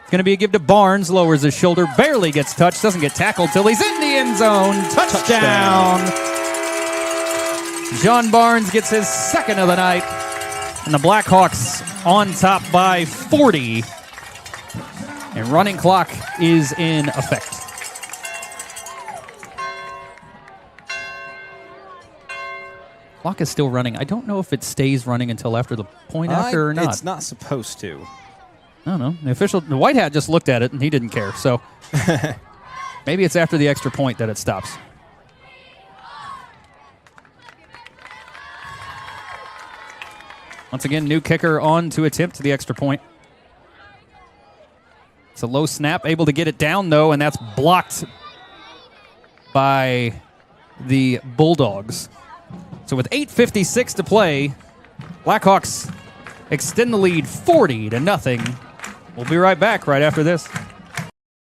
It's going to be a give to Barnes. Lowers his shoulder. Barely gets touched. Doesn't get tackled till he's in the end zone. Touchdown. John Barnes gets his second of the night. And the Blackhawks on top by 40. And running clock is in effect. Clock is still running. I don't know if it stays running until after the point after or not. It's not supposed to. I don't know. The white hat just looked at it and he didn't care. So maybe it's after the extra point that it stops. Once again, new kicker on to attempt the extra point. It's a low snap, able to get it down though, and that's blocked by the Bulldogs. So with 8:56 to play, Blackhawks extend the lead 40-0. We'll be right back right after this.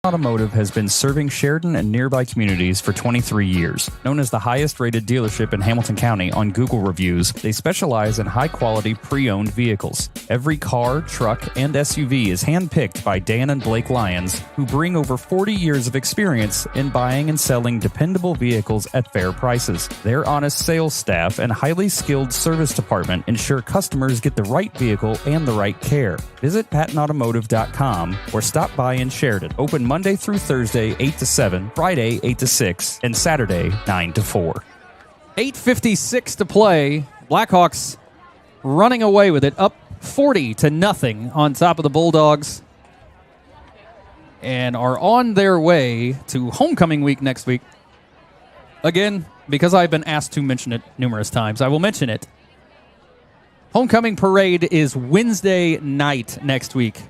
Automotive has been serving Sheridan and nearby communities for 23 years. Known as the highest-rated dealership in Hamilton County on Google reviews, they specialize in high-quality pre-owned vehicles. Every car, truck, and SUV is handpicked by Dan and Blake Lyons, who bring over 40 years of experience in buying and selling dependable vehicles at fair prices. Their honest sales staff and highly skilled service department ensure customers get the right vehicle and the right care. Visit PattonAutomotive.com or stop by in Sheridan. Open Monday through Thursday, 8 to 7, Friday, 8 to 6, and Saturday, 9 to 4. 8:56 to play. Blackhawks running away with it, up 40-0 on top of the Bulldogs, and are on their way to homecoming week next week. Again, because I've been asked to mention it numerous times, I will mention it. Homecoming parade is Wednesday night next week.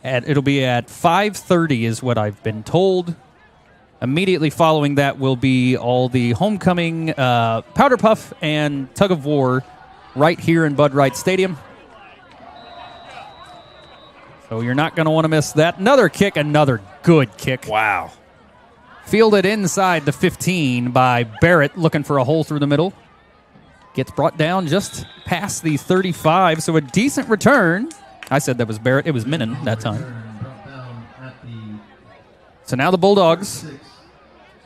It'll be at 5:30 is what I've been told. Immediately following that will be all the homecoming powder puff and tug of war right here in Bud Wright Stadium. So you're not going to want to miss that. Another kick, another good kick. Wow. Fielded inside the 15 by Barrett, looking for a hole through the middle. Gets brought down just past the 35, so a decent return. I said that was Barrett. It was Minnan that time. So now the Bulldogs,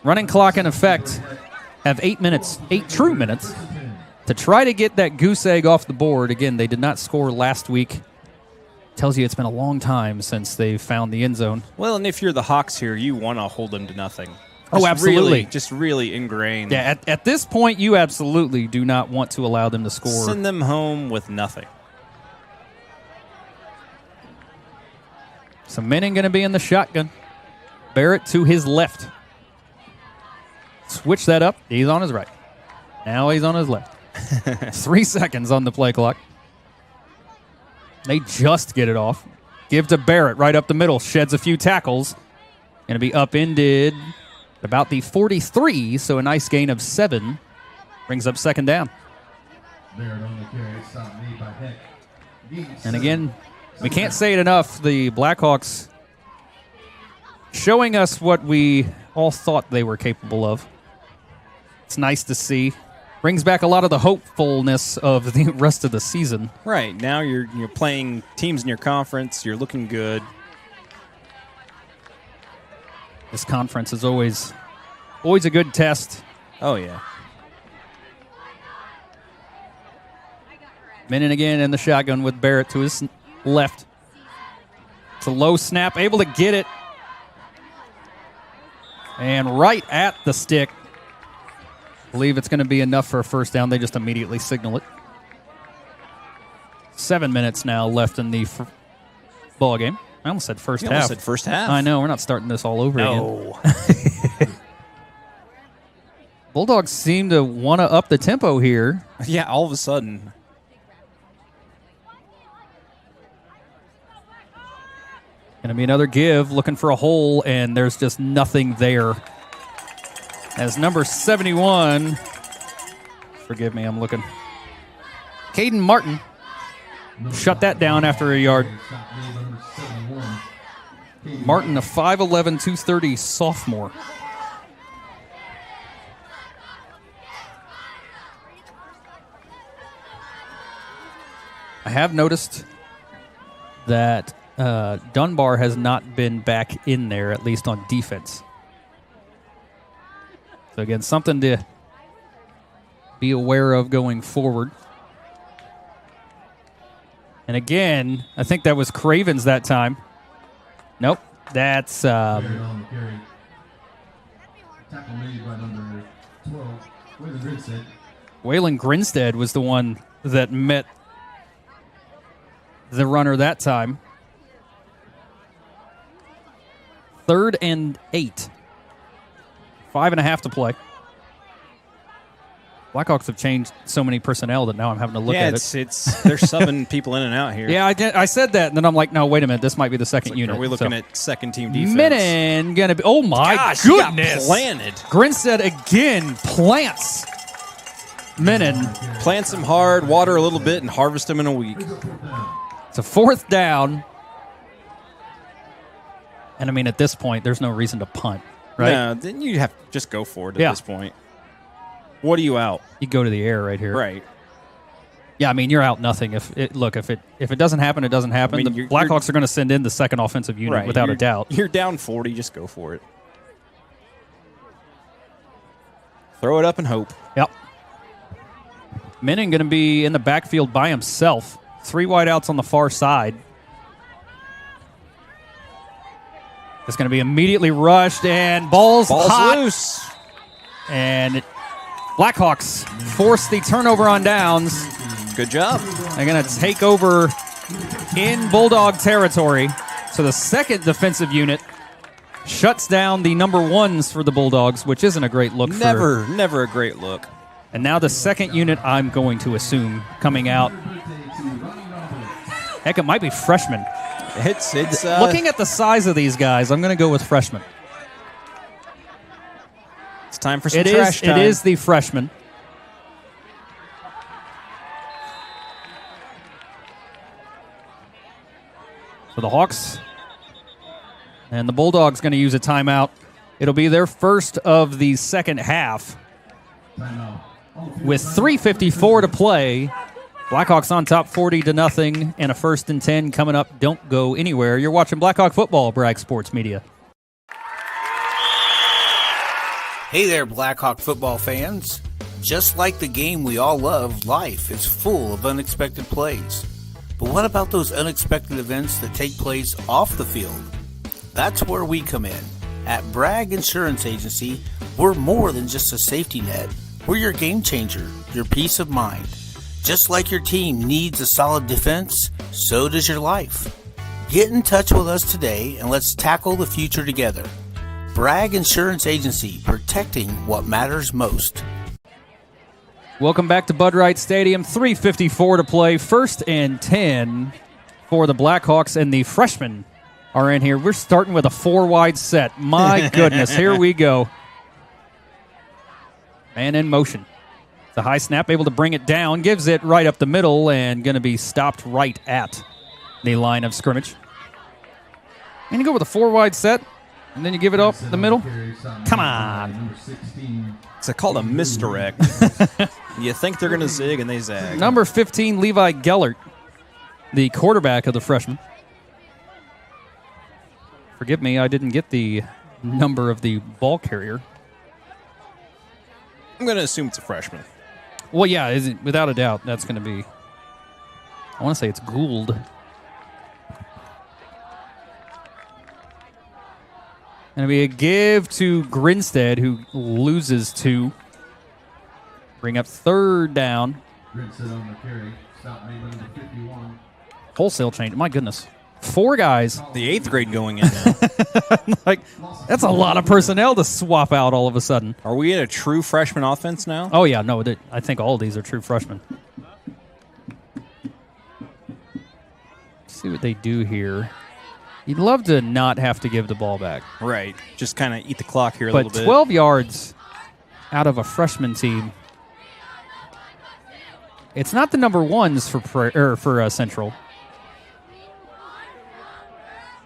running clock in effect, have 8 minutes, 8 true minutes, to try to get that goose egg off the board. Again, they did not score last week. Tells you it's been a long time since they found the end zone. Well, and if you're the Hawks here, you want to hold them to nothing. Oh, absolutely. Just really ingrained. Yeah, at this point, you absolutely do not want to allow them to score. Send them home with nothing. So Minnan going to be in the shotgun. Barrett to his left. Switch that up. He's on his right. Now he's on his left. 3 seconds on the play clock. They just get it off. Give to Barrett right up the middle. Sheds a few tackles. Going to be upended About the 43, so a nice gain of 7. Brings up second down. And again, we can't say it enough, the Blackhawks showing us what we all thought they were capable of. It's nice to see. Brings back a lot of the hopefulness of the rest of the season. Right. Now you're playing teams in your conference. You're looking good. This conference is always a good test. Oh, yeah. Minnan again in the shotgun with Barrett to his left. It's a low snap, able to get it. And right at the stick. Believe it's going to be enough for a first down. They just immediately signal it. 7 minutes now left in the ball game. I almost said first half. Almost said first half. I know. We're not starting this all over again. Bulldogs seem to want to up the tempo here. Yeah, all of a sudden. Going to be another give, looking for a hole, and there's just nothing there. As number 71, forgive me, I'm looking. Caden Martin shut that down after a yard. Martin, a 5'11", 230 sophomore. I have noticed that Dunbar has not been back in there, at least on defense. So again, something to be aware of going forward. And again, I think that was Cravens that time. Nope, that's Waylon Grinstead was the one that met the runner that time. 3rd and 8. 5.5 to play. Blackhawks have changed so many personnel that now I'm having to look at it. They're subbing people in and out here. Yeah, I said that, and then I'm like, no, wait a minute. This might be the second unit. Are we looking at second-team defense? Minnan going to be... Oh, my gosh, goodness. He got planted. Grinstead again plants Minnan. Plants him hard, water a little bit, and harvest him in a week. It's a 4th down. And, I mean, at this point, there's no reason to punt, right? No, then you have to just go for it at this point. What are you out? You go to the air right here. Right. Yeah, I mean, you're out nothing. If it doesn't happen, it doesn't happen. I mean, the Blackhawks are going to send in the second offensive unit without a doubt. You're down 40, just go for it. Throw it up and hope. Yep. Minnan going to be in the backfield by himself. 3 wideouts on the far side. It's going to be immediately rushed, and ball's hot. Loose. And Blackhawks force the turnover on downs. Good job. They're going to take over in Bulldog territory. So the second defensive unit shuts down the number 1s for the Bulldogs, which isn't a great look. Never a great look. And now the second unit, I'm going to assume, coming out. Heck, it might be freshmen. It's looking at the size of these guys, I'm going to go with freshmen. It's time for some trash time. It is the freshman. So the Hawks and the Bulldogs going to use a timeout. It'll be their first of the second half. With 3:54 to play, Blackhawks on top 40-0, and a 1st and 10 coming up. Don't go anywhere. You're watching Blackhawk football, Bragg Sports Media. Hey there, Blackhawk football fans. Just like the game we all love, life is full of unexpected plays. But what about those unexpected events that take place off the field? That's where we come in. At Bragg Insurance Agency, we're more than just a safety net. We're your game changer, your peace of mind. Just like your team needs a solid defense, so does your life. Get in touch with us today and let's tackle the future together. Bragg Insurance Agency, protecting what matters most. Welcome back to Bud Wright Stadium. 3:54 to play. 1st and 10 for the Blackhawks, and the freshmen are in here. We're starting with a 4-wide set. My goodness, here we go. Man in motion. The high snap, able to bring it down, gives it right up the middle, and going to be stopped right at the line of scrimmage. And you go with a 4-wide set, and then you give it up the middle. Come on. It's called a misdirect. You think they're going to zig, and they zag. Number 15, Levi Gellert, the quarterback of the freshman. Forgive me, I didn't get the number of the ball carrier. I'm going to assume it's a freshman. Well, yeah, without a doubt, that's going to be, I want to say it's Gould. Going to be a give to Grinstead, who loses 2. Bring up 3rd down. Grinstead on the carry. Stop made number 51. Wholesale change. My goodness. 4 guys. The 8th grade going in now. Like, that's a lot of personnel to swap out all of a sudden. Are we in a true freshman offense now? Oh, yeah. No, I think all of these are true freshmen. Let's see what they do here. You'd love to not have to give the ball back. Right. Just kind of eat the clock here a but little bit. 12 yards out of a freshman team. It's not the number ones for Central.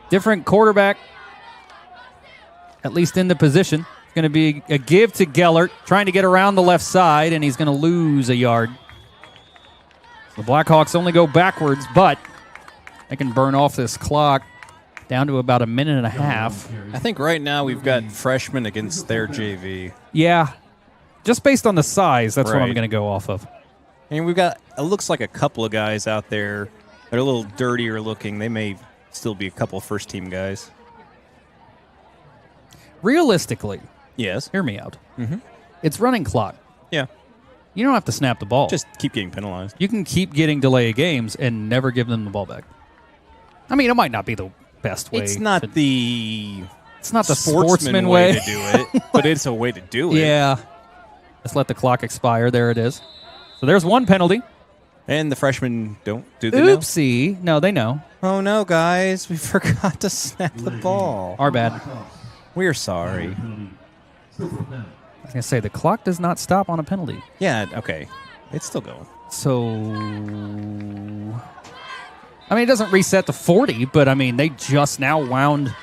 Different quarterback, at least in the position. It's going to be a give to Gellert, trying to get around the left side, and he's going to lose a yard. The Blackhawks only go backwards, but they can burn off this clock down to about a minute and a half. I think right now we've got freshmen against their JV. Yeah, just based on the size, that's what I'm Right. going to go off of. And we've got, it looks like a couple of guys out there that are a little dirtier looking. They may still be a couple of first-team guys. Realistically, yes. Hear me out. Mm-hmm. It's running clock. Yeah. You don't have to snap the ball. Just keep getting penalized. You can keep getting delay of games and never give them the ball back. I mean, it might not be the best way. It's not the sportsman way to do it, but it's a way to do it. Yeah. Let's let the clock expire. There it is. So there's one penalty. And the freshmen don't do they know? Oopsie. No, they know. Oh, no, guys. We forgot to snap the ball. Our bad. We're sorry. I was going to say, the clock does not stop on a penalty. Yeah, okay. It's still going. So, I mean, it doesn't reset to 40, but, I mean, they just now wound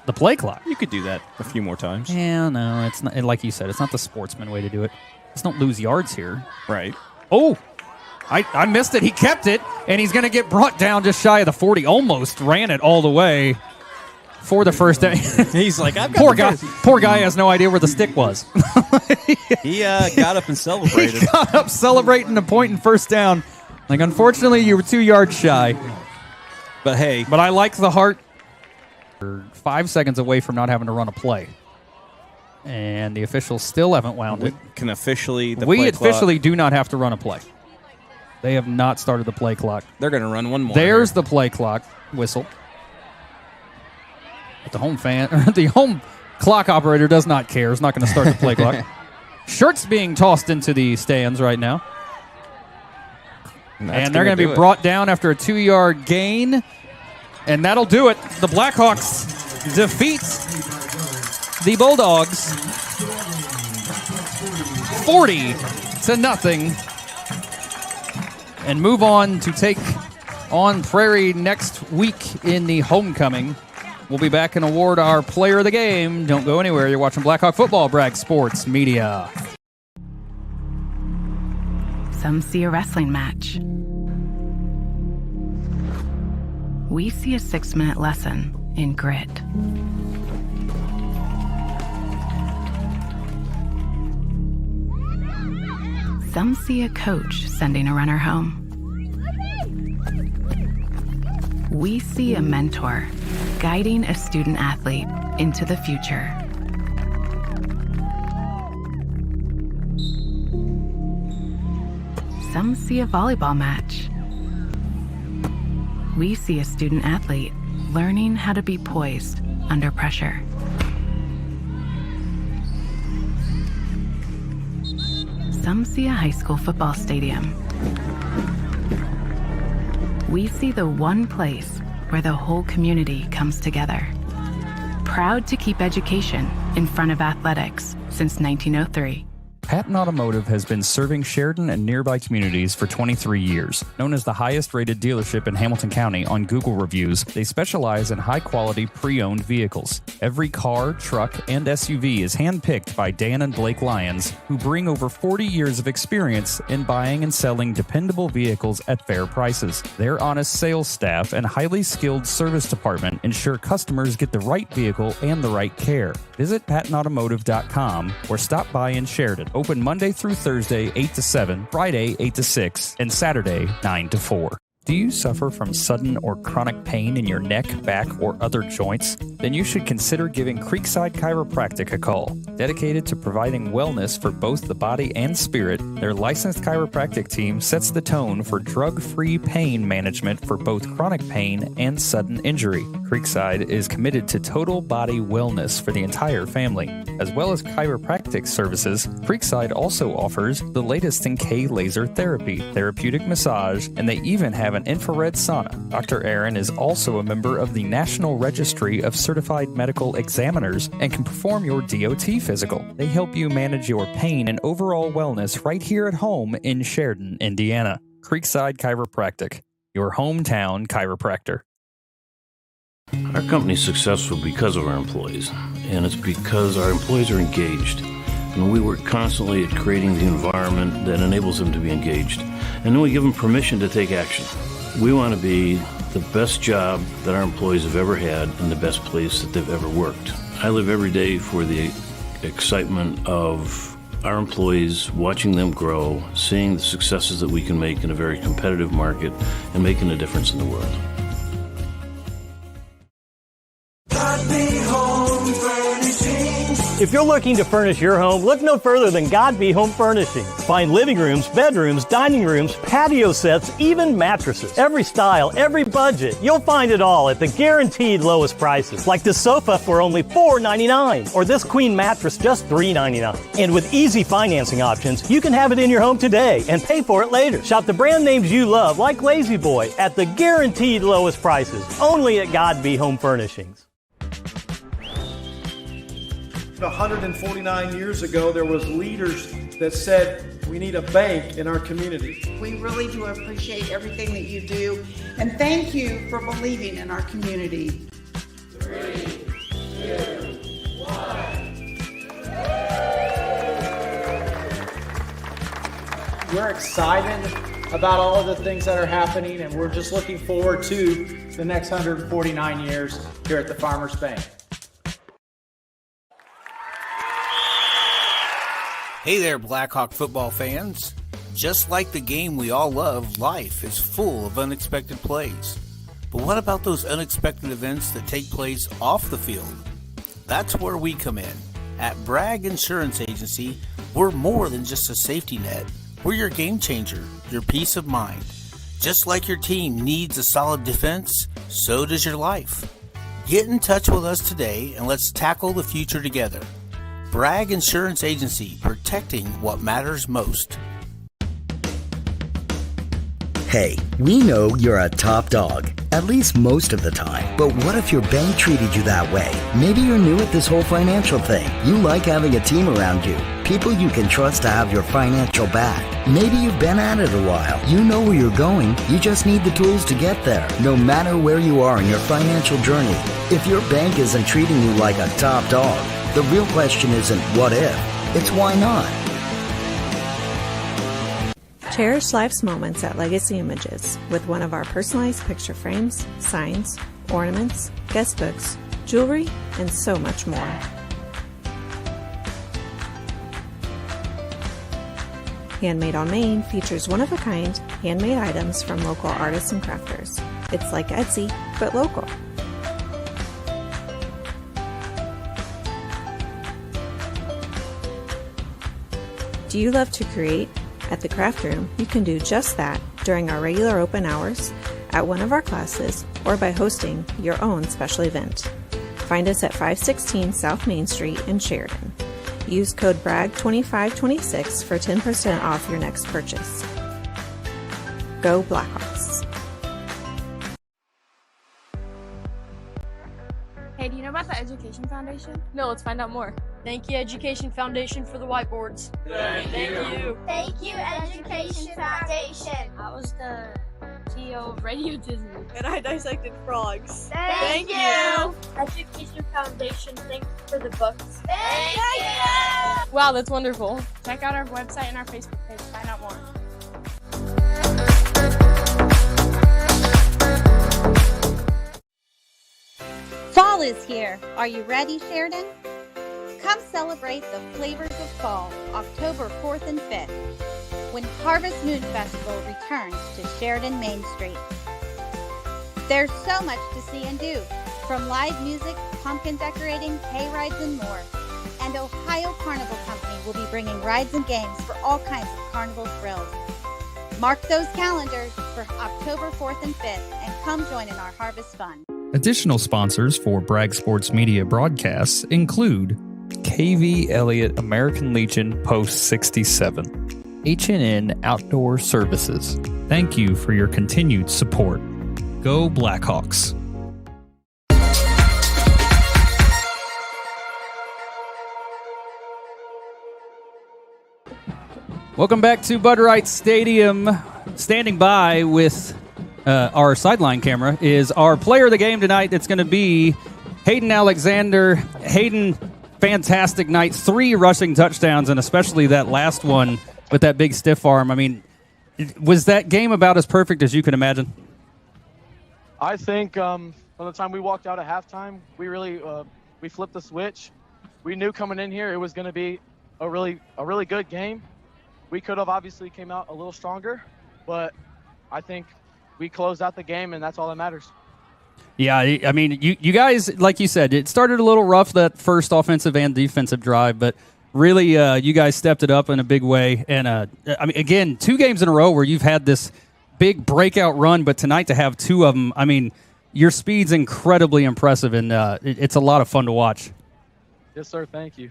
the play clock. You could do that a few more times. Yeah, no, it's not. Like you said, it's not the sportsman way to do it. Just don't lose yards here. Right. Oh, I missed it. He kept it, and he's going to get brought down just shy of the 40. Almost ran it all the way for the first day. He's like, I've got Poor guy has no idea where the stick was. He got up and celebrated. He got up celebrating a point and first down. Like, unfortunately, you were 2 yards shy. But hey. But I like the heart. We're 5 seconds away from not having to run a play. And the officials still haven't wound it. Can officially, We officially do not have to run a play. They have not started the play clock. They're going to run one more. There's the play clock whistle. But the home clock operator does not care. Is not going to start the play clock. Shirts being tossed into the stands right now. And they're going to be brought down after a 2-yard gain. And that'll do it. The Blackhawks defeat the Bulldogs 40-0. And move on to take on Prairie next week in the homecoming. We'll be back and award our player of the game. Don't go anywhere. You're watching Blackhawk Football, Bragg Sports Media. Some see a wrestling match. We see a 6-minute lesson in grit. Some see a coach sending a runner home. We see a mentor guiding a student athlete into the future. Some see a volleyball match. We see a student athlete learning how to be poised under pressure. Some see a high school football stadium. We see the one place where the whole community comes together. Proud to keep education in front of athletics since 1903. Patton Automotive has been serving Sheridan and nearby communities for 23 years. Known as the highest rated dealership in Hamilton County on Google reviews, they specialize in high quality pre-owned vehicles. Every car, truck, and SUV is handpicked by Dan and Blake Lyons, who bring over 40 years of experience in buying and selling dependable vehicles at fair prices. Their honest sales staff and highly skilled service department ensure customers get the right vehicle and the right care. Visit PattonAutomotive.com or stop by in Sheridan. Open Monday through Thursday, 8 to 7, Friday, 8 to 6, and Saturday, 9 to 4. Do you suffer from sudden or chronic pain in your neck, back, or other joints? Then you should consider giving Creekside Chiropractic a call. Dedicated to providing wellness for both the body and spirit, their licensed chiropractic team sets the tone for drug-free pain management for both chronic pain and sudden injury. Creekside is committed to total body wellness for the entire family. As well as chiropractic services, Creekside also offers the latest in K-laser therapy, therapeutic massage, and they even have an infrared sauna. Dr. Aaron is also a member of the National Registry of Certified Medical Examiners and can perform your DOT physical. They help you manage your pain and overall wellness right here at home in Sheridan, Indiana. Creekside Chiropractic, your hometown chiropractor. Our company is successful because of our employees, and it's because our employees are engaged. And we work constantly at creating the environment that enables them to be engaged. And then we give them permission to take action. We want to be the best job that our employees have ever had and the best place that they've ever worked. I live every day for the excitement of our employees, watching them grow, seeing the successes that we can make in a very competitive market, and making a difference in the world. If you're looking to furnish your home, look no further than God Be Home Furnishings. Find living rooms, bedrooms, dining rooms, patio sets, even mattresses. Every style, every budget. You'll find it all at the guaranteed lowest prices. Like this sofa for only $4.99 or this queen mattress just $3.99. And with easy financing options, you can have it in your home today and pay for it later. Shop the brand names you love like Lazy Boy at the guaranteed lowest prices. Only at God Be Home Furnishings. 149 years ago, there was leaders that said we need a bank in our community. We really do appreciate everything that you do, and thank you for believing in our community. 3, 2, 1. We're excited about all of the things that are happening, and we're just looking forward to the next 149 years here at the Farmers Bank. Hey there, Blackhawk football fans. Just like the game we all love, life is full of unexpected plays. But what about those unexpected events that take place off the field? That's where we come in. At Bragg Insurance Agency, we're more than just a safety net. We're your game changer, your peace of mind. Just like your team needs a solid defense, so does your life. Get in touch with us today and let's tackle the future together. Bragg Insurance Agency, protecting what matters most. Hey, we know you're a top dog, at least most of the time. But what if your bank treated you that way? Maybe you're new at this whole financial thing. You like having a team around you, people you can trust to have your financial back. Maybe you've been at it a while. You know where you're going. You just need the tools to get there, no matter where you are in your financial journey. If your bank isn't treating you like a top dog, the real question isn't what if, it's why not. Cherish life's moments at Legacy Images with one of our personalized picture frames, signs, ornaments, guest books, jewelry, and so much more. Handmade on Main features one-of-a-kind handmade items from local artists and crafters. It's like Etsy, but local. Do you love to create? At the Craft Room, you can do just that during our regular open hours, at one of our classes, or by hosting your own special event. Find us at 516 South Main Street in Sheridan. Use code BRAGG2526 for 10% off your next purchase. Go Blackhawks! Hey, do you know about about the Education Foundation? No, let's find out more. Thank you, Education Foundation, for the whiteboards. Thank you. Thank you, Education Foundation. I was the CEO of Radio Disney. And I dissected frogs. Thank you. Education Foundation, thanks for the books. Thank you. Wow, that's wonderful. Check out our website and our Facebook page to find out more. Fall is here. Are you ready, Sheridan? Come celebrate the flavors of fall, October 4th and 5th, when Harvest Moon Festival returns to Sheridan Main Street. There's so much to see and do, from live music, pumpkin decorating, hay rides, and more. And Ohio Carnival Company will be bringing rides and games for all kinds of carnival thrills. Mark those calendars for October 4th and 5th and come join in our harvest fun. Additional sponsors for Bragg Sports Media broadcasts include KV Elliott American Legion Post 67, H&N Outdoor Services. Thank you for your continued support. Go Blackhawks. Welcome back to Bud Wright Stadium. Standing by with our sideline camera is our player of the game tonight. It's going to be Hayden Alexander. Hayden, fantastic night. 3 rushing touchdowns, and especially that last one with that big stiff arm. I mean, was that game about as perfect as you can imagine? I think from the time we walked out at halftime, we really we flipped the switch. We knew coming in here it was going to be a really good game. We could have obviously came out a little stronger, but I think we closed out the game, and that's all that matters. Yeah, I mean, you guys, like you said, it started a little rough, that first offensive and defensive drive, but really you guys stepped it up in a big way. And, I mean, again, 2 games in a row where you've had this big breakout run, but tonight to have 2 of them, I mean, your speed's incredibly impressive, and it's a lot of fun to watch. Yes, sir. Thank you.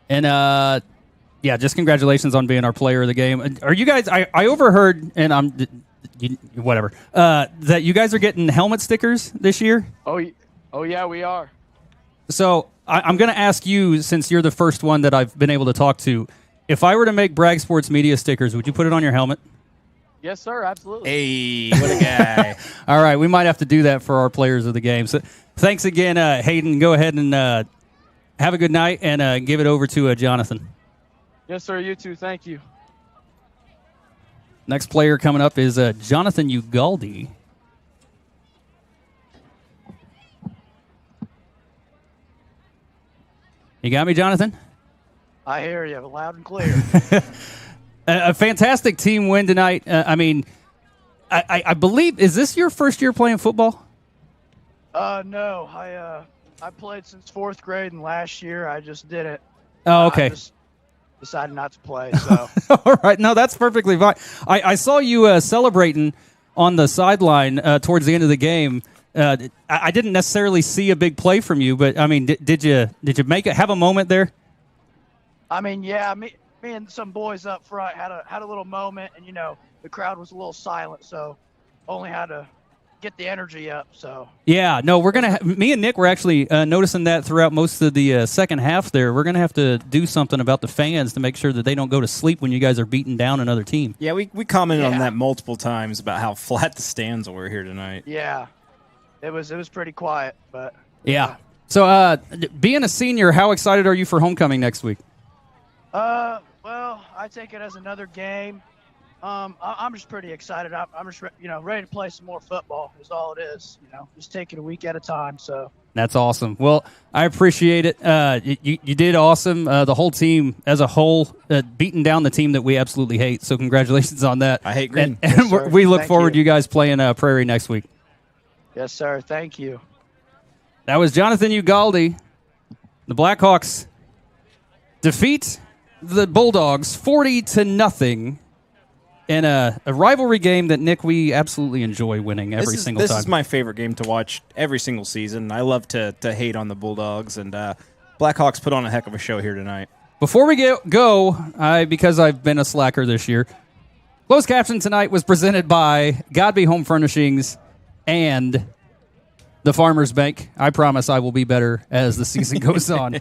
And, yeah, just congratulations on being our player of the game. Are you guys, I overheard, and whatever, that you guys are getting helmet stickers this year? Oh yeah, we are. So I'm going to ask you, since you're the first one that I've been able to talk to, if I were to make Bragg Sports Media stickers, would you put it on your helmet? Yes, sir. Absolutely. Hey, what a guy. All right, we might have to do that for our players of the game. So thanks again, Hayden. Go ahead and have a good night, and give it over to Jonathan. Yes, sir. You too. Thank you. Next player coming up is Jonathan Ugaldi. You got me, Jonathan? I hear you loud and clear. A fantastic team win tonight. I mean, I believe, is this your first year playing football? No. I played since 4th grade, and last year I just didn't. Oh, okay. I just decided not to play. So. All right. No, that's perfectly fine. I saw you celebrating on the sideline towards the end of the game. I didn't necessarily see a big play from you, but I mean, did you have a moment there? I mean, yeah, me and some boys up front had a little moment, and the crowd was a little silent, so only had to get the energy up. So yeah, no, we're gonna. Me and Nick were actually noticing that throughout most of the second half. There, we're gonna have to do something about the fans to make sure that they don't go to sleep when you guys are beating down another team. Yeah, we commented on that multiple times about how flat the stands were here tonight. Yeah, it was pretty quiet, but yeah. So, being a senior, how excited are you for homecoming next week? Well, I take it as another game. I'm just pretty excited. I'm just ready to play some more football. Is all it is. Just take it a week at a time. So that's awesome. Well, I appreciate it. You did awesome. The whole team as a whole, beating down the team that we absolutely hate. So congratulations on that. I hate green. And yes, we look forward to you guys playing Prairie next week. Yes, sir. Thank you. That was Jonathan Ugaldi. The Blackhawks defeat the Bulldogs 40-0 in a rivalry game that, Nick, we absolutely enjoy winning every single time. This is my favorite game to watch every single season. I love to hate on the Bulldogs, and Blackhawks put on a heck of a show here tonight. Before we go, because I've been a slacker this year, closed caption tonight was presented by Godby Home Furnishings and the Farmers Bank. I promise I will be better as the season goes on.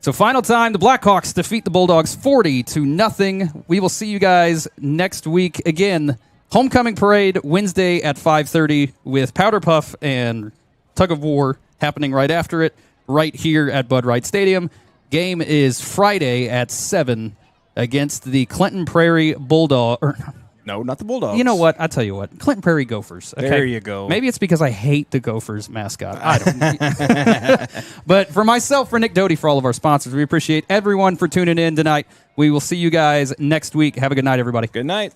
So final time, the Blackhawks defeat the Bulldogs 40-0. We will see you guys next week. Again, homecoming parade Wednesday at 5:30 with Powder Puff and Tug of War happening right after it, right here at Bud Wright Stadium. Game is Friday at 7 against the Clinton Prairie Bulldog. No, not the Bulldogs. You know what? I'll tell you what. Clinton Prairie Gophers. Okay? There you go. Maybe it's because I hate the Gophers mascot. I don't. But for myself, for Nick Doty, for all of our sponsors, we appreciate everyone for tuning in tonight. We will see you guys next week. Have a good night, everybody. Good night.